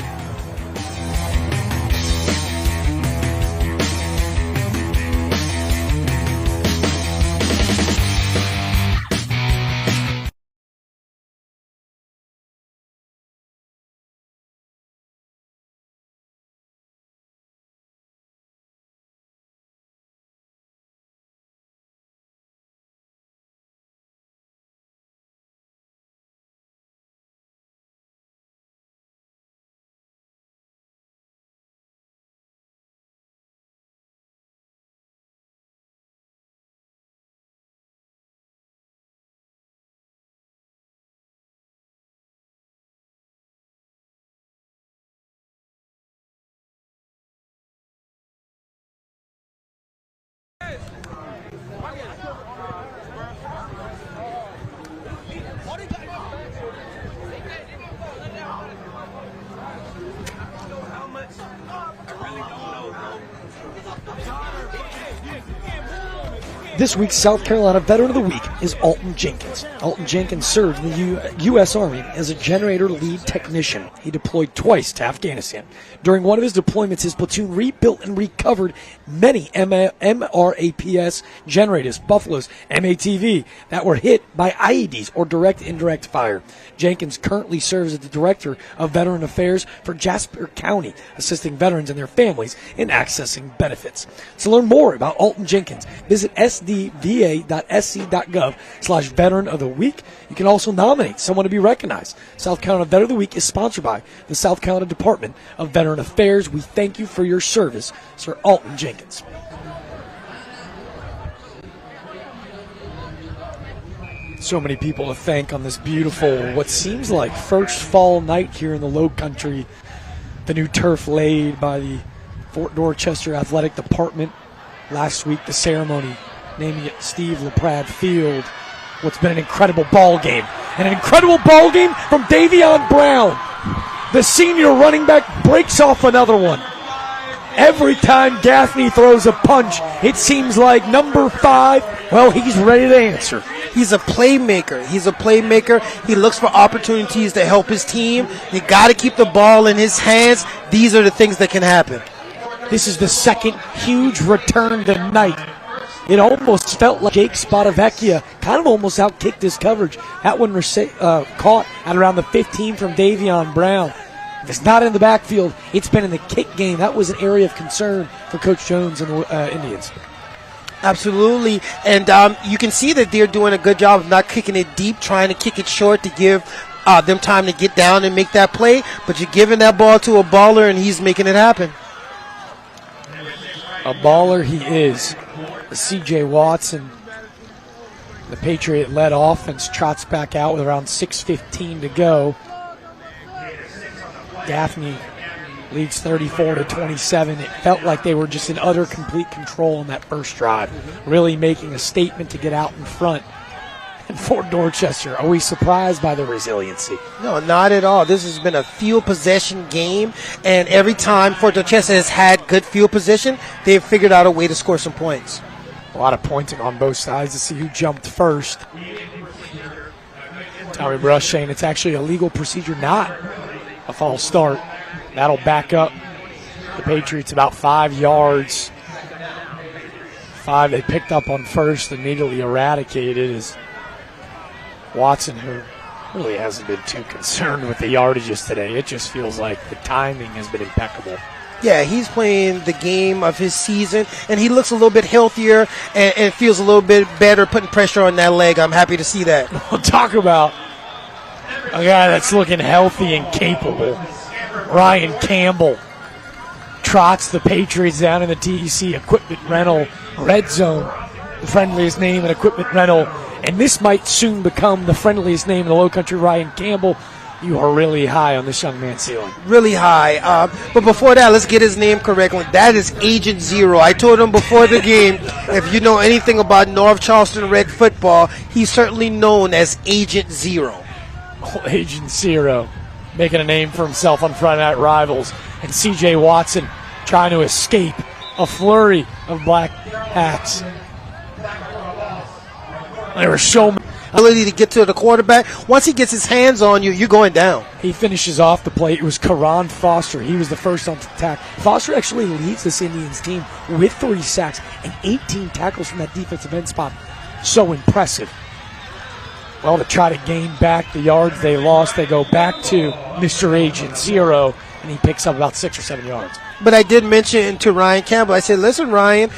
This week's South Carolina Veteran of the Week is Alton Jenkins. Alton Jenkins served in the U.S. Army as a generator lead technician. He deployed twice to Afghanistan. During one of his deployments, his platoon rebuilt and recovered many MRAPS generators, Buffaloes, MATV, that were hit by IEDs or direct indirect fire. Jenkins currently serves as the Director of Veteran Affairs for Jasper County, assisting veterans and their families in accessing benefits. To learn more about Alton Jenkins, visit sdva.sc.gov/Veteran of the Week. You can also nominate someone to be recognized. South Carolina Veteran of the Week is sponsored by the South Carolina Department of Veteran Affairs. We thank you for your service, Sir Alton Jenkins. So many people to thank on this beautiful, what seems like first fall night here in the Low Country. The new turf laid by the Fort Dorchester Athletic Department. Last week, the ceremony naming it Steve LaPrade Field. What's been an incredible ball game. And an incredible ball game from Davion Brown. The senior running back breaks off another one. Every time Gaffney throws a punch, it seems like number 5, well, he's ready to answer. He's a playmaker. He looks for opportunities to help his team. You got to keep the ball in his hands. These are the things that can happen. This is the second huge return tonight. It almost felt like Jake Spadavecchia kind of almost outkicked his coverage. That one caught at around the 15 from Davion Brown. If it's not in the backfield, it's been in the kick game. That was an area of concern for Coach Jones and the Indians. Absolutely. And you can see that they're doing a good job of not kicking it deep, trying to kick it short to give them time to get down and make that play. But you're giving that ball to a baller, and he's making it happen. A baller he is. C.J. Watson, the Patriot-led offense, trots back out with around 6:15 to go. Gaffney leads 34-27. It felt like they were just in utter complete control on that first drive, really making a statement to get out in front. And Fort Dorchester, are we surprised by the resiliency? No, not at all. This has been a field possession game, and every time Fort Dorchester has had good field position, they've figured out a way to score some points. A lot of pointing on both sides to see who jumped first. Tommy Brush saying it's actually a legal procedure, not a false start. That'll back up the Patriots about 5 yards. 5 they picked up on first, immediately eradicated as Watson, who really hasn't been too concerned with the yardages today. It just feels like the timing has been impeccable. Yeah, he's playing the game of his season, and he looks a little bit healthier and feels a little bit better putting pressure on that leg. I'm happy to see that. We'll talk about a guy that's looking healthy and capable. Ryan Campbell trots the Patriots down in the TEC Equipment Rental Red Zone, the friendliest name in equipment rental. And this might soon become the friendliest name in the Low Country. Ryan Campbell, you are really high on this young man's ceiling. Really high. But before that, let's get his name correctly. That is Agent Zero. I told him before the game, if you know anything about North Charleston Red football, he's certainly known as Agent Zero. Oh, Agent Zero, making a name for himself on Friday Night Rivals. And C.J. Watson trying to escape a flurry of black hats. There were so many. Ability to get to the quarterback. Once he gets his hands on you, you're going down. He finishes off the play. It was Karan Foster. He was the first on attack. Foster actually leads this Indians team with 3 sacks and 18 tackles from that defensive end spot. So impressive. Well, to try to gain back the yards they lost, they go back to Mr. Agent Zero, and he picks up about 6 or 7 yards. But I did mention to Ryan Campbell, I said, listen, Ryan,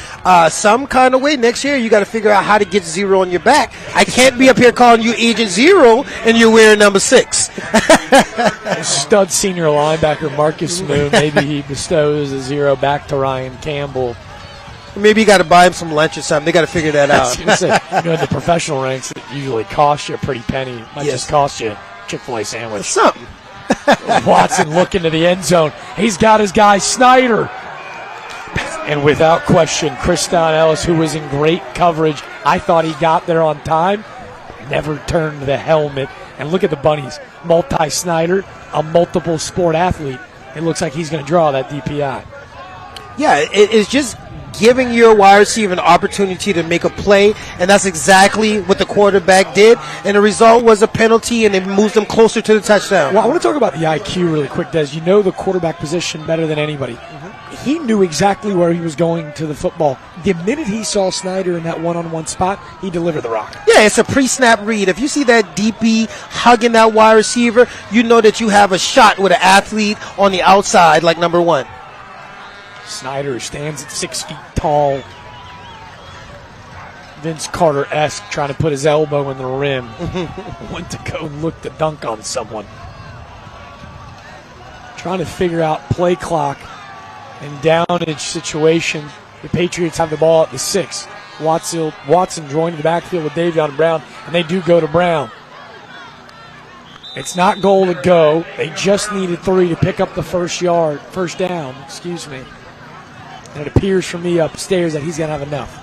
some kind of way next year you got to figure out how to get Zero on your back. I can't be up here calling you Agent Zero and you're wearing number 6. Stud senior linebacker Marcus Moon, maybe he bestows a 0 back to Ryan Campbell. Maybe you got to buy him some lunch or something. They got to figure that out. I was gonna say, you know, in the professional ranks, it usually costs you a pretty penny. It might just cost you a Chick-fil-A sandwich. Something. Watson looking to the end zone. He's got his guy Snyder. And without question, Kriston Ellis, who was in great coverage, I thought he got there on time, never turned the helmet. And look at the bunnies. Multi-Snyder, a multiple sport athlete. It looks like he's going to draw that DPI. Yeah, it's just giving your wide receiver an opportunity to make a play, and that's exactly what the quarterback did, and the result was a penalty, and it moves them closer to the touchdown. Well, I want to talk about the IQ really quick, Des. You know the quarterback position better than anybody. Mm-hmm. He knew exactly where he was going to the football. The minute he saw Snyder in that one-on-one spot, he delivered the rock. Yeah, it's a pre-snap read. If you see that DB hugging that wide receiver, you know that you have a shot with an athlete on the outside like number 1. Snyder stands at 6 feet tall. Vince Carter-esque, trying to put his elbow in the rim. Went to go and look to dunk on someone. Trying to figure out play clock and downage situation. The Patriots have the ball at the 6. Watson joined the backfield with Davion Brown, and they do go to Brown. It's not goal to go. They just needed 3 to pick up the first down, And it appears from me upstairs that he's going to have enough.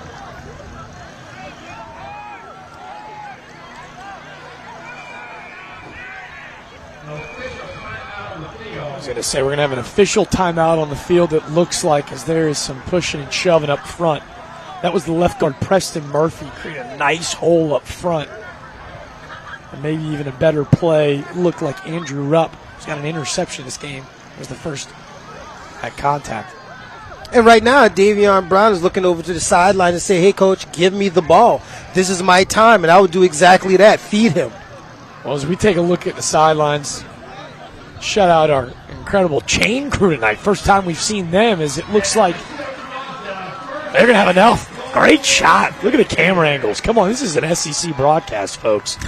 I was going to say we're going to have an official timeout on the field, it looks like, as there is some pushing and shoving up front. That was the left guard, Preston Murphy, created a nice hole up front. And maybe even a better play. It looked like Andrew Rupp, who's got an interception this game, was the first at contact. And right now, Davion Brown is looking over to the sideline and say, hey, Coach, give me the ball. This is my time, and I would do exactly that, feed him. Well, as we take a look at the sidelines, shout out our incredible chain crew tonight. First time we've seen them, as it looks like they're going to have enough. Great shot. Look at the camera angles. Come on, this is an SEC broadcast, folks.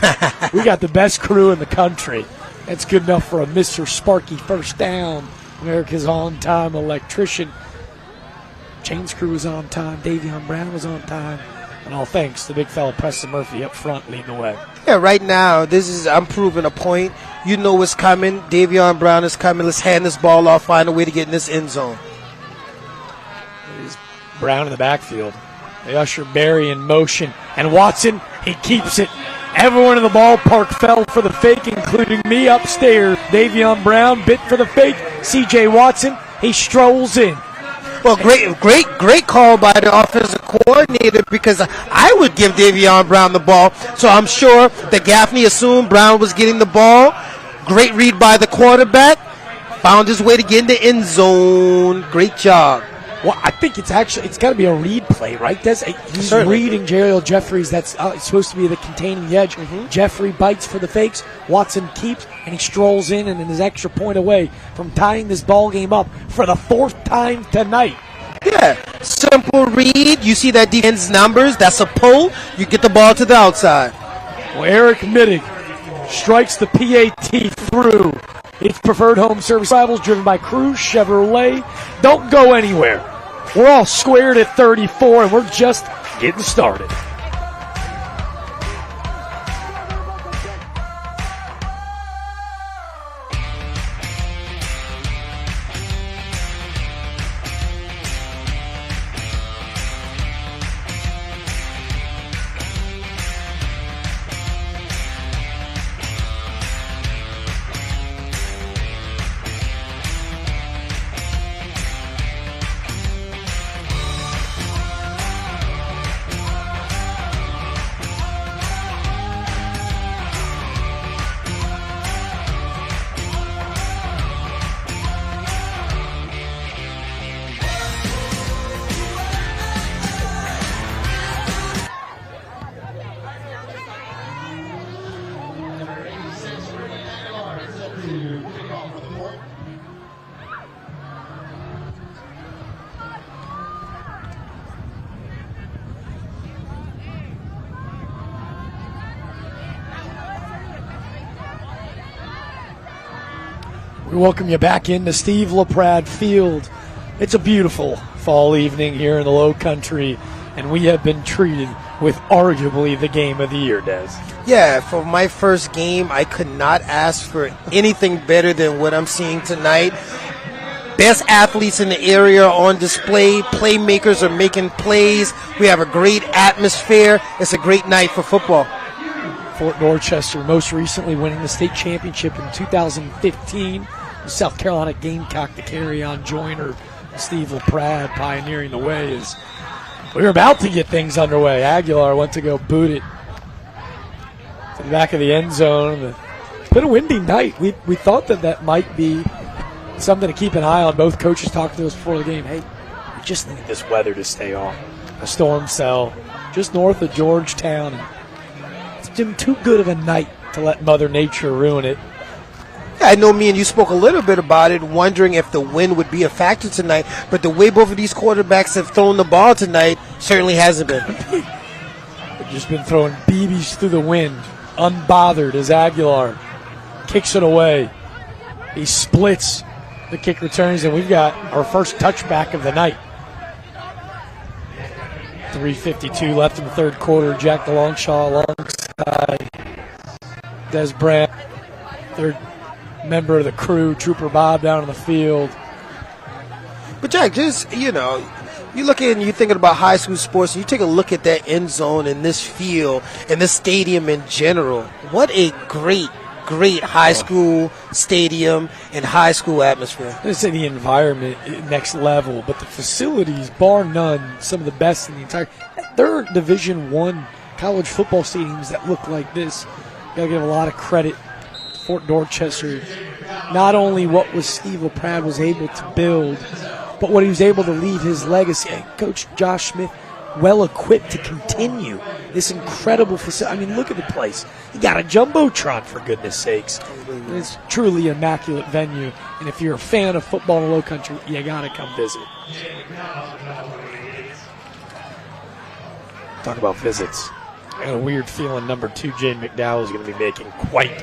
We got the best crew in the country. That's good enough for a Mr. Sparky first down. America's on-time electrician. Chains crew was on time. Davion Brown was on time. And all thanks to big fella Preston Murphy up front leading the way. Yeah, right now, I'm proving a point. You know what's coming. Davion Brown is coming. Let's hand this ball off, find a way to get in this end zone. There's Brown in the backfield. They usher Barry in motion. And Watson, he keeps it. Everyone in the ballpark fell for the fake, including me upstairs. Davion Brown bit for the fake. C.J. Watson, he strolls in. Well, great call by the offensive coordinator, because I would give Davion Brown the ball. So I'm sure that Gaffney assumed Brown was getting the ball. Great read by the quarterback. Found his way to get in the end zone. Great job. Well, I think it's got to be a read play, right? He's Certainly reading Jeriel Jeffries. That's supposed to be the containing the edge. Jeffrey bites for the fakes. Watson keeps, and he strolls in and is extra point away from tying this ball game up for the 4th time tonight. Yeah, simple read. You see that defense numbers. That's a pull. You get the ball to the outside. Well, Eric Mittig strikes the PAT through. It's Preferred Home Service Rivals, driven by Cruz Chevrolet. Don't go anywhere. We're all squared at 34, and we're just getting started. We welcome you back into Steve LaPrade Field. It's a beautiful fall evening here in the Low Country, and we have been treated with arguably the game of the year, Des. Yeah, for my first game, I could not ask for anything better than what I'm seeing tonight. Best athletes in the area are on display. Playmakers are making plays. We have a great atmosphere. It's a great night for football. Fort Dorchester most recently winning the state championship in 2015. The South Carolina Gamecock to carry on Joyner. Steve LaPrade pioneering the way as we were about to get things underway. Aguilar went to go boot it to the back of the end zone. It's been a windy night. We thought that might be something to keep an eye on. Both coaches talked to us before the game. Hey, we just need this weather to stay off. A storm cell just north of Georgetown. It's been too good of a night to let Mother Nature ruin it. Yeah, I know me and you spoke a little bit about it, wondering if the wind would be a factor tonight, but the way both of these quarterbacks have thrown the ball tonight certainly hasn't been. They've just been throwing BBs through the wind, unbothered as Aguilar kicks it away. He splits, the kick returns, and we've got our first touchback of the night. 3:52 left in the third quarter. Jack DeLongchamp alongside Des Brown, third member of the crew, Trooper Bob down on the field. But Jack, just, you look at it and you're thinking about high school sports, and you take a look at that end zone and this field and this stadium in general. What a great high school stadium and high school atmosphere. Let's say the environment next level, but the facilities, bar none, some of the best in the entire. There are Division I college football stadiums that look like this. Got to give a lot of credit to Fort Dorchester. Not only what was Steve LaPrade was able to build, but what he was able to leave his legacy. Coach Josh Smith, well equipped to continue this incredible facility. I mean, look at the place. You got a jumbotron, for goodness sakes. It's truly an immaculate venue, and if you're a fan of football in the Low Country, you got to come visit. Talk about visits. I got a weird feeling number 2, Jade McDowell, is going to be making quite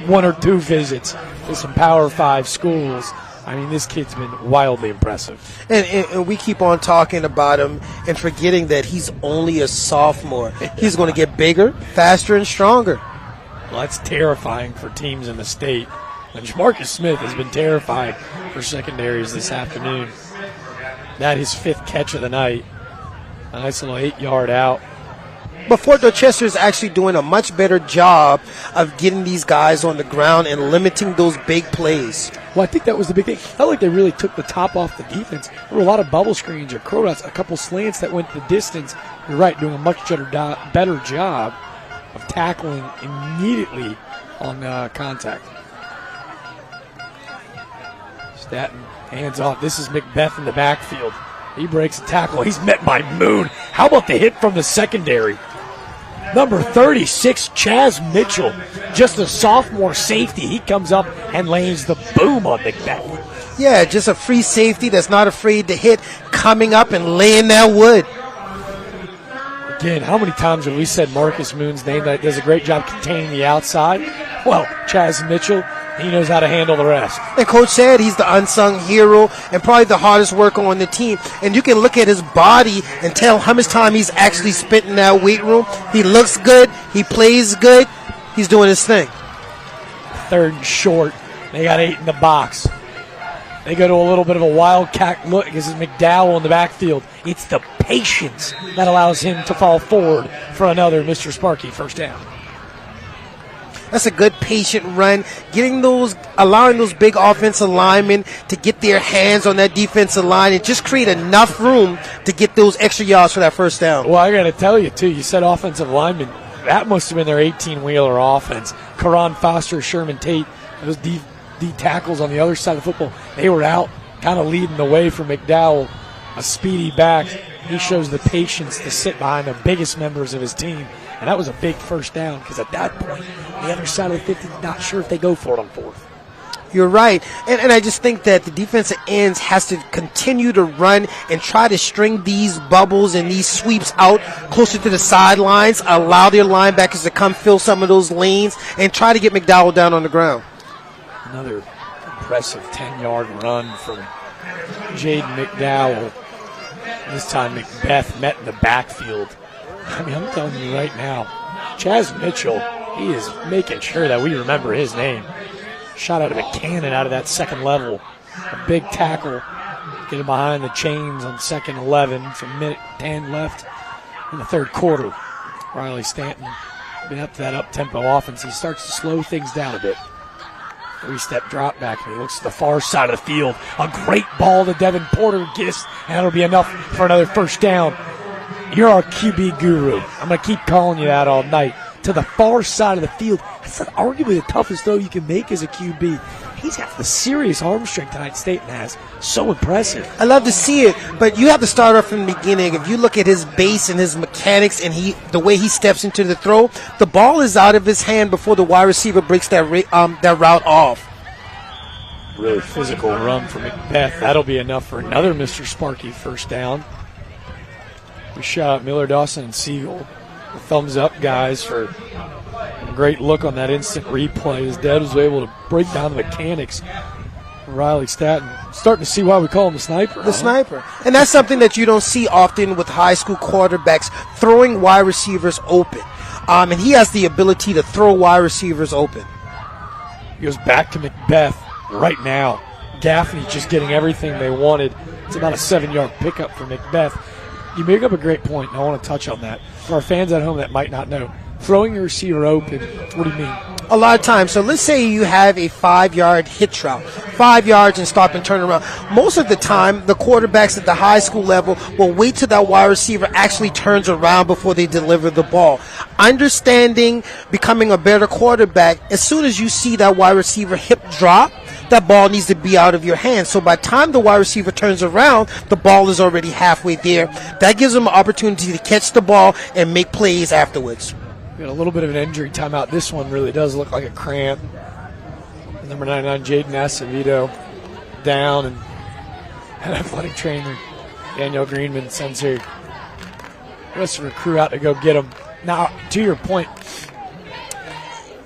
one or two visits to some Power 5 schools. I mean, this kid's been wildly impressive. And we keep on talking about him and forgetting that he's only a sophomore. He's going to get bigger, faster, and stronger. Well, that's terrifying for teams in the state. And Jamarcus Smith has been terrifying for secondaries this afternoon. That his 5th catch of the night. A nice little 8-yard out. But Fort Dorchester is actually doing a much better job of getting these guys on the ground and limiting those big plays. Well, I think that was the big thing. I felt like they really took the top off the defense. There were a lot of bubble screens or crow routes, a couple slants that went the distance. You're right, doing a much better job of tackling immediately on contact. Staton hands off. This is Macbeth in the backfield. He breaks a tackle. He's met by Moon. How about the hit from the secondary? Number 36, Chaz Mitchell, just a sophomore safety. He comes up and lays the boom on Macbeth. Yeah, just a free safety that's not afraid to hit, coming up and laying that wood. Again, how many times have we said Marcus Moon's name that does a great job containing the outside? Well, Chaz Mitchell, he knows how to handle the rest. And Coach said he's the unsung hero and probably the hardest worker on the team. And you can look at his body and tell how much time he's actually spent in that weight room. He looks good. He plays good. He's doing his thing. 3rd and short. They got 8 in the box. They go to a little bit of a wildcat look. This is McDowell in the backfield. It's the patience that allows him to fall forward for another Mr. Sparky first down. That's a good patient run, allowing those big offensive linemen to get their hands on that defensive line and just create enough room to get those extra yards for that first down. Well, I got to tell you, too, you said offensive linemen. That must have been their 18-wheeler offense. Karan Foster, Sherman Tate, those D tackles on the other side of the football, they were out kind of leading the way for McDowell, a speedy back. He shows the patience to sit behind the biggest members of his team. And that was a big first down because at that point, the other side of the 50, not sure if they go for it on 4th. You're right. And I just think that the defensive ends has to continue to run and try to string these bubbles and these sweeps out closer to the sidelines, allow their linebackers to come fill some of those lanes, and try to get McDowell down on the ground. Another impressive 10-yard run from Jaden McDowell. This time Macbeth met in the backfield. I mean, I'm telling you right now, Chaz Mitchell, he is making sure that we remember his name. Shot out of a cannon out of that second level. A big tackle. Get him behind the chains on 2nd and 11. It's a minute 10 left in the 3rd quarter. Riley Stanton been up to that up-tempo offense. He starts to slow things down a bit. 3-step drop back, and he looks to the far side of the field. A great ball to Devin Porter gets, and that'll be enough for another first down. You're our QB guru. I'm going to keep calling you that all night. To the far side of the field. That's arguably the toughest throw you can make as a QB. He's got the serious arm strength tonight Staten has. So impressive. I love to see it, but you have to start off from the beginning. If you look at his base and his mechanics and the way he steps into the throw, the ball is out of his hand before the wide receiver breaks that route off. Really physical run for Macbeth. That'll be enough for another Mr. Sparky first down. We shout out Miller, Dawson, and Siegel. A thumbs up, guys, for a great look on that instant replay as Dad was able to break down the mechanics Riley Staton. Starting to see why we call him the sniper. The sniper. And that's something that you don't see often with high school quarterbacks, throwing wide receivers open. And he has the ability to throw wide receivers open. He goes back to Macbeth right now. Gaffney just getting everything they wanted. It's about a 7-yard pickup for Macbeth. You make up a great point, and I want to touch on that. For our fans at home that might not know, throwing your receiver open, what do you mean? A lot of times. So let's say you have a 5-yard hitch route, 5 yards and stop and turn around. Most of the time, the quarterbacks at the high school level will wait till that wide receiver actually turns around before they deliver the ball. Understanding becoming a better quarterback, as soon as you see that wide receiver hip drop, that ball needs to be out of your hands. So by the time the wide receiver turns around, the ball is already halfway there. That gives them an opportunity to catch the ball and make plays afterwards. We got a little bit of an injury timeout. This one really does look like a cramp. Number 99, Jaden Acevedo, down, and an athletic trainer, Danielle Greenman, sends her rest of her crew out to go get him. Now, to your point,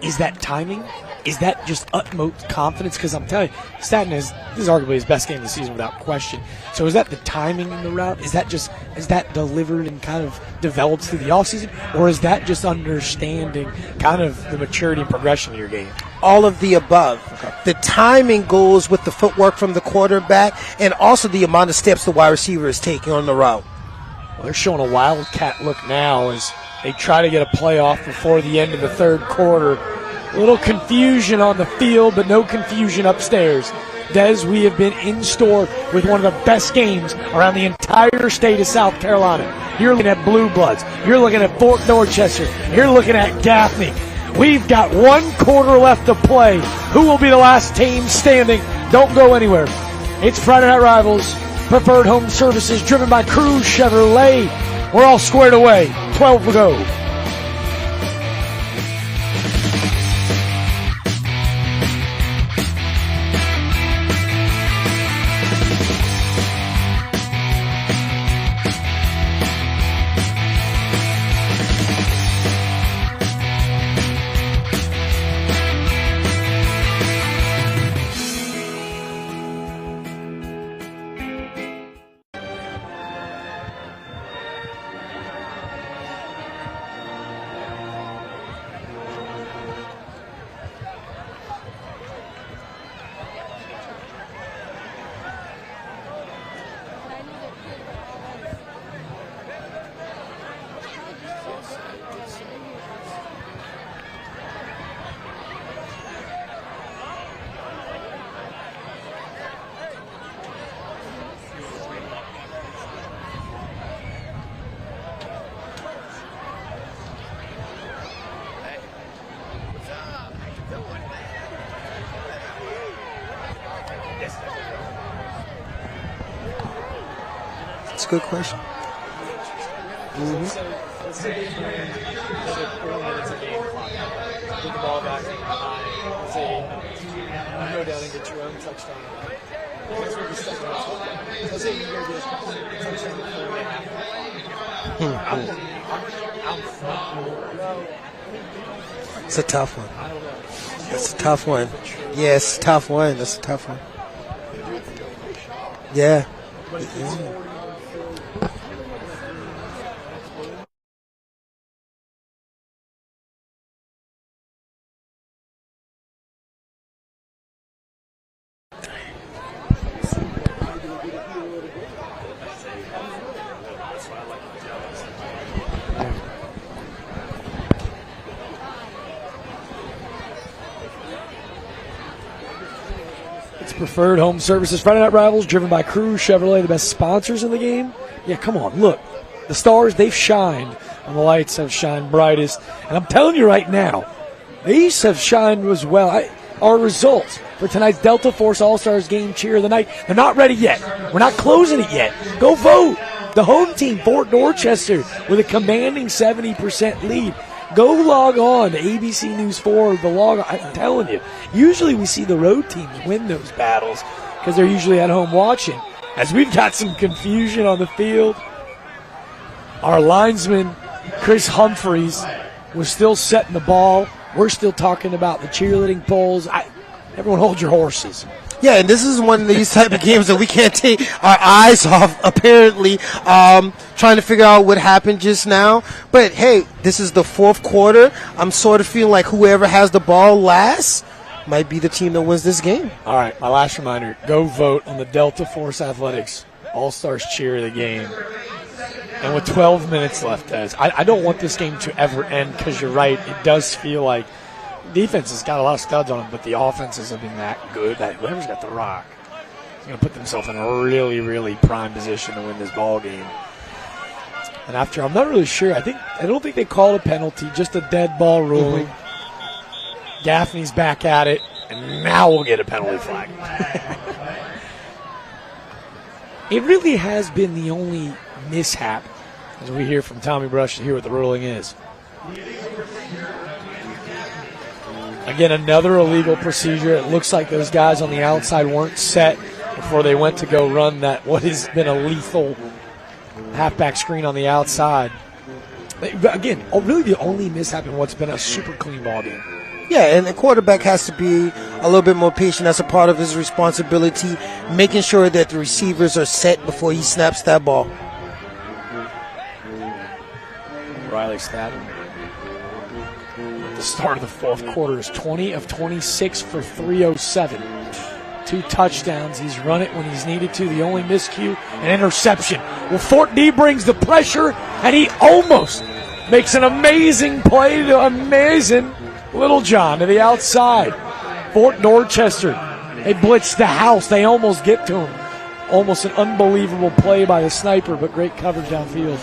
is that timing? Is that just utmost confidence? Because I'm telling you, Staton this is arguably his best game of the season without question. So is that the timing in the route? Is that delivered and kind of developed through the offseason? Or is that just understanding kind of the maturity and progression of your game? All of the above. Okay. The timing goes with the footwork from the quarterback and also the amount of steps the wide receiver is taking on the route. Well, they're showing a wildcat look now as they try to get a play off before the end of the third quarter. A little confusion on the field, but no confusion upstairs. Des, we have been in store with one of the best games around the entire state of South Carolina. You're looking at Blue Bloods. You're looking at Fort Dorchester. You're looking at Gaffney. We've got 1 quarter left to play. Who will be the last team standing? Don't go anywhere. It's Friday Night Rivals, preferred home services driven by Cruz Chevrolet. We're all squared away. 12 to go. That's a good question. Go down and get your own touchdown. It's a tough one. That's a tough one. Yeah, it's a tough one. That's a tough one. Yeah. Preferred home services, Friday Night Rivals, driven by Cruz Chevrolet, the best sponsors in the game. Yeah, come on, look. The stars, they've shined, and the lights have shined brightest. And I'm telling you right now, these have shined as well. Our results for tonight's Delta Force All-Stars game cheer of the night, they're not ready yet. We're not closing it yet. Go vote. The home team, Fort Dorchester, with a commanding 70% lead. Go log on to ABC News 4, the log. I'm telling you, usually we see the road teams win those battles because they're usually at home watching. As we've got some confusion on the field, our linesman, Chris Humphreys, was still setting the ball. We're still talking about the cheerleading poles. Everyone hold your horses. Yeah, and this is one of these type of games that we can't take our eyes off, apparently, trying to figure out what happened just now. But, hey, this is the fourth quarter. I'm sort of feeling like whoever has the ball last might be the team that wins this game. All right, my last reminder, go vote on the Delta Force Athletics All-Stars Cheer of the game. And with 12 minutes left, I don't want this game to ever end because you're right, it does feel like defense has got a lot of studs on them, but the offenses have been that good that whoever's got the rock is going to put themselves in a really, really prime position to win this ball game. And after, I'm not really sure. I don't think they called a penalty, just a dead ball ruling. Mm-hmm. Gaffney's back at it, and now we'll get a penalty flag. It really has been the only mishap, as we hear from Tommy Brush to hear what the ruling is. Again, another illegal procedure. It looks like those guys on the outside weren't set before they went to go run that, what has been a lethal halfback screen on the outside. But again, really the only mishap in what's been a super clean ball game. Yeah, and the quarterback has to be a little bit more patient. That's a part of his responsibility, making sure that the receivers are set before he snaps that ball. Riley Staten, at the start of the fourth quarter, is 20 of 26 for 307. 2 touchdowns. He's run it when he's needed to. The only miscue, an interception. Well, Fort D brings the pressure, and he almost makes an amazing play to amazing Little John to the outside. Fort Dorchester, they blitz the house. They almost get to him. Almost an unbelievable play by the sniper, but great coverage downfield.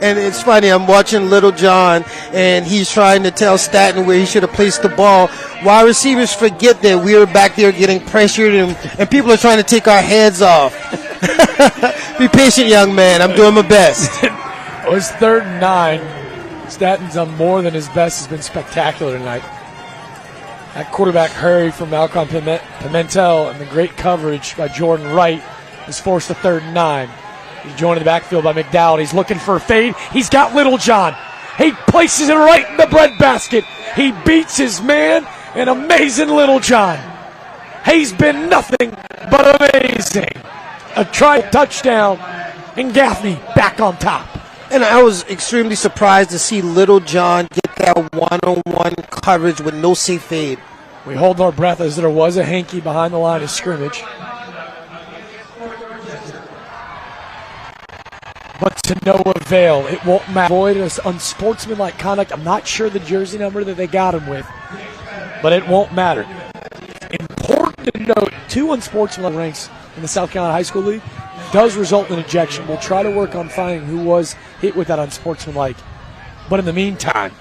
And it's funny. I'm watching Little John, and he's trying to tell Staten where he should have placed the ball. While receivers forget that we were back there getting pressured, and people are trying to take our heads off. Be patient, young man. I'm doing my best. It was 3rd and 9. Staten's done more than his best. Has been spectacular tonight. That quarterback hurry from Malcolm Pimentel and the great coverage by Jordan Wright has forced the 3rd and 9. He's joined in the backfield by McDowell. He's looking for a fade. He's got Little John. He places it right in the breadbasket. He beats his man, and amazing Little John. He's been nothing but amazing. A touchdown, and Gaffney back on top. And I was extremely surprised to see Little John get that one-on-one coverage with no safe fade. We hold our breath as there was a hanky behind the line of scrimmage. But to no avail. It won't matter. Avoid unsportsmanlike conduct. I'm not sure the jersey number that they got him with, but it won't matter. Important to note, 2 unsportsmanlike ranks in the South Carolina High School League does result in ejection. We'll try to work on finding who was hit with that unsportsmanlike. But in the meantime,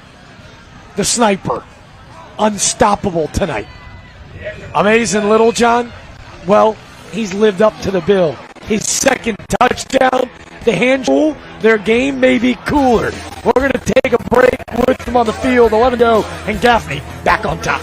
the sniper, unstoppable tonight. Amazing Little John. Well, he's lived up to the bill. His 2nd touchdown, the hand rule, their game may be cooler. We're going to take a break with them on the field. 11 to 0, and Gaffney back on top.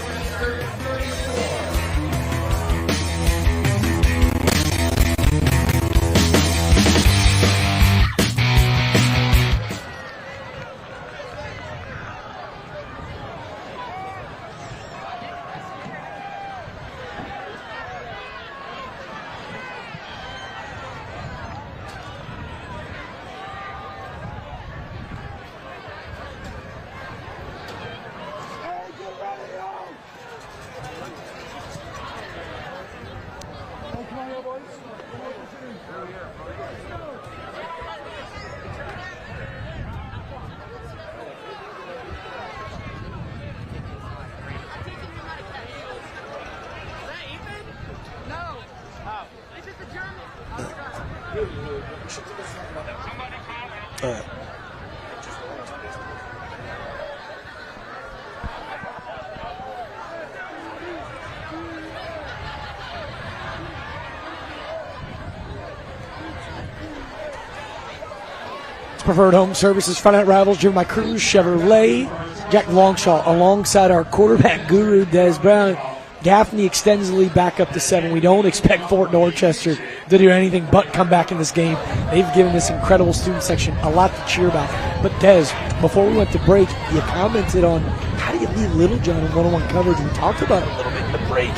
Preferred Home Services Friday Night Rivals driven by Cruz Chevrolet. Jack Longshaw alongside our quarterback guru Des Brown. Gaffney extends the lead back up to 7. We don't expect Fort Dorchester to do anything but come back in this game. They've given this incredible student section a lot to cheer about. But Des, before we went to break, you commented on how do you leave Little John in one-on-one coverage. We talked about it a little bit in the break.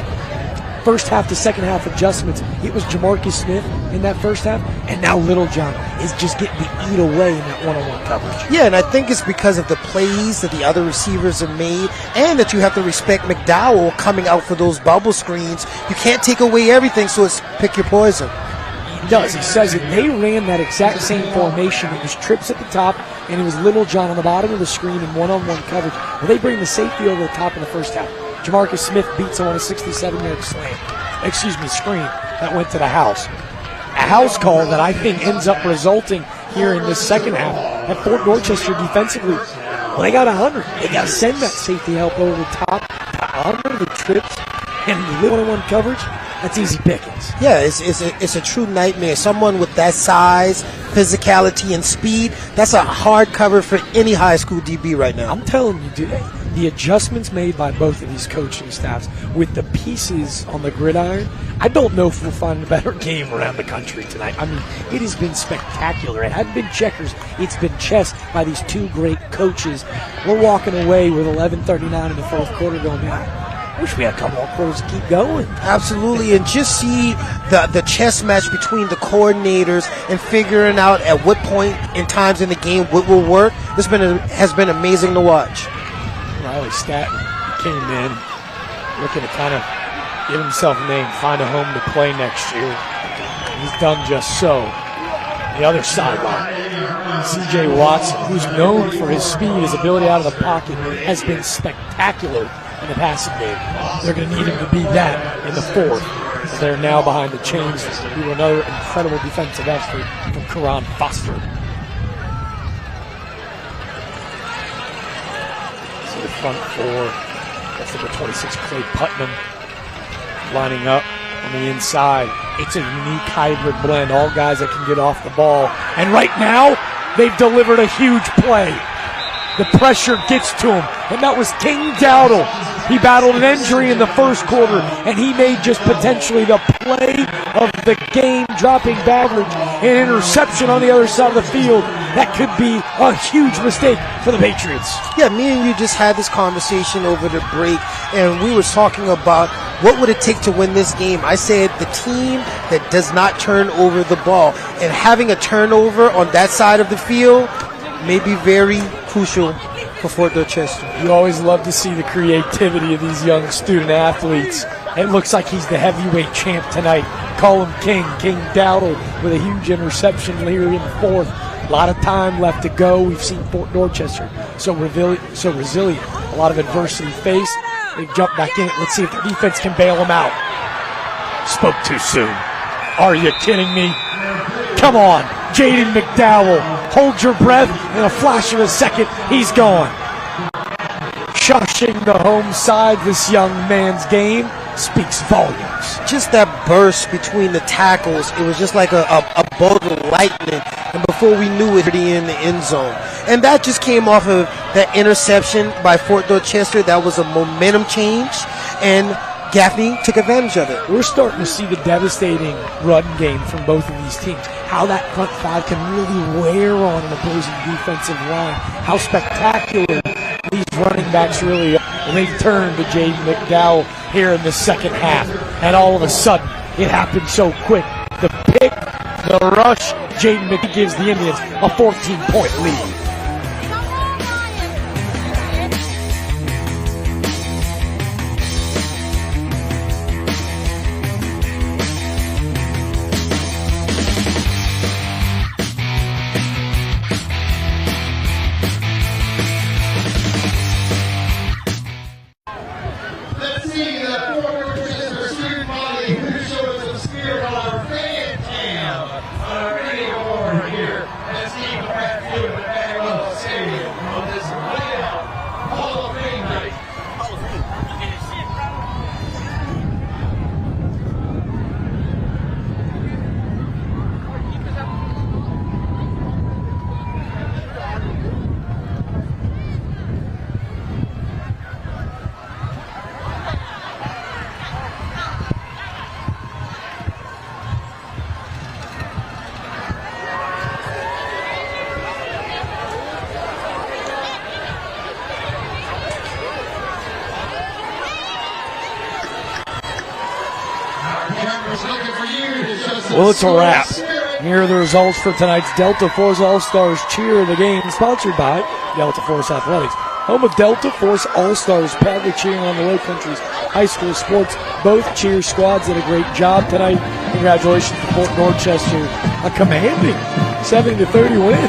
first half to second half adjustments. It was Jamarcus Smith in that first half, and now Littlejohn is just getting to eat away in that one-on-one coverage. Yeah, and I think it's because of the plays that the other receivers have made, and that you have to respect McDowell coming out for those bubble screens. You can't take away everything, so it's pick your poison. He does. He says that they ran that exact same formation. It was trips at the top, and it was Littlejohn on the bottom of the screen in one-on-one coverage. Well, they bring the safety over the top in the first half. Jamarcus Smith beats him on a 67-yard screen that went to the house. A house call that I think ends up resulting here in this second half at Fort Dorchester defensively. Well, they got 100. They got to send that safety help over the top. 100 the trips and one-on-one coverage. That's easy pickings. Yeah, it's a true nightmare. Someone with that size, physicality, and speed, that's a hard cover for any high school DB right now. I'm telling you, dude, the adjustments made by both of these coaching staffs with the pieces on the gridiron, I don't know if we'll find a better game around the country tonight. I mean, it has been spectacular. It hasn't been checkers. It's been chess by these two great coaches. We're walking away with 11:39 in the fourth quarter going, man, I wish we had a couple more quarters to keep going. Absolutely, and just see the chess match between the coordinators and figuring out at what point in times in the game what will work. This has been amazing to watch. Riley Staton came in looking to kind of give himself a name, find a home to play next year. He's done just so. The other sideline, C.J. Watson, who's known for his speed, his ability out of the pocket, has been spectacular in the passing game. They're going to need him to be that in the fourth. So they're now behind the chains due to another incredible defensive effort from Karan Foster. So the front four, that's number 26, Clay Putnam, lining up on the inside. It's a unique hybrid blend, all guys that can get off the ball. And right now, they've delivered a huge play. The pressure gets to him, and that was King Dowdle. He battled an injury in the first quarter, and he made just potentially the play of the game, dropping badly. An interception on the other side of the field. That could be a huge mistake for the Patriots. Yeah, me and you just had this conversation over the break, and we were talking about what would it take to win this game. I said the team that does not turn over the ball, and having a turnover on that side of the field may be very crucial for Fort Dorchester. You always love to see the creativity of these young student athletes. It looks like he's the heavyweight champ tonight. Call him King Dowdle with a huge interception here in the fourth. A lot of time left to go. We've seen Fort Dorchester so resilient. A lot of adversity faced. They jump back in it. Let's see if the defense can bail them out. Spoke too soon. Are you kidding me? Come on, Jaden McDowell. Hold your breath. In a flash of a second, he's gone. Shushing the home side, this young man's game speaks volumes. Just that burst between the tackles, it was just like a bolt of lightning. And before we knew it, already in the end zone. And that just came off of that interception by Fort Dorchester. That was a momentum change. And Gaffney took advantage of it. We're starting to see the devastating run game from both of these teams. How that front five can really wear on an opposing defensive line. How spectacular these running backs really are. And they turn to Jaden McDowell here in the second half. And all of a sudden, it happened so quick. The pick, the rush, Jaden McDowell gives the Indians a 14-point lead. Here, and Steve Pratt with the bag. Well, it's a wrap. Here are the results for tonight's Delta Force All-Stars Cheer of the Game, sponsored by Delta Force Athletics. Home of Delta Force All-Stars, proudly cheering on the Low Country's high school sports. Both cheer squads did a great job tonight. Congratulations to Fort Dorchester, a commanding 70-30 win.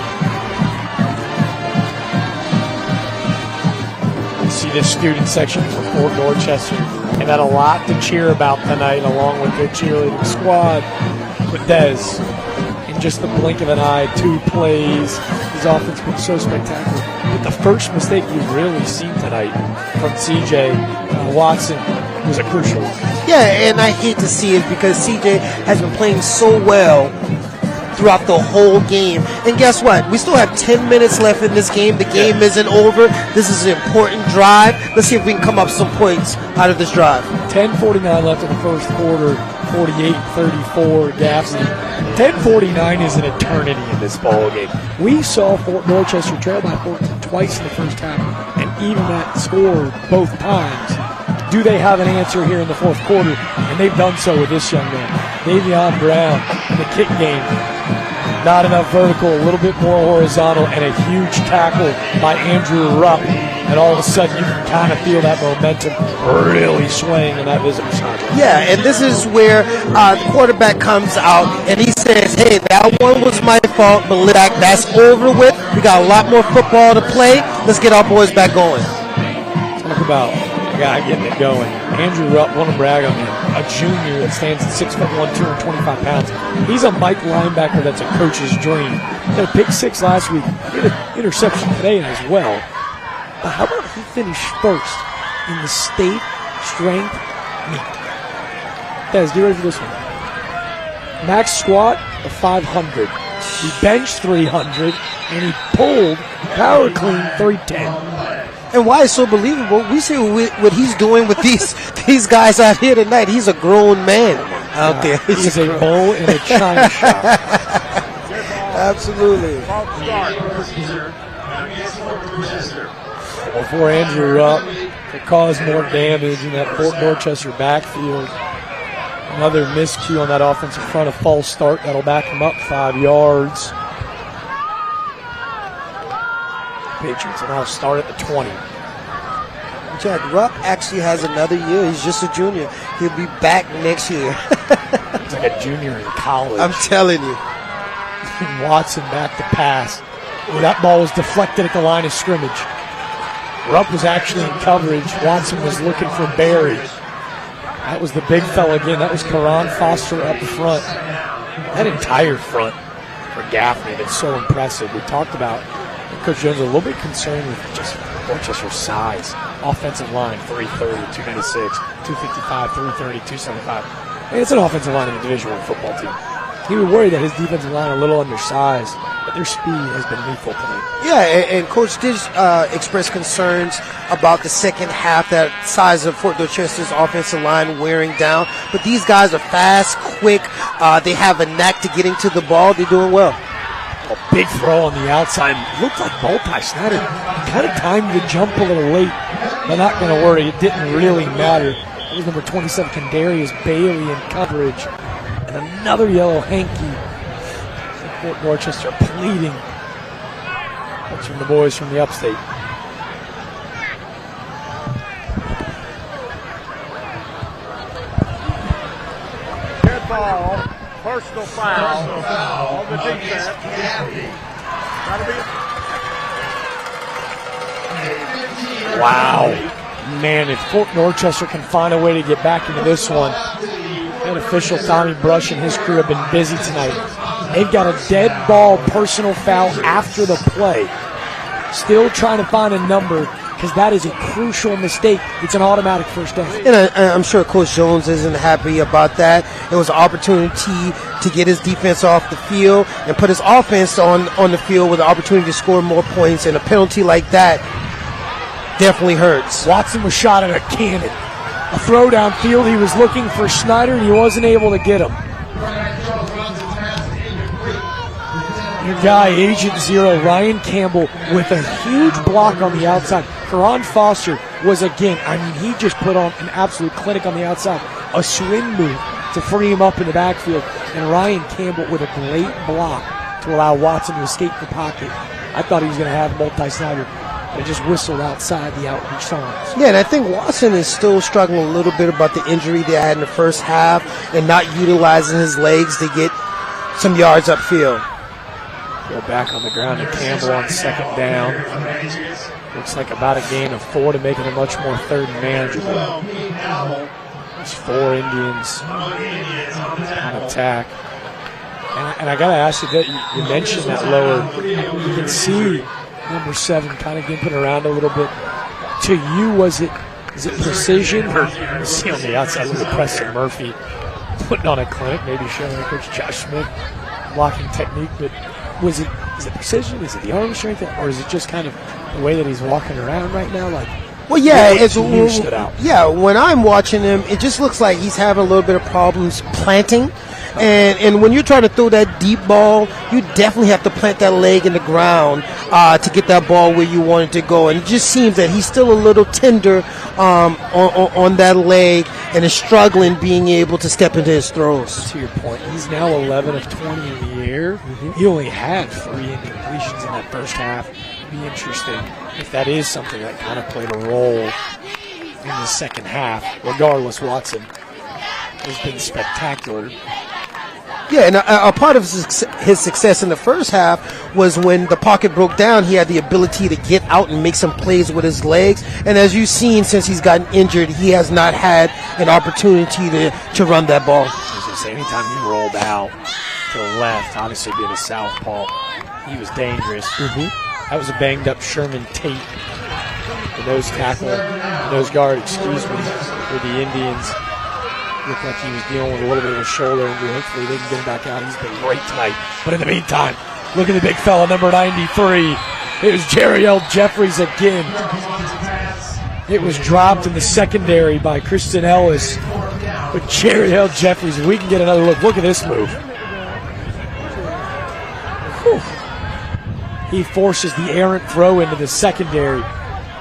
You see this student section for Fort Dorchester. They've had a lot to cheer about tonight, along with their cheerleading squad. But Dez, in just the blink of an eye, 2 plays, his offense been so spectacular. But the first mistake you've really seen tonight from CJ Watson was a crucial one. Yeah, and I hate to see it because CJ has been playing so well throughout the whole game. And guess what? We still have 10 minutes left in this game. The game isn't over. This is an important drive. Let's see if we can come up some points out of this drive. 10:49 left in the first quarter, 48-34 Gaffney. 10:49 is an eternity in this ball game. We saw Fort Dorchester trail by 14 twice in the first half and even that score both times. Do they have an answer here in the fourth quarter? And they've done so with this young man. Davion Brown, the kick game. Not enough vertical, a little bit more horizontal, and a huge tackle by Andrew Rupp. And all of a sudden, you can kind of feel that momentum really swaying in that visitor sideline. Yeah, and this is where the quarterback comes out and he says, hey, that one was my fault, but that's over with. We got a lot more football to play. Let's get our boys back going. Talk about a guy getting it going. Andrew Rupp, want to brag on him, a junior that stands at 6'1", 225 pounds. He's a Mike linebacker that's a coach's dream. He had a pick 6 last week, he had an interception today as well. But how about he finished first in the state strength meet? Des, get ready for this one. Max squat of 500. He benched 300, and he pulled power clean 310. And why it's so believable, we see what he's doing with these guys out here tonight. He's a grown man out there. He's a bull in a china shop. Absolutely. Before Andrew Rupp could cause more damage in that Fort Dorchester backfield. Another miscue on that offensive front, a false start. That'll back him up 5 yards. Patriots will now start at the 20. Jack Rupp actually has another year. He's just a junior. He'll be back next year. He's like a junior in college. I'm telling you. Watson back to pass. Ooh, that ball was deflected at the line of scrimmage. Rupp was actually in coverage. Watson was looking for Barry. That was the big fella again. That was Karan Foster up front. That entire front for Gaffney been so impressive. We talked about Coach Jones a little bit concerned with just Dorchester's size. Offensive line, 330, 296, 255, 330, 275. And it's an offensive line in the Division I football team. He was worried that his defensive line a little undersized, but their speed has been lethal tonight. Yeah, and Coach did express concerns about the second half, that size of Fort Dorchester's offensive line wearing down. But these guys are fast, quick. They have a knack to getting to the ball. They're doing well. A big throw on the outside. Looked like multi-snatter. Kind of timed the jump a little late, but not going to worry. It didn't really matter. It was number 27, Kendarius Bailey in coverage. And another yellow hanky. Fort Dorchester pleading. That's from the boys from the upstate. Dead ball. Personal foul on the defense. Wow. Man, if Fort Dorchester can find a way to get back into this one, head official Tommy Brush and his crew have been busy tonight. They've got a dead ball personal foul after the play. Still trying to find a number because that is a crucial mistake. It's an automatic first down. And I'm sure Coach Jones isn't happy about that. It was an opportunity to get his defense off the field and put his offense on the field with the opportunity to score more points, and a penalty like that definitely hurts. Watson was shot at a cannon. A throw downfield. He was looking for Snyder, and he wasn't able to get him. Your guy, Agent Zero, Ryan Campbell, with a huge block on the outside. Karan Foster was, again, he just put on an absolute clinic on the outside. A swing move. to free him up in the backfield. And Ryan Campbell with a great block to allow Watson to escape the pocket. I thought he was going to have multi-snapper, but it just whistled outside the outreach signs. Yeah, and I think Watson is still struggling a little bit about the injury they had in the first half and not utilizing his legs to get some yards upfield. Go back on the ground to Campbell on second down. Looks like about a gain of 4 to make it a much more third and manageable. There's 4 Indians on attack. And I got to ask you, that you mentioned that lower. You can see number 7 kind of gimping around a little bit. To you, is it precision? Or you see on the outside, look at Preston Murphy putting on a clinic, maybe showing Coach Josh Smith blocking technique, but is it precision? Is it the arm strength? Or is it just kind of the way that he's walking around right now? Like, well, yeah, stood out. Yeah, when I'm watching him, it just looks like he's having a little bit of problems planting. And when you're trying to throw that deep ball, you definitely have to plant that leg in the ground to get that ball where you want it to go. And it just seems that he's still a little tender on that leg and is struggling being able to step into his throws. To your point, he's now 11 of 20 in the air. He only had 3 incompletions in that first half. It'd be interesting if that is something that kind of played a role in the second half. Regardless, Watson has been spectacular. Yeah, and a part of his success in the first half was when the pocket broke down, he had the ability to get out and make some plays with his legs. And as you've seen, since he's gotten injured, he has not had an opportunity to run that ball. I was going to say, anytime he rolled out to the left, obviously being a southpaw, he was dangerous. That was a banged-up Sherman Tate, the nose guard, for the Indians. Looked like he was dealing with a little bit of a shoulder injury. Hopefully they can get him back out. He's been great tonight. But in the meantime, look at the big fella, number 93. It was Jeriel Jeffries again. It was dropped in the secondary by Kristen Ellis. But Jeriel Jeffries, we can get another look. Look at this move. Whew. He forces the errant throw into the secondary.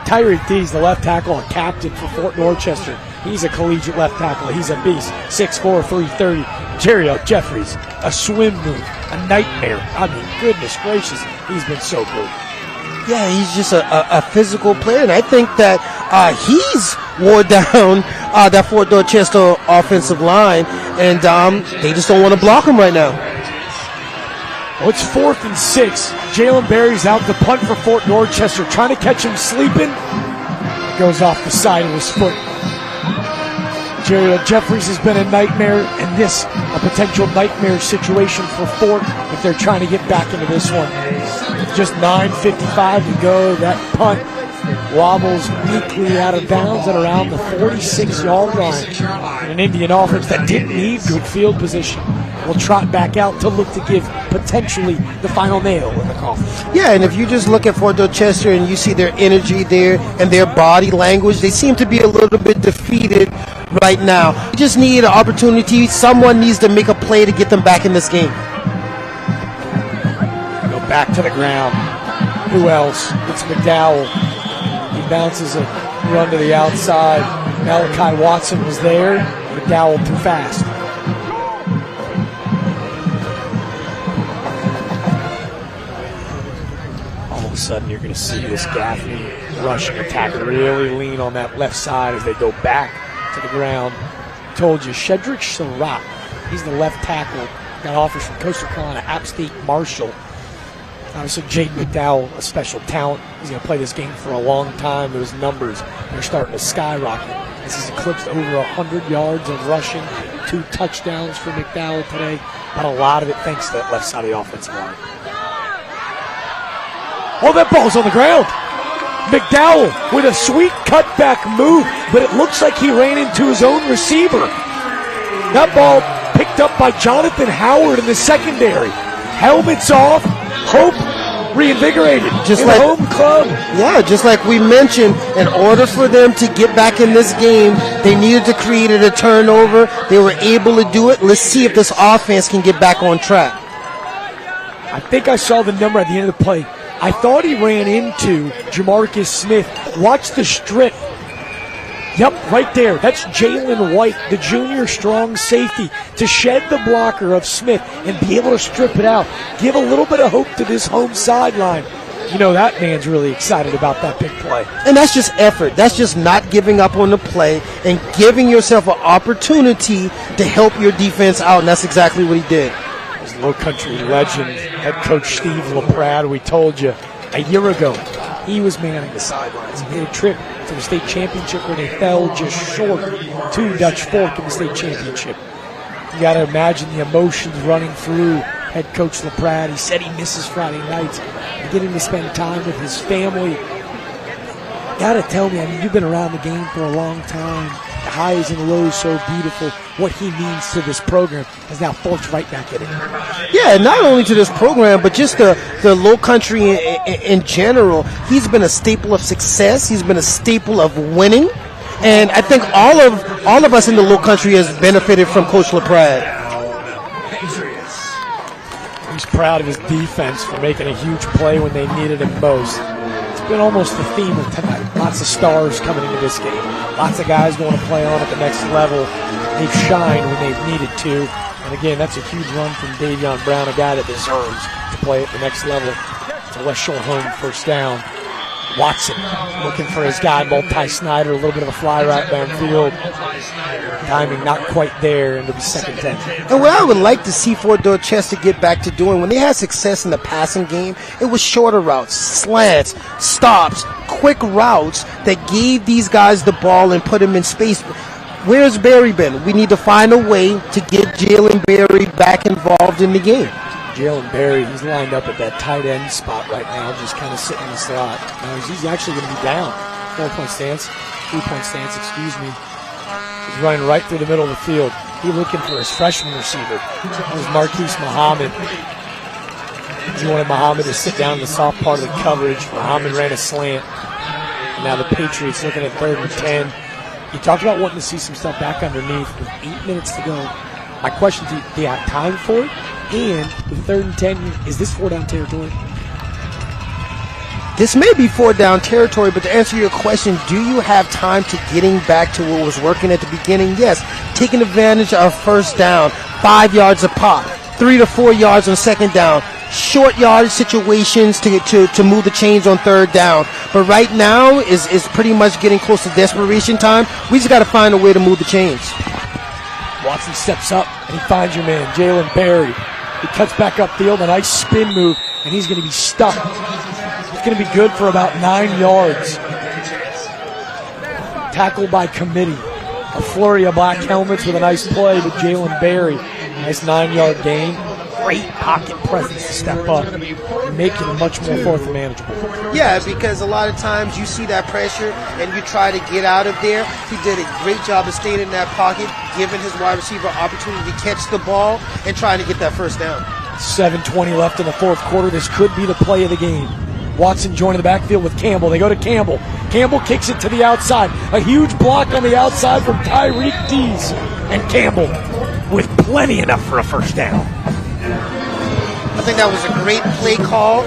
Tyree Dees, the left tackle, a captain for Fort Dorchester. He's a collegiate left tackle. He's a beast. 6'4", 330. Jeriel Jeffries, a swim move, a nightmare. I mean, goodness gracious, he's been so good. Yeah, he's just a physical player, and I think that he's wore down that Fort Dorchester offensive line, and they just don't want to block him right now. Well, it's 4th and 6. Jalen Berry's out to punt for Fort Dorchester, trying to catch him sleeping. It goes off the side of his foot. Jeriel Jeffries has been a nightmare, and this a potential nightmare situation for Fort if they're trying to get back into this one. Just 9:55 to go. That punt wobbles weakly out of bounds at around the 46-yard line. And an Indian offense that didn't need good field position will trot back out to look to give potentially the final nail in the coffin. Yeah, and if you just look at Fort Dorchester and you see their energy there and their body language, they seem to be a little bit defeated right now. You just need an opportunity. Someone needs to make a play to get them back in this game. Go back to the ground. Who else? It's McDowell. He bounces a run to the outside. Malachi Watson was there. McDowell too fast. All of a sudden, you're going to see this Gaffney rushing attack really lean on that left side as they go back to the ground. Told you, Shedrick Surratt, he's the left tackle. Got offers from Coastal Carolina, App State, Marshall. Obviously, Jaden McDowell, a special talent. He's going to play this game for a long time. Those numbers are starting to skyrocket as he's eclipsed over 100 yards of rushing, 2 touchdowns for McDowell today, but a lot of it thanks to that left side of the offensive line. Oh, that ball's on the ground. McDowell with a sweet cutback move, but it looks like he ran into his own receiver. That ball picked up by Jonathan Howard in the secondary. Helmets off, hope reinvigorated. Just in like home club. Yeah, just like we mentioned, in order for them to get back in this game, they needed to create a turnover. They were able to do it. Let's see if this offense can get back on track. I think I saw the number at the end of the play. I thought he ran into Jamarcus Smith. Watch the strip. Yep, right there. That's Jalen White, the junior strong safety, to shed the blocker of Smith and be able to strip it out. Give a little bit of hope to this home sideline. You know, that man's really excited about that big play. And that's just effort. That's just not giving up on the play and giving yourself an opportunity to help your defense out, and that's exactly what he did. His Low Country legend, head coach Steve LaPrade, we told you a year ago, he was manning the sidelines. He made a trip to the state championship where they fell just short to Dutch Fork in the state championship. You got to imagine the emotions running through head coach LaPrade. He said he misses Friday nights, getting to spend time with his family. You got to tell me, I mean, you've been around the game for a long time. The highs and lows so beautiful. What he means to this program has now forged right back at it. Yeah, not only to this program, but just the Low Country in general. He's been a staple of success. He's been a staple of winning. And I think all of us in the Low Country has benefited from Coach LaPrade. He's proud of his defense for making a huge play when they needed it most. It's been almost the theme of tonight. Lots of stars coming into this game. Lots of guys going to play on at the next level. They've shined when they've needed to. And again, that's a huge run from Davion Brown, a guy that deserves to play at the next level. It's a West Shore home first down. Watson looking for his guy, Multi-Snyder, a little bit of a fly route downfield. Timing not quite there, and it'll be 2nd and 10. And what I would like to see Fort Dorchester get back to doing, when they had success in the passing game, it was shorter routes, slants, stops, quick routes that gave these guys the ball and put them in space. Where's Berry been? We need to find a way to get Jalen Berry back involved in the game. Jalen Berry, he's lined up at that tight end spot right now, just kind of sitting in the slot. Now he's actually going to be down. 3-point stance, excuse me. He's running right through the middle of the field. He's looking for his freshman receiver. That was Marquise Muhammad. He wanted Muhammad to sit down in the soft part of the coverage. Muhammad ran a slant. And now the Patriots looking at 3rd and 10. You talked about wanting to see some stuff back underneath with 8 minutes to go. My question to you, do you have time for it? And with 3rd and 10, is this 4-down territory? This may be 4-down territory, but to answer your question, do you have time to getting back to what was working at the beginning? Yes. Taking advantage of 1st down, 5 yards a pop, 3 to 4 yards on 2nd down, short yardage situations to move the chains on 3rd down. But right now is pretty much getting close to desperation time. We just got to find a way to move the chains. Watson steps up, and he finds your man, Jalen Berry. He cuts back upfield, a nice spin move, and he's going to be stuck. It's going to be good for about 9 yards. Tackled by committee. A flurry of black helmets with a nice play to Jalen Berry. Nice 9-yard gain. Great pocket presence to step up and make it much more 4th and manageable. Yeah, because a lot of times you see that pressure and you try to get out of there. He did a great job of staying in that pocket, giving his wide receiver opportunity to catch the ball and trying to get that 1st down. 7:20 left in the 4th quarter. This could be the play of the game. Watson joining the backfield with Campbell. They go to Campbell. Campbell kicks it to the outside. A huge block on the outside from Tyreek Dees. And Campbell with plenty enough for a 1st down. I think that was a great play call.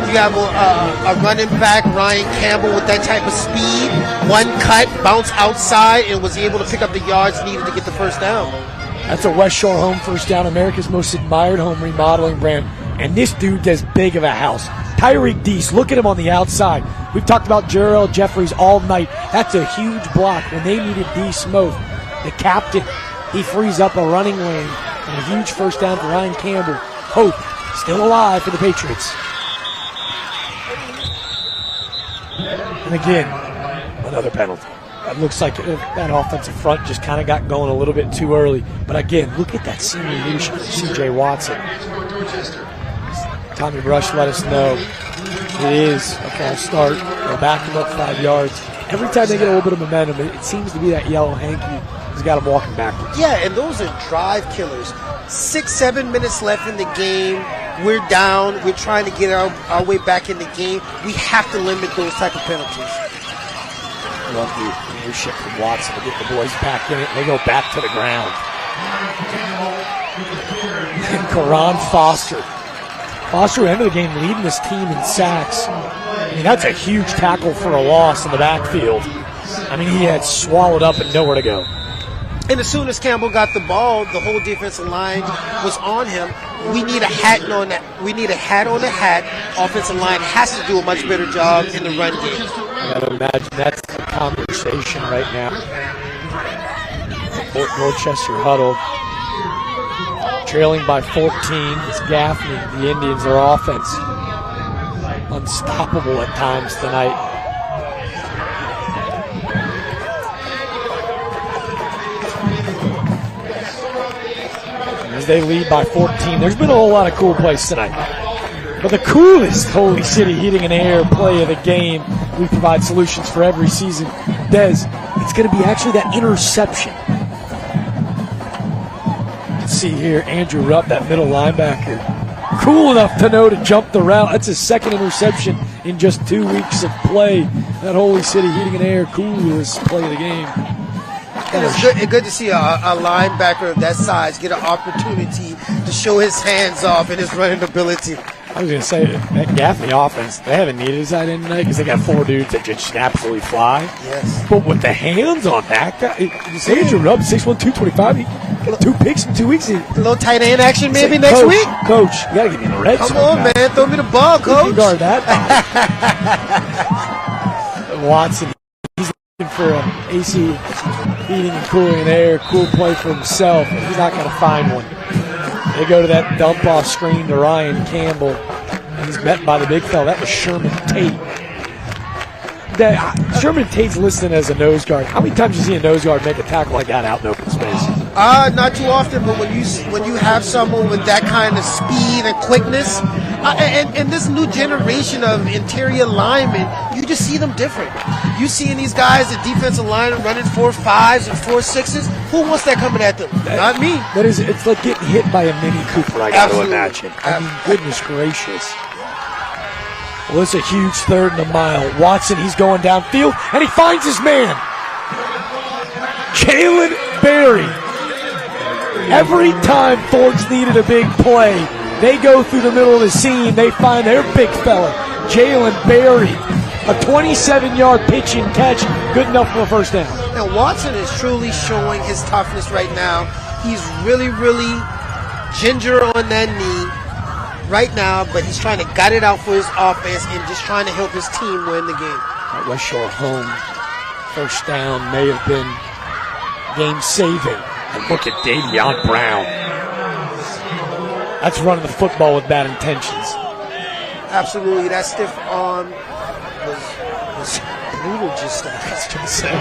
You have a running back, Ryan Campbell, with that type of speed. One cut, bounce outside, and was able to pick up the yards needed to get the 1st down. That's a West Shore home 1st down, America's most admired home remodeling brand. And this dude does big of a house. Tyreek Dees, look at him on the outside. We've talked about Jarrell Jeffries all night. That's a huge block when they needed Dees most. The captain, he frees up a running lane and a huge 1st down for Ryan Campbell. Hope still alive for the Patriots. And again, another penalty. It looks like that offensive front just kind of got going a little bit too early. But again, look at that senior leadership of C.J. Watson. Tommy Brush let us know it is a false start. They'll back him up 5 yards. Every time they get a little bit of momentum, it seems to be that yellow hanky. He's got him walking backwards. Yeah, and those are drive killers. 6-7 minutes left in the game. We're down. We're trying to get our way back in the game. We have to limit those type of penalties. Love the leadership from Watson to get the boys back in it. They go back to the ground. And Karan Foster. Foster, end of the game, leading this team in sacks. I mean, that's a huge tackle for a loss in the backfield. I mean, he had swallowed up and nowhere to go. And as soon as Campbell got the ball, the whole defensive line was on him. We need a hat on that. We need a hat on the hat. Offensive line has to do a much better job in the run game. I gotta imagine that's the conversation right now. Fort Dorchester huddled, trailing by 14. It's Gaffney. The Indians, their offense, unstoppable at times tonight. As they lead by 14. There's been a whole lot of cool plays tonight. But the coolest Holy City heating and air play of the game, we provide solutions for every season. Des, it's going to be actually that interception. Let's see here, Andrew Rupp, that middle linebacker. Cool enough to know to jump the route. That's his second interception in just 2 weeks of play. That Holy City heating and air, coolest play of the game. And it's good to see a linebacker of that size get an opportunity to show his hands off and his running ability. I was going to say, that Gaffney offense, they haven't needed his side in tonight because they got 4 dudes that just absolutely fly. Yes. But with the hands on that guy, Andrew Rupp, 6'1", 225, he got 2 picks in 2 weeks. A little tight end action maybe next week? Coach, you got to get me in the red zone. Come on, man. Throw me the ball, coach. You can guard that. Watson, he's looking for an AC heating and cooling and air, cool play for himself. He's not going to find one. They go to that dump-off screen to Ryan Campbell. He's met by the big fella. That was Sherman Tate. Sherman Tate's listed as a nose guard. How many times do you see a nose guard make a tackle like that out in open space? Not too often, but when you have someone with that kind of speed and quickness, and this new generation of interior linemen, you just see them different. You seeing these guys at defensive line running 4.5s and 4.6s. Who wants that coming at them? Not me. It's like getting hit by a Mini Cooper, I got to imagine. I mean, goodness gracious. Well, it's a huge 3rd and a mile. Watson, he's going downfield, and he finds his man. Jalen Berry. Every time Ford's needed a big play, they go through the middle of the seam. They find their big fella, Jalen Berry. A 27-yard pitch and catch, good enough for a first down. Now, Watson is truly showing his toughness right now. He's really, really ginger on that knee right now, but he's trying to gut it out for his offense and just trying to help his team win the game. That West Shore home first down may have been game-saving. And look at Davion Brown. That's running the football with bad intentions. Absolutely. That stiff arm was brutal just now.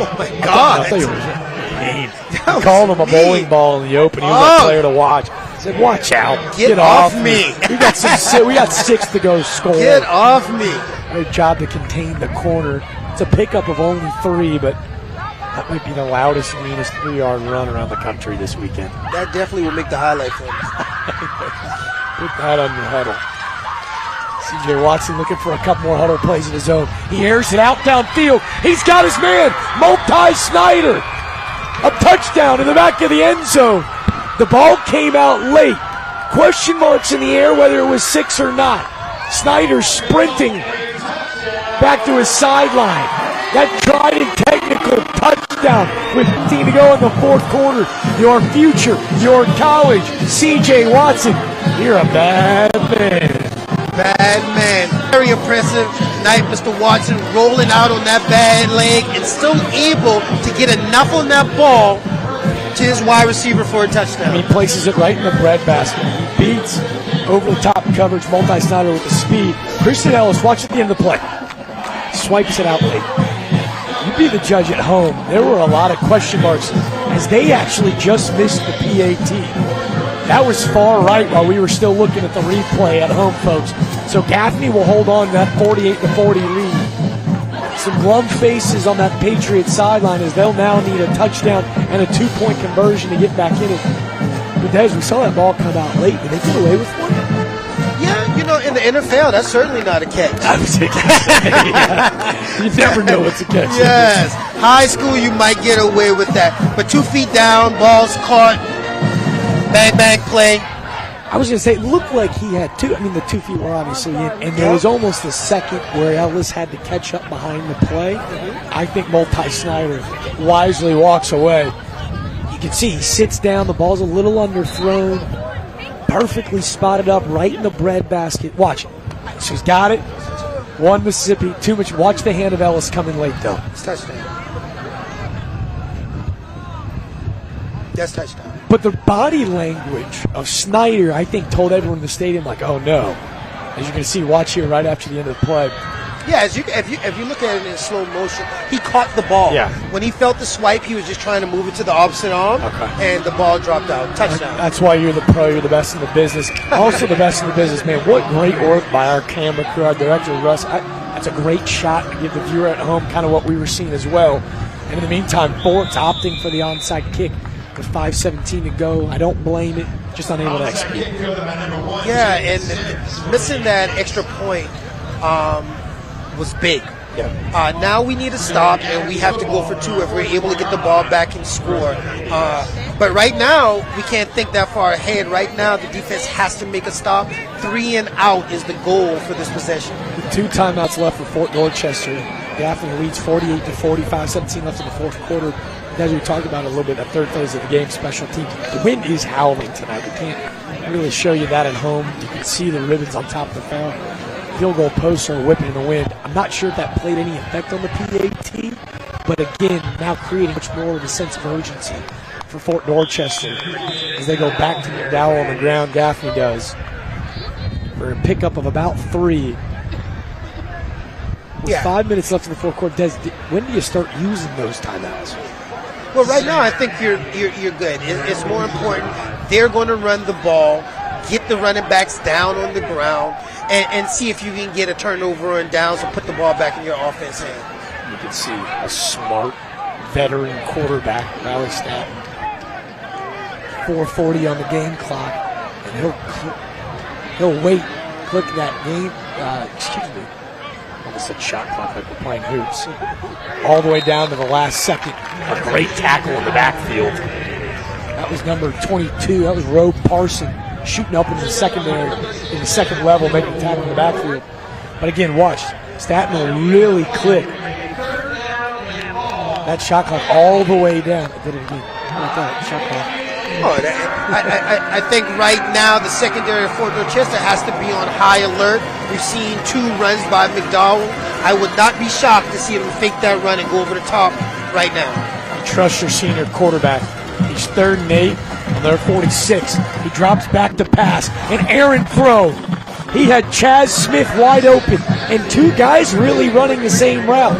Oh, my God. He called him a bowling ball in the open. He was a player to watch. He said, watch out. Get off me. We got 6 to go score. Get off me. Great job to contain the corner. It's a pickup of only 3, but that might be the loudest and meanest 3-yard run around the country this weekend. That definitely will make the highlight for him. Put that on your huddle. C.J. Watson looking for a couple more huddle plays in his own. He airs it out downfield. He's got his man, Snyder. A touchdown in the back of the end zone. The ball came out late. Question marks in the air whether it was 6 or not. Snyder sprinting back to his sideline. That tried and technical touchdown with 15 to go in the 4th quarter. Your future, your college, C.J. Watson. You're a bad man. Bad man. Very impressive night, Mr. Watson, rolling out on that bad leg and still able to get enough on that ball to his wide receiver for a touchdown. He places it right in the breadbasket. He beats over-the-top coverage, Snyder with the speed. Christian Ellis, watch at the end of the play. Swipes it out late. You be the judge at home. There were a lot of question marks as they actually just missed the PAT. That was far right while we were still looking at the replay at home, folks. So Gaffney will hold on to that 48-40 lead. Some glum faces on that Patriots sideline as they'll now need a touchdown and a 2-point conversion to get back in it. But Des, we saw that ball come out late. Did they get away with one? Yeah, in the NFL, that's certainly not a catch. I was thinking, you never know what's a catch. Yes. High school, you might get away with that. But 2 feet down, ball's caught. Bang, bang, play. I was going to say, it looked like he had two. I mean, the 2 feet were obviously in, and there was almost a second where Ellis had to catch up behind the play. I think Snyder wisely walks away. You can see he sits down. The ball's a little underthrown. Perfectly spotted up right in the breadbasket. Watch it. She's got it. 1 Mississippi, too much. Watch the hand of Ellis coming late, though. It's touchdown. That's touchdown. But the body language of Snyder, I think, told everyone in the stadium, like, oh, no. As you can see, watch here right after the end of the play. Yeah, if you look at it in slow motion, he caught the ball. Yeah. When he felt the swipe, he was just trying to move it to the opposite arm, and the ball dropped out. Touchdown. That's why you're the pro. You're the best in the business. Also the best in the business, man. What great work by our camera crew, our director, Russ. That's a great shot to give the viewer at home kind of what we were seeing as well. And in the meantime, Fort's opting for the onside kick with 5:17 to go. I don't blame it. Just unable to execute. Yeah, and missing that extra point was big. Yeah. Now we need to stop, and we have to go for 2 if we're able to get the ball back and score. But right now, we can't think that far ahead. Right now, the defense has to make a stop. 3 and out is the goal for this possession. With 2 timeouts left for Fort Dorchester, Gaffney leads 48-45, 17 left in the fourth quarter. As we talked about a little bit, the third phase of the game, special teams. The wind is howling tonight. We can't really show you that at home. You can see the ribbons on top of the foul. Field goal posts are whipping in the wind. I'm not sure if that played any effect on the PAT, but again, now creating much more of a sense of urgency for Fort Dorchester as they go back to McDowell on the ground. Gaffney does for a pickup of about 3. With 5 minutes left in the fourth quarter, Des, when do you start using those timeouts? Well, right now I think you're good. It's more important. They're going to run the ball, get the running backs down on the ground, and see if you can get a turnover and downs and put the ball back in your offense hand. You can see a smart veteran quarterback, Riley Staton. 4:40 on the game clock, and he'll wait, click that game. Almost said shot clock like we're playing hoops. All the way down to the last second. A great tackle in the backfield. That was number 22. That was Roe Parson shooting up into the secondary, in the second level, making a tackle in the backfield. But again, watch. Staten will really click that shot clock all the way down. I did it again. How about that shot clock? I think right now the secondary of Fort Dorchester has to be on high alert. We've seen 2 runs by McDowell. I would not be shocked to see them fake that run and go over the top right now. Trust your senior quarterback. He's 3rd and 8 on their 46. He drops back to pass. An errant throw. He had Chaz Smith wide open and 2 guys really running the same route.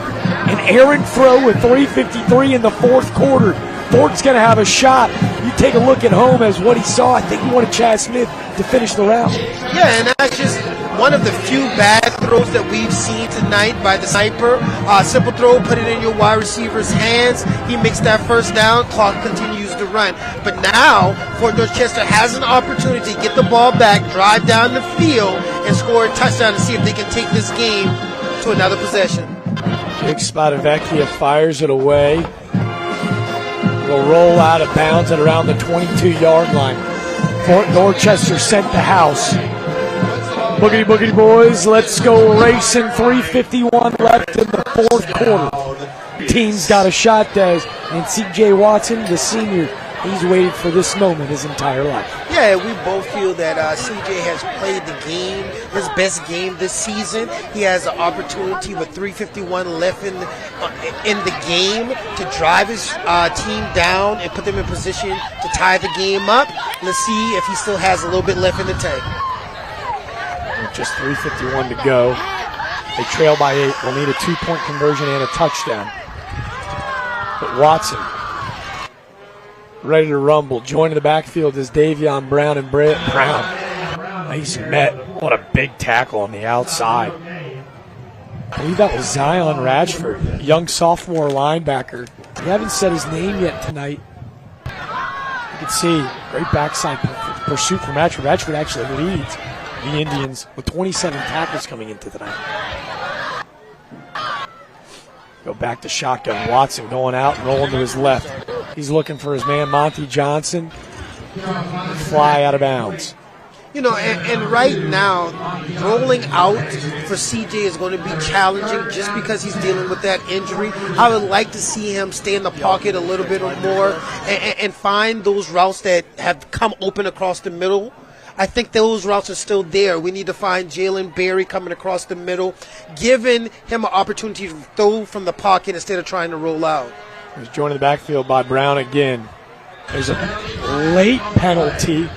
An errant throw with 3:53 in the fourth quarter. Fort's going to have a shot. You take a look at home as what he saw. I think he wanted Chaz Smith to finish the route. Yeah, and that's just one of the few bad throws that we've seen tonight by the sniper. Simple throw, put it in your wide receiver's hands. He makes that first down. Clock continues to run. But now, Fort Dorchester has an opportunity to get the ball back, drive down the field, and score a touchdown to see if they can take this game to another possession. Jake Spadavecchia fires it away. Will roll out of bounds at around the 22-yard line. Fort Dorchester sent the house. Boogity, boogity, boys. Let's go racing. 3:51 left in the fourth quarter. Team's got a shot, Des. And C.J. Watson, the senior, he's waited for this moment his entire life. Yeah, we both feel that C.J. has played the game, his best game this season. He has an opportunity with 3:51 left in the game to drive his team down and put them in position to tie the game up. Let's see if he still has a little bit left in the tank. Just 3:51 to go. They trail by 8. We'll need a 2-point conversion and a touchdown. But Watson ready to rumble. Joining the backfield is Davion Brown and Brett Brown. Nice met. What a big tackle on the outside. I believe that was Zion Ratchford, young sophomore linebacker. We haven't said his name yet tonight. You can see great backside pursuit from Ratchford. Ratchford actually leads the Indians with 27 tackles coming into tonight. Go back to shotgun. Watson going out and rolling to his left. He's looking for his man, Monty Johnson. Fly out of bounds. You know, and right now, rolling out for CJ is going to be challenging just because he's dealing with that injury. I would like to see him stay in the pocket a little bit or more and find those routes that have come open across the middle. I think those routes are still there. We need to find Jalen Berry coming across the middle, giving him an opportunity to throw from the pocket instead of trying to roll out. He's joined in the backfield by Brown again. There's a late penalty.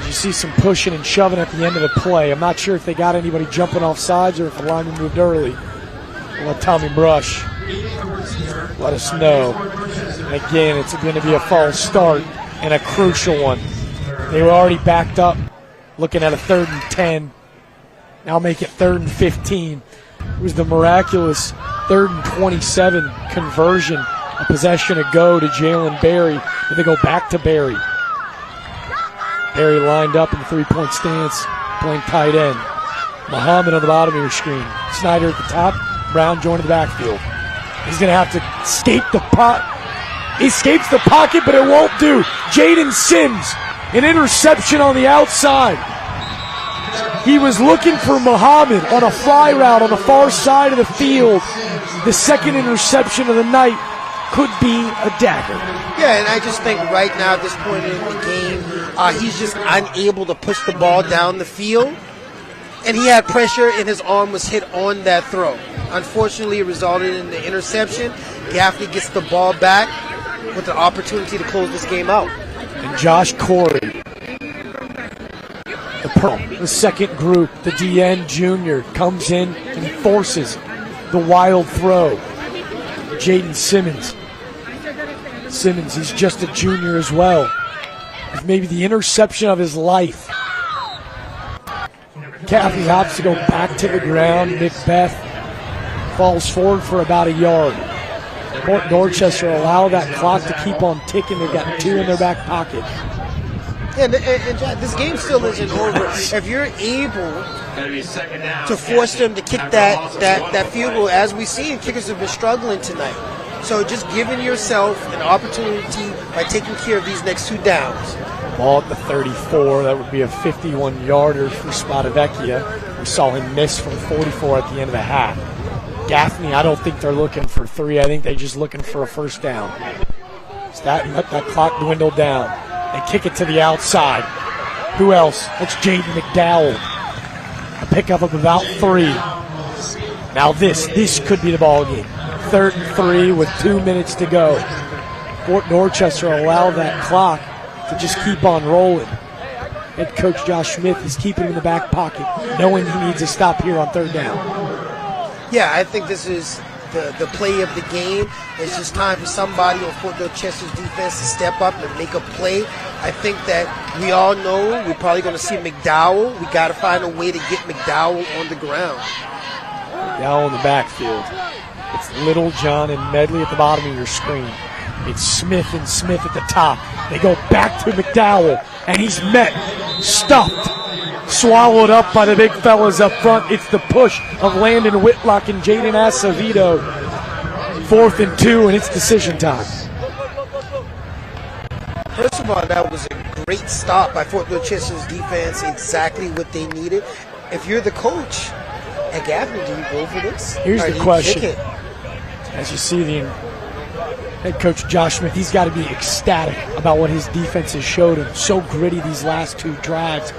You see some pushing and shoving at the end of the play. I'm not sure if they got anybody jumping off sides or if the lineman moved early. We'll let Tommy Brush let us know. And again, it's going to be a false start and a crucial one. They were already backed up, looking at a 3rd and 10. Now make it 3rd and 15. It was the miraculous 3rd and 27 conversion. A possession to go to Jalen Berry. Then they go back to Berry. Berry lined up in the 3-point stance, playing tight end. Muhammad on the bottom of your screen. Snyder at the top. Brown joining the backfield. He's going to have to escape the He escapes the pocket, but it won't do. Jaden Sims, an interception on the outside. He was looking for Muhammad on a fly route on the far side of the field. The second interception of the night could be a dagger. Yeah, and I just think right now at this point in the game, he's just unable to push the ball down the field. And he had pressure and his arm was hit on that throw. Unfortunately, it resulted in the interception. Gaffney gets the ball back with the opportunity to close this game out. And Josh Corey, the second group, the DN junior, comes in and forces the wild throw. Jaden Simmons. He's just a junior as well. With maybe the interception of his life. Gaffney opts to go back to the ground. Macbeth falls forward for about a yard. Fort Dorchester allow that clock to keep on ticking. They've got 2 in their back pocket. Yeah, and Jack, this game still isn't over. If you're able to force them to kick that field goal, as we see, kickers have been struggling tonight. So just giving yourself an opportunity by taking care of these next 2 downs. Ball at the 34. That would be a 51-yarder for Spadavecchia. We saw him miss from 44 at the end of the half. Gaffney, I don't think they're looking for 3. I think they're just looking for a first down. So let that clock dwindle down. They kick it to the outside. Who else? That's Jaden McDowell. A pickup of about 3. Now this could be the ball game. 3rd and 3 with 2 minutes to go. Fort Dorchester allow that clock to just keep on rolling. Head coach Josh Smith is keeping him in the back pocket, knowing he needs a stop here on 3rd down. Yeah, I think this is the play of the game. It's just time for somebody on Fort Dorchester's defense to step up and make a play. I think that we all know we're probably going to see McDowell. We got to find a way to get McDowell on the ground. McDowell in the backfield. It's Little John and Medley at the bottom of your screen. It's Smith and Smith at the top. They go back to McDowell, and he's met, stuffed, swallowed up by the big fellas up front. It's the push of Landon Whitlock and Jaden Acevedo. 4th and 2, and it's decision time. First of all, that was a great stop by Fort Dorchester's defense, exactly what they needed. If you're the coach at Gaffney, do you go for this? Here's the question. As you see the head coach Josh Smith, he's got to be ecstatic about what his defense has showed him. So gritty these last 2 drives.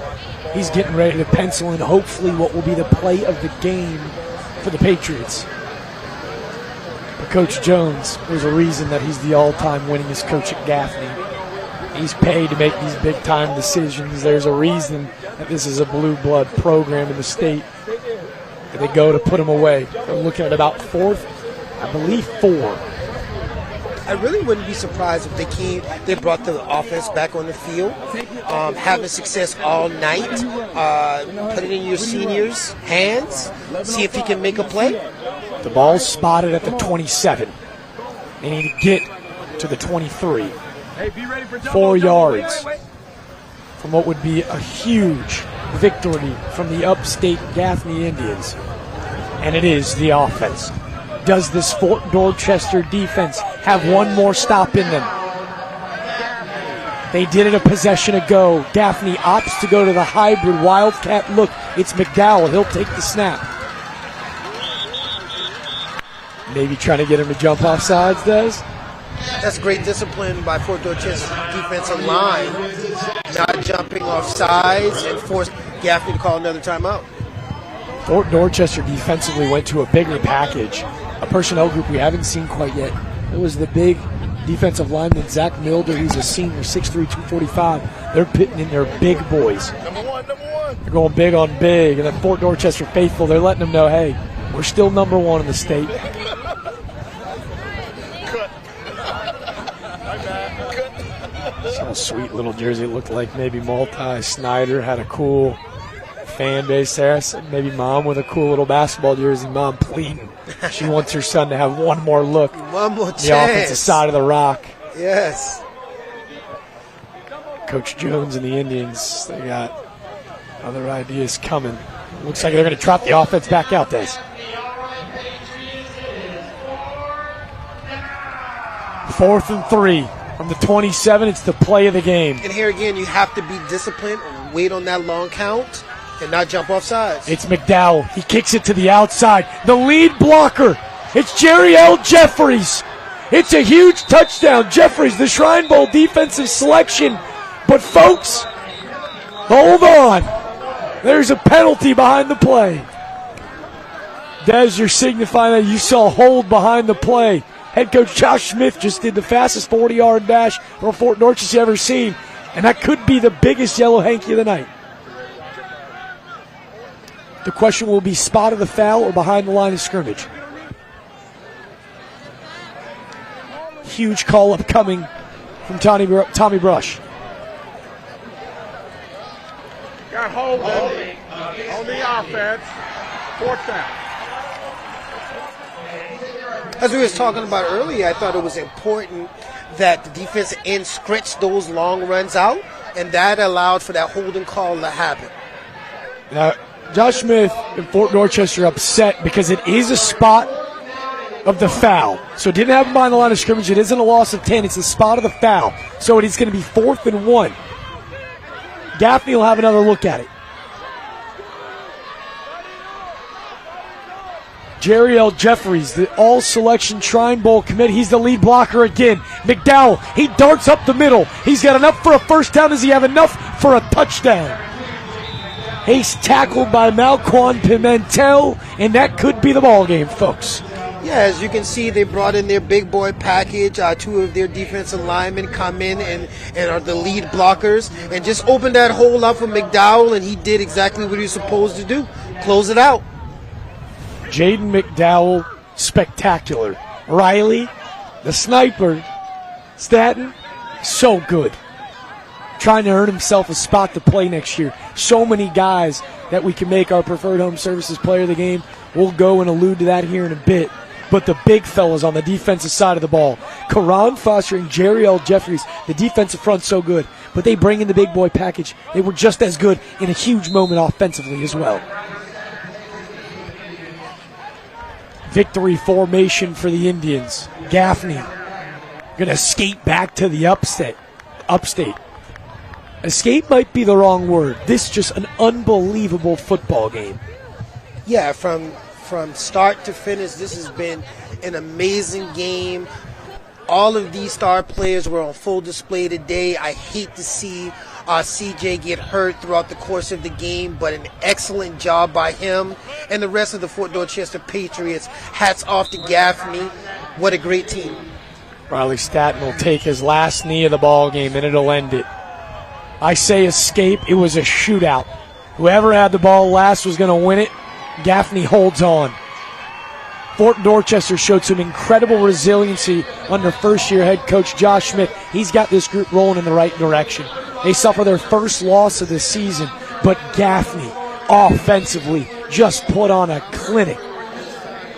He's getting ready to pencil in hopefully what will be the play of the game for the Patriots. But Coach Jones, there's a reason that he's the all-time winningest coach at Gaffney. He's paid to make these big-time decisions. There's a reason that this is a blue blood program in the state. And they go to put him away. They're looking at about 4th, I believe 4. I really wouldn't be surprised if they brought the offense back on the field, having success all night, put it in your seniors' hands, see if he can make a play. The ball's spotted at the 27. They need to get to the 23. 4 yards from what would be a huge victory from the upstate Gaffney Indians. And it is the offense. Does this Fort Dorchester defense have one more stop in them? They did it a possession ago. Gaffney opts to go to the hybrid Wildcat look. It's McDowell. He'll take the snap. Maybe trying to get him to jump off sides, Des? That's great discipline by Fort Dorchester's defensive line, not jumping off sides and forced Gaffney to call another timeout. Fort Dorchester defensively went to a bigger package, a personnel group we haven't seen quite yet. It was the big defensive lineman, Zach Milder, who's a senior, 6'3", 245. They're pitting in their big boys. Number one. They're going big on big, and the Fort Dorchester faithful, they're letting them know, hey, we're still number one in the state. So a sweet little jersey. It looked like maybe Snyder had a cool fan base there. So maybe mom with a cool little basketball jersey. Mom pleading. She wants her son to have one more look. One more chance. The offensive side of the rock. Yes. Coach Jones and the Indians, they got other ideas coming. Looks like they're going to trot the offense back out, Des. 4th and 3 from the 27. It's the play of the game. And here again, you have to be disciplined, wait on that long count, and not jump off sides. It's McDowell. He kicks it to the outside. The lead blocker. It's Jerry L. Jeffries. It's a huge touchdown. Jeffries, the Shrine Bowl defensive selection. But folks, hold on. There's a penalty behind the play. Des, you're signifying that you saw a hold behind the play. Head coach Josh Smith just did the fastest 40-yard dash from Fort Dorchester ever seen, and that could be the biggest yellow hanky of the night. The question will be spot of the foul or behind the line of scrimmage. Huge call-up coming from Tommy Brush. Got hold on the offense. 4th down. As we was talking about earlier, I thought it was important that the defensive end stretched those long runs out, and that allowed for that holding call to happen. Now, Josh Smith and Fort Dorchester upset because it is a spot of the foul. So it didn't happen behind the line of scrimmage. It isn't a loss of 10. It's the spot of the foul. So it is going to be 4th and 1. Gaffney will have another look at it. Jerry L. Jeffries, the all-selection Shrine Bowl commit. He's the lead blocker again. McDowell, he darts up the middle. He's got enough for a first down. Does he have enough for a touchdown? He's tackled by Malquan Pimentel, and that could be the ball game, folks. Yeah, as you can see, they brought in their big boy package. 2 of their defensive linemen come in and are the lead blockers and just opened that hole up for McDowell, and he did exactly what he was supposed to do, close it out. Jaden McDowell, spectacular. Riley, the sniper, Staten, so good. Trying to earn himself a spot to play next year. So many guys that we can make our preferred home services player of the game. We'll go and allude to that here in a bit. But the big fellas on the defensive side of the ball, Karan Foster and Jerry L. Jeffries, the defensive front's so good. But they bring in the big boy package. They were just as good in a huge moment offensively as well. Victory formation for the Indians. Gaffney going to skate back to the upstate. Escape might be the wrong word. This is just an unbelievable football game. Yeah, from start to finish, this has been an amazing game. All of these star players were on full display today. I hate to see CJ get hurt throughout the course of the game, but an excellent job by him and the rest of the Fort Dorchester Patriots. Hats off to Gaffney. What a great team. Riley Staten will take his last knee of the ball game, and it'll end it. I say escape. It was a shootout. Whoever had the ball last was going to win it. Gaffney holds on. Fort Dorchester showed some incredible resiliency under first-year head coach Josh Smith. He's got this group rolling in the right direction. They suffer their first loss of the season, but Gaffney, offensively, just put on a clinic.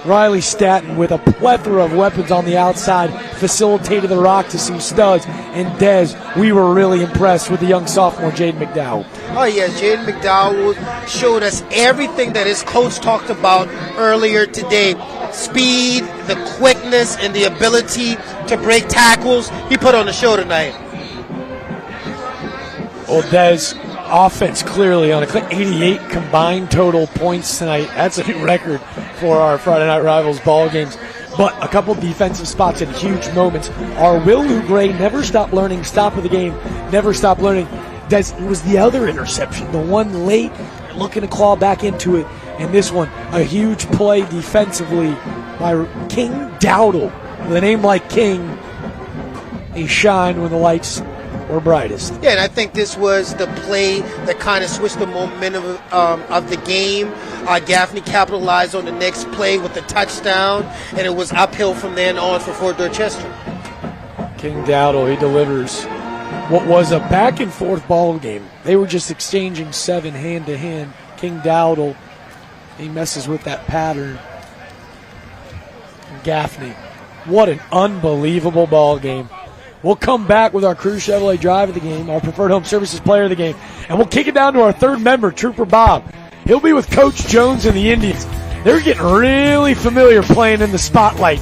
Riley Staten, with a plethora of weapons on the outside, facilitated the rock to some studs. And Des, we were really impressed with the young sophomore, Jaden McDowell. Oh, yes, Jaden McDowell showed us everything that his coach talked about earlier today. Speed, the quickness, and the ability to break tackles. He put on the show tonight. Well, Des, offense clearly on a 88 combined total points tonight. That's a new record for our Friday Night Rivals ball games. But a couple defensive spots and huge moments. Our Will Lou Gray never stopped learning, stop of the game, never stopped learning. Des, it was the other interception, the one late, looking to claw back into it. And this one, a huge play defensively by King Dowdle. With a name like King, he shined when the lights were brightest. Yeah, and I think this was the play that kind of switched the momentum of the game. Gaffney capitalized on the next play with the touchdown, and it was uphill from then on for Fort Dorchester. King Dowdle, he delivers what was a back-and-forth ball game. They were just exchanging 7 hand-to-hand. King Dowdle, he messes with that pattern. And Gaffney, what an unbelievable ball game. We'll come back with our Crew Chevrolet drive of the game, our preferred home services player of the game, and we'll kick it down to our third member, Trooper Bob. He'll be with Coach Jones and the Indians. They're getting really familiar playing in the spotlight.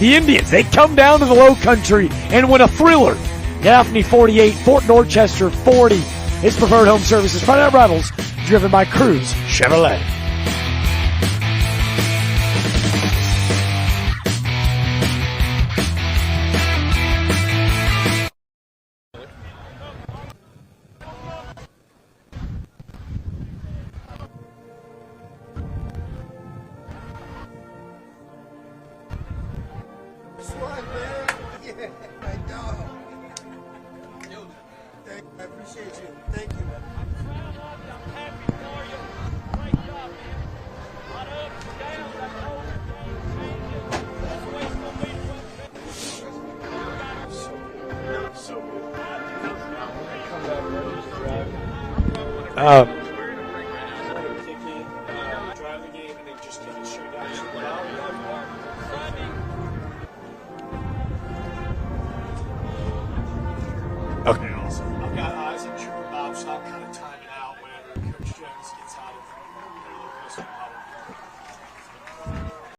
The Indians, they come down to the low country and win a thriller. Gaffney 48, Fort Dorchester 40. His preferred home services, Friday Night Rivals, driven by Crew Chevrolet. I appreciate you. Thank you. So good.